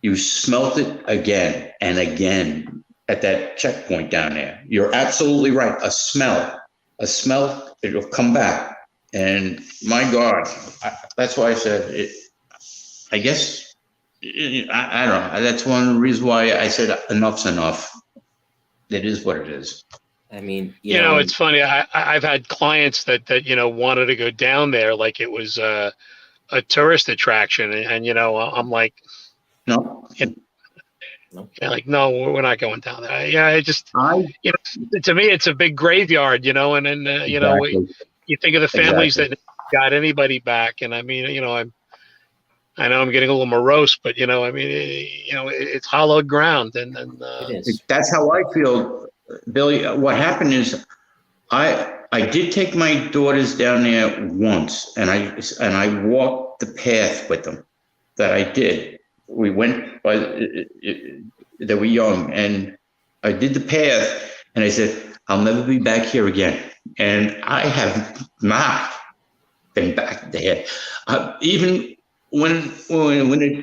You smelt it again and again at that checkpoint down there. You're absolutely right. A smell, it'll come back. And my God, that's why I said it. I guess, I don't know. That's one of the reasons why I said enough's enough. It is what it is. I mean, it's funny. I've had clients that wanted to go down there like it was a tourist attraction, and I'm like, no, like, no, we're not going down there. Yeah, to me, it's a big graveyard, and then exactly. You think of the families that got anybody back, and I mean, I know I'm getting a little morose, but I mean, it's hollowed ground, and it is. That's how I feel, Billy. What happened is, I did take my daughters down there once, and I walked the path with them. That I did. We went by. They were young, and I did the path, and I said, "I'll never be back here again." And I have not been back there, even. When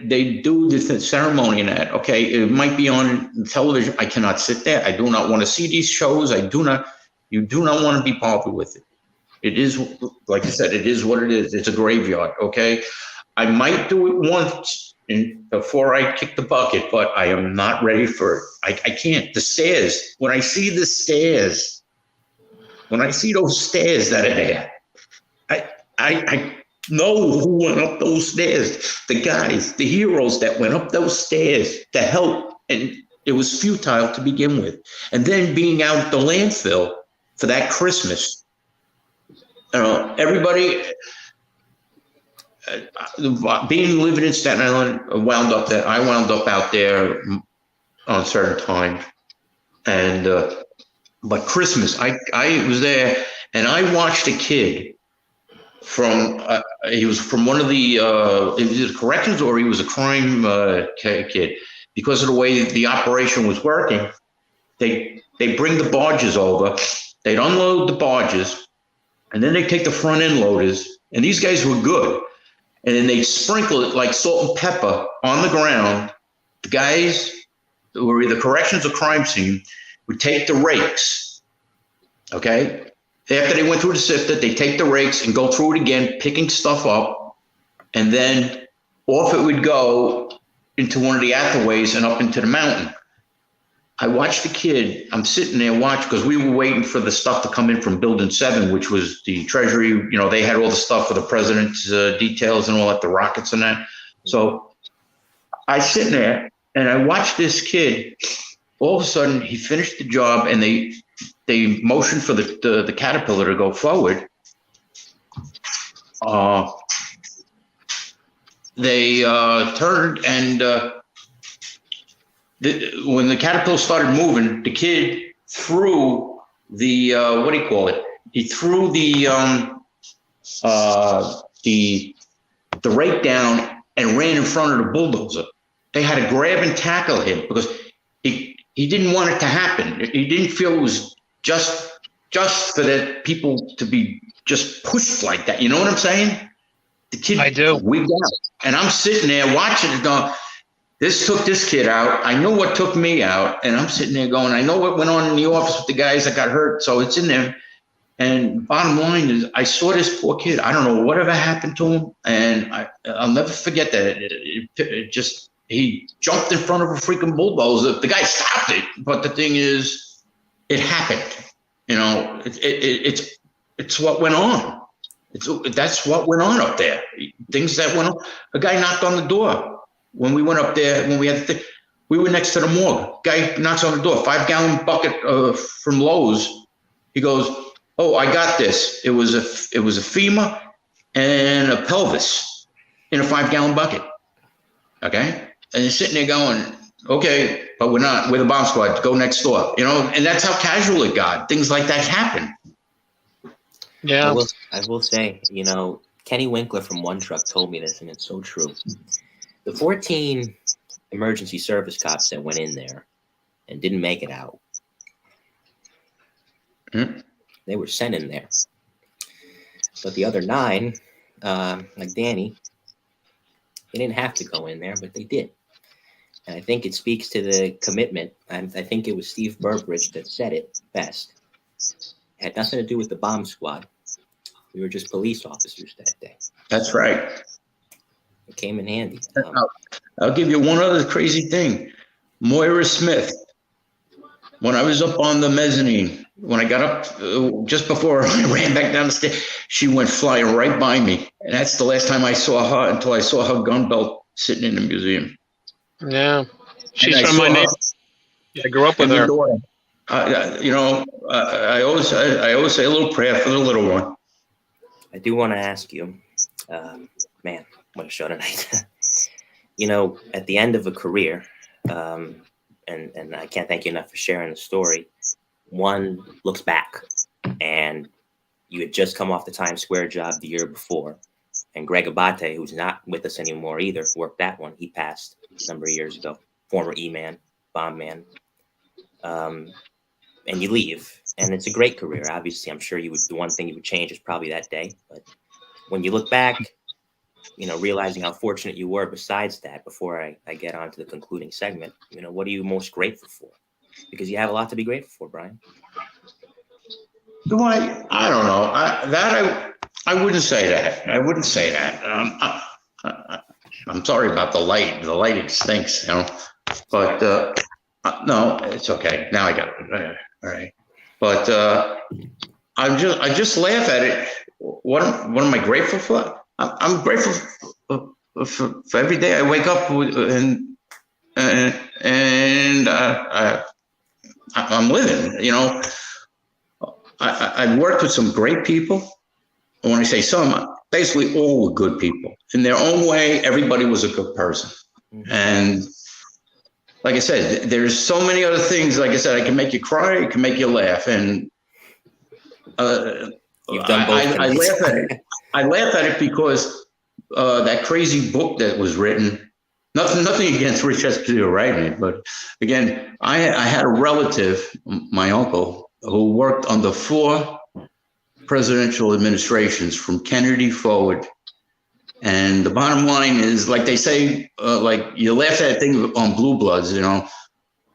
they do the ceremony and that, okay, it might be on television. I cannot sit there. I do not want to see these shows. You do not want to be bothered with it. It is, like I said, it is what it is. It's a graveyard, okay? I might do it once before I kick the bucket, but I am not ready for it. I can't. The stairs, when I see the stairs, when I see those stairs that are there, I know who went up those stairs. The guys, the heroes that went up those stairs to help, and it was futile to begin with. And then being out at the landfill for that Christmas, everybody, living in Staten Island, I wound up out there on certain times, and but Christmas, I was there, and I watched a kid from he was from one of the either corrections or he was a crime kid. Because of the way the operation was working, they bring the barges over, they'd unload the barges, and then they take the front end loaders, and these guys were good, and then they sprinkle it like salt and pepper on the ground. The guys who were either corrections or crime scene would take the rakes, okay? After they went through the sifter, they take the rakes and go through it again, picking stuff up, and then off it would go into one of the atherways and up into the mountain. I watched the kid. I'm sitting there watching because we were waiting for the stuff to come in from Building 7, which was the Treasury. You know, they had all the stuff for the president's details and all that, the rockets and that. So I sitting there and I watched this kid. All of a sudden, he finished the job and they motioned for the caterpillar to go forward. They turned and when the caterpillar started moving, the kid threw the what do you call it? He threw the rake down and ran in front of the bulldozer. They had to grab and tackle him because he didn't want it to happen. He didn't feel it was just for the people to be just pushed like that. You know what I'm saying? The kid wigged out. And I'm sitting there watching it going, this took this kid out. I know what took me out. And I'm sitting there going, I know what went on in the office with the guys that got hurt. So it's in there. And bottom line is, I saw this poor kid. I don't know whatever happened to him. And I'll never forget that. He jumped in front of a freaking bulldozer. The guy stopped it. But the thing is, it happened. You know, it's what went on. That's what went on up there. Things that went on. A guy knocked on the door when we went up there. When we had we were next to the morgue. Guy knocks on the door. 5-gallon bucket from Lowe's. He goes, "Oh, I got this. It was a femur and a pelvis in a 5-gallon bucket." Okay, and you're sitting there going, "Okay, but we're not. We're the bomb squad. Go next door." You know, and that's how casual it got. Things like that happen. Yeah, I will say, you know, Kenny Winkler from One Truck told me this, and it's so true. The 14 emergency service cops that went in there and didn't make it out, they were sent in there. But the other 9, like Danny, they didn't have to go in there, but they did. And I think it speaks to the commitment. I think it was Steve Burbridge that said it best. It had nothing to do with the bomb squad. We were just police officers that day. That's right. It came in handy. I'll give you one other crazy thing. Moira Smith, when I was up on the mezzanine, when I got up just before I ran back down the stairs, she went flying right by me. And that's the last time I saw her until I saw her gun belt sitting in the museum. Yeah. She's from my neighborhood. I grew up with her. You know, I always say a little prayer for the little one. I do want to ask you, man, what a show tonight. You know, at the end of a career, and I can't thank you enough for sharing the story, one looks back, and you had just come off the Times Square job the year before, and Gregg Abbate, who's not with us anymore either, worked that one. He passed a number of years ago, former E-Man, bomb man. And you leave, and it's a great career. Obviously, I'm sure the one thing you would change is probably that day. But when you look back, you know, realizing how fortunate you were besides that, before I get on to the concluding segment, you know, what are you most grateful for? Because you have a lot to be grateful for, Brian. Do I? I don't know. I wouldn't say that. I wouldn't say that. I'm sorry about the light. The lighting stinks, you know. But no, it's okay. Now I got it. All right. But I just laugh at it. What am I grateful for? I'm grateful for every day I wake up I'm living. You know, I've worked with some great people. And when I say some, basically all were good people in their own way. Everybody was a good person, and like I said, there's so many other things. Like I said, I can make you cry, it can make you laugh, and you've done both. I laugh at it. I laugh at it because that crazy book that was written. Nothing against Rich Esposito writing it, but again, I had a relative, my uncle, who worked under 4 presidential administrations from Kennedy forward. And the bottom line is, like they say, like you laugh at a thing on Blue Bloods, you know,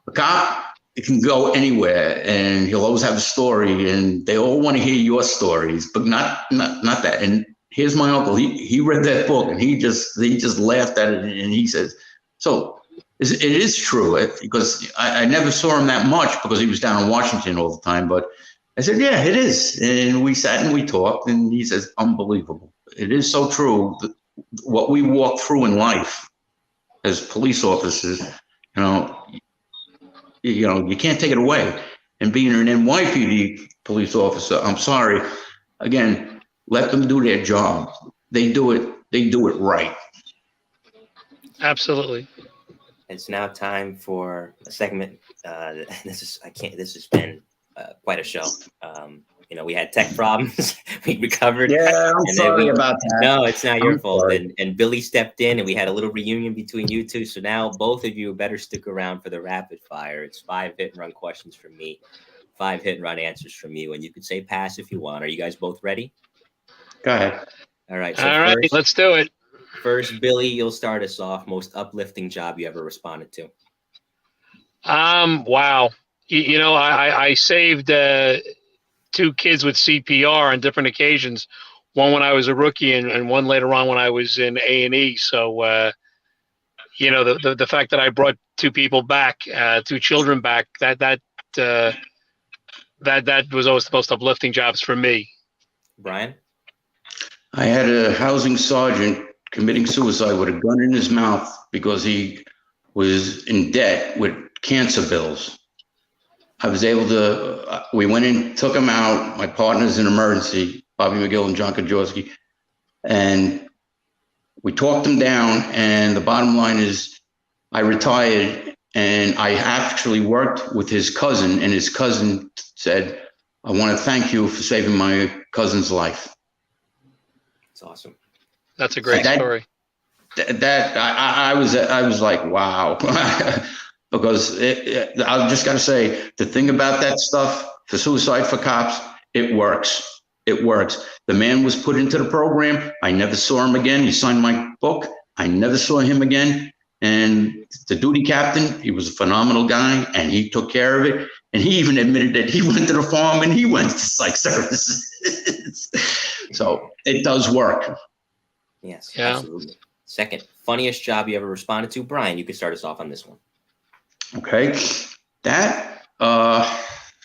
a cop, it can go anywhere and he'll always have a story and they all want to hear your stories, but not that. And here's my uncle, he read that book and he just laughed at it and he says, so it is true, because I never saw him that much because he was down in Washington all the time, but I said, yeah, it is. And we sat and we talked and he says, unbelievable. It is so true. What we walk through in life as police officers, you know, you can't take it away. And being an NYPD police officer, I'm sorry, again, let them do their job. They do it right. Absolutely. It's now time for a segment. This has been quite a show. You know, we had tech problems. We recovered. Yeah, I'm sorry about that. No, it's not your fault. And Billy stepped in, and we had a little reunion between you two. So now both of you better stick around for the rapid fire. It's 5 hit and run questions from me, 5 hit and run answers from you, and you can say pass if you want. Are you guys both ready? Go ahead. All right. So all right, let's do it. First, Billy, you'll start us off. Most uplifting job you ever responded to? Wow. You know, I saved 2 kids with CPR on different occasions. One when I was a rookie, and one later on when I was in A&E. So, you know, the fact that I brought 2 people back, 2 children back, that was always the most uplifting jobs for me. Brian? I had a housing sergeant committing suicide with a gun in his mouth because he was in debt with cancer bills. I was able to, we went in, took him out, my partners in emergency, Bobby McGill and John Kajorski, and we talked him down, and the bottom line is I retired, and I actually worked with his cousin, and his cousin said, I want to thank you for saving my cousin's life. That's awesome. That's a great story. I was like, wow. Because I just got to say, the thing about that stuff for suicide for cops, it works. It works. The man was put into the program. I never saw him again. He signed my book. I never saw him again. And the duty captain, he was a phenomenal guy, and he took care of it. And he even admitted that he went to the farm and he went to psych services. So it does work. Yes, yeah. Absolutely. Second, funniest job you ever responded to? Brian, you can start us off on this one. Okay. That,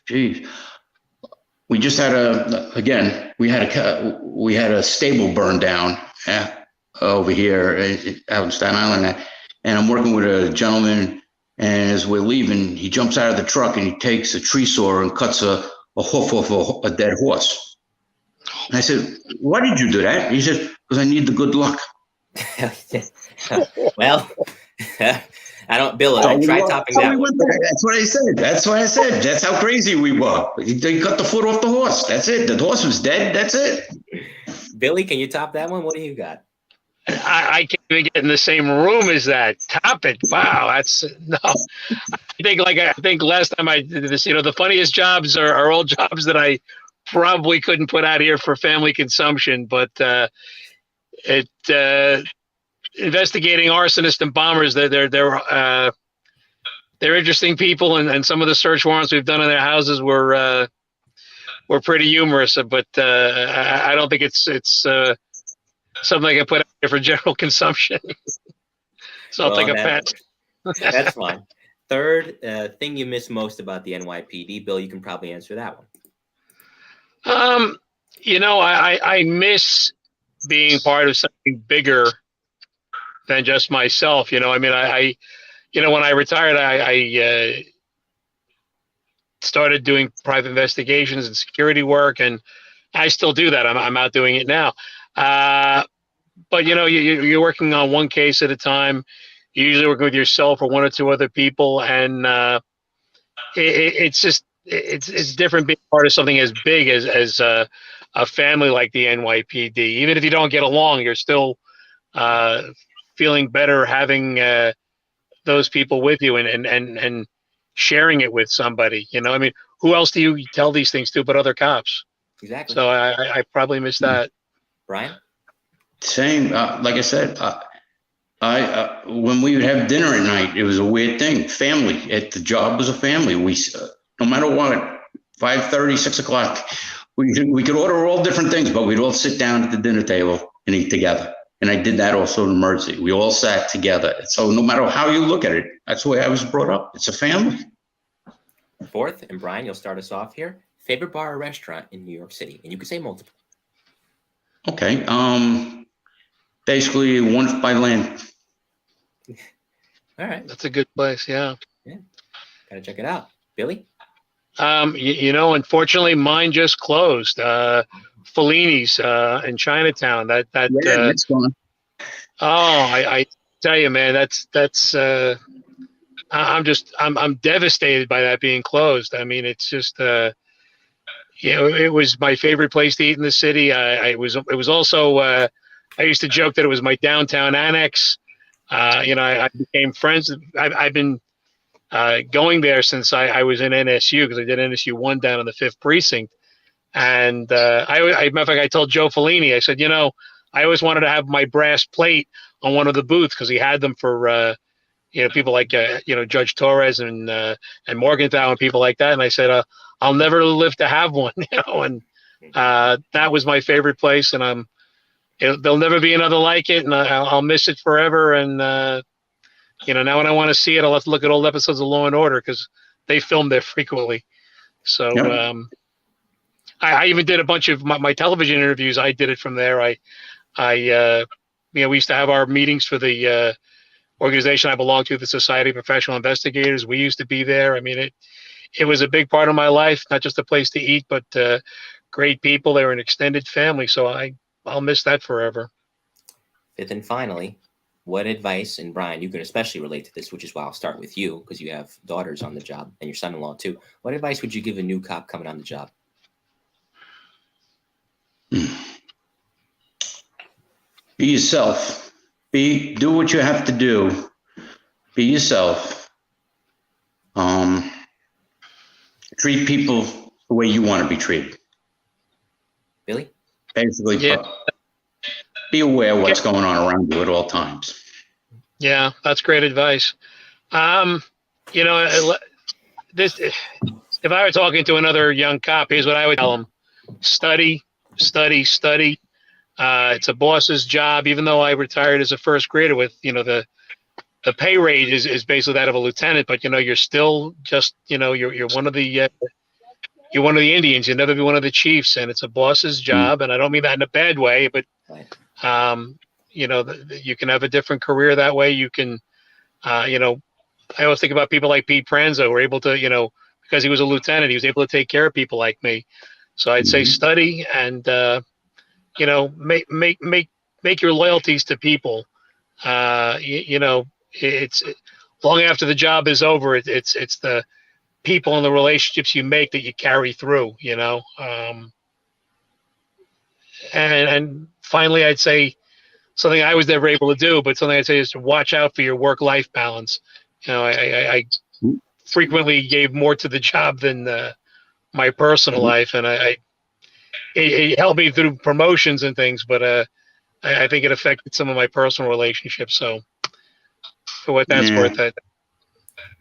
geez. We just had we had a stable burn down over here out in Staten Island. And I'm working with a gentleman, and as we're leaving, he jumps out of the truck and he takes a tree saw and cuts a hoof off a dead horse. And I said, why did you do that? He said, because I need the good luck. Well, I don't, Bill, try topping that one. That's what I said. That's what I said. That's how crazy we were. They cut the foot off the horse. That's it. The horse was dead. That's it. Billy, can you top that one? What do you got? I can't even get in the same room as that. Top it. Wow. That's no. I think last time I did this, you know, the funniest jobs are all jobs that I probably couldn't put out here for family consumption, but investigating arsonists and bombers, they're interesting people, and some of the search warrants we've done in their houses were pretty humorous, but I don't think it's something I can put out here for general consumption. So I'll take a pass. That's fine. Third, thing you miss most about the NYPD, Bill, you can probably answer that one. I miss being part of something bigger than just myself. I mean, when I retired, I started doing private investigations and security work, and I still do that. I'm out doing it now. But you're working on one case at a time. You're usually working with yourself or one or two other people, and it's different being part of something as big as a family like the NYPD. Even if you don't get along, you're still feeling better having those people with you and sharing it with somebody. I mean, who else do you tell these things to but other cops? Exactly. So I probably miss that. Brian? Same. Like I said, when we would have dinner at night, it was a weird thing. Family at the job was a family. We, no matter what, 5:30, 6 o'clock, we could order all different things, but we'd all sit down at the dinner table and eat together. And I did that also in Mersey. We all sat together. So no matter how you look at it, that's the way I was brought up. It's a family. Fourth, and Brian, you'll start us off here. Favorite bar or restaurant in New York City? And you can say multiple. Okay. Basically, one by land. All right. That's a good place. Yeah. Yeah. Gotta check it out. Billy? Unfortunately, mine just closed. Fellini's in Chinatown. That's gone. I tell you, man, that's I'm devastated by that being closed. I mean, it's just it was my favorite place to eat in the city. It was also I used to joke that it was my downtown annex. I became friends. I've been going there since I was in NSU, because I did NSU 1 down in the 5th precinct. And matter of fact, I told Joe Fellini, I said, I always wanted to have my brass plate on one of the booths, because he had them for people like Judge Torres and Morgenthau and people like that. And I said, I'll never live to have one, and that was my favorite place. And there'll never be another like it, and I'll miss it forever. And now when I want to see it, I'll have to look at old episodes of Law and Order, because they film there frequently. So Yep. I even did a bunch of my television interviews. I did it from there. We used to have our meetings for the organization I belong to, the Society of Professional Investigators. We used to be there. I mean, it was a big part of my life, not just a place to eat, but great people. They were an extended family. So I'll miss that forever. Fifth and finally, what advice, and Brian, you can especially relate to this, which is why I'll start with you, because you have daughters on the job and your son-in-law too. What advice would you give a new cop coming on the job? Be yourself. Do what you have to do. Be yourself. Treat people the way you want to be treated. Billy? Basically, be aware of what's going on around you at all times. Yeah, that's great advice. This, if I were talking to another young cop, here's what I would tell him: study, study, study. It's a boss's job. Even though I retired as a first grader with, the pay rate is basically that of a lieutenant, but you're still just, you're one of the you're one of the Indians. You'll never be one of the chiefs, and it's a boss's job. And I don't mean that in a bad way, but you can have a different career that way. You can, I always think about people like Pete Pranzo, who were able to, because he was a lieutenant, he was able to take care of people like me. So I'd say study and, make your loyalties to people. It's long after the job is over. It's the people and the relationships you make that you carry through. And finally, I'd say something I was never able to do, but something I'd say is to watch out for your work-life balance. I frequently gave more to the job than my personal life, and it helped me through promotions and things, but I think it affected some of my personal relationships. So for what that's worth,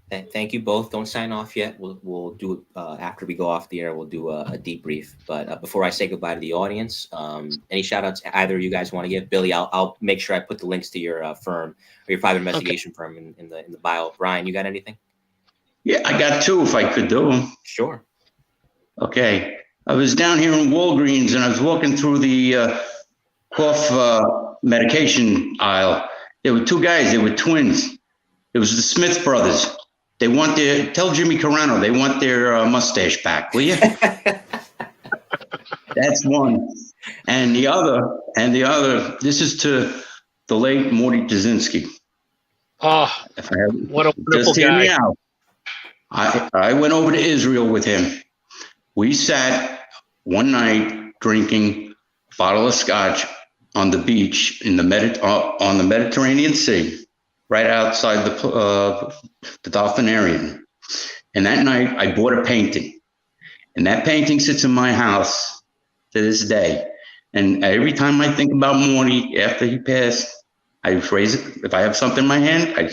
Thank you both. Don't sign off yet. We'll do it after we go off the air. We'll do a debrief. But before I say goodbye to the audience, any shout outs either of you guys want to give? Billy, I'll make sure I put the links to your firm or your private investigation firm in the bio. Brian, you got anything? Yeah, I got 2 if I could do them. Sure. Okay. I was down here in Walgreens and I was walking through the cough medication aisle. There were two guys. They were twins. It was the Smith brothers. They want tell Jimmy Carano they want their mustache back, will you? That's one. And the other, this is to the late Morty Jasinski. Oh, what a wonderful Just hear guy. me out. I went over to Israel with him. We sat one night drinking a bottle of scotch on the beach in on the Mediterranean Sea, right outside the Dolphinarium. And that night I bought a painting. And that painting sits in my house to this day. And every time I think about Morty after he passed, I raise it. If I have something in my hand, I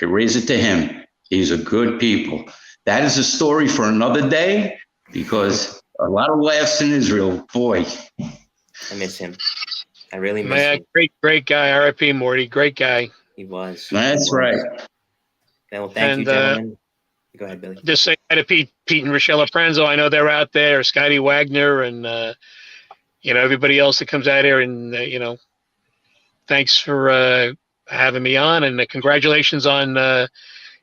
raise it to him. He's a good people. That is a story for another day, because a lot of laughs in Israel. Boy, I miss him. I really miss him. Great guy. R.I.P. Morty. Great guy. He was. That's right. Well, thank you, gentlemen. Go ahead, Billy. Just say hi to Pete and Rochelle Prenzo. I know they're out there. Scotty Wagner and everybody else that comes out here. And thanks for having me on. And congratulations on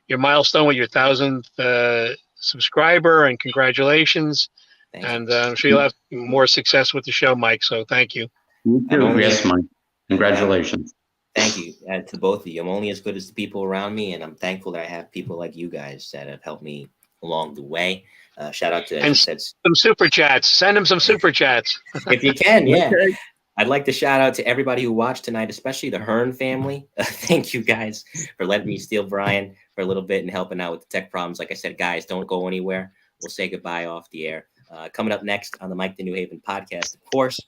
your milestone with your 1,000th subscriber. And congratulations. And I'm sure you'll have more success with the show, Mike. So thank you. You too. Yes, Mike. Congratulations. Thank you to both of you. I'm only as good as the people around me, and I'm thankful that I have people like you guys that have helped me along the way. Shout out to some super chats. Send them some super chats if you can. Yeah, okay. I'd like to shout out to everybody who watched tonight, especially the Hearn family. Thank you guys for letting me steal Brian for a little bit and helping out with the tech problems. Like I said, guys, don't go anywhere. We'll say goodbye off the air. Coming up next on the Mike the New Haven podcast, of course.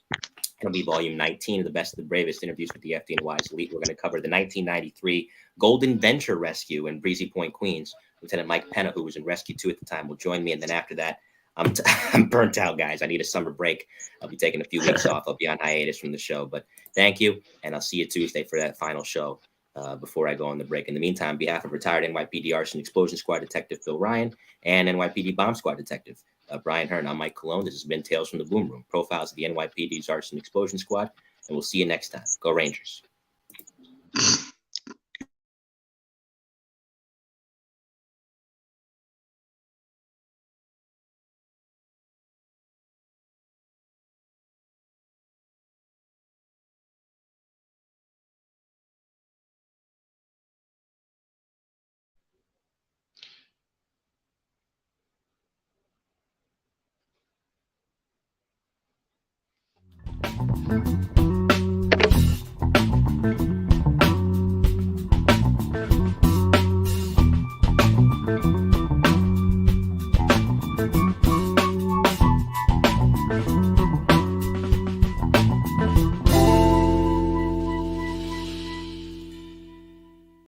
It'll be volume 19 of the best of the bravest interviews with the FDNY's elite. We're going to cover the 1993 Golden Venture rescue in Breezy Point, Queens. Lieutenant Mike Penna, who was in Rescue 2 at the time, will join me. And then after that, I'm burnt out, guys. I need a summer break. I'll be taking a few weeks off. I'll be on hiatus from the show. But thank you, and I'll see you Tuesday for that final show before I go on the break. In the meantime, on behalf of retired NYPD Arson Explosion Squad Detective Phil Ryan and NYPD Bomb Squad Detective Brian Hearn, I'm Mike Colón. This has been Tales from the Boom Room, profiles of the NYPD's Arson Explosion Squad, and we'll see you next time. Go Rangers.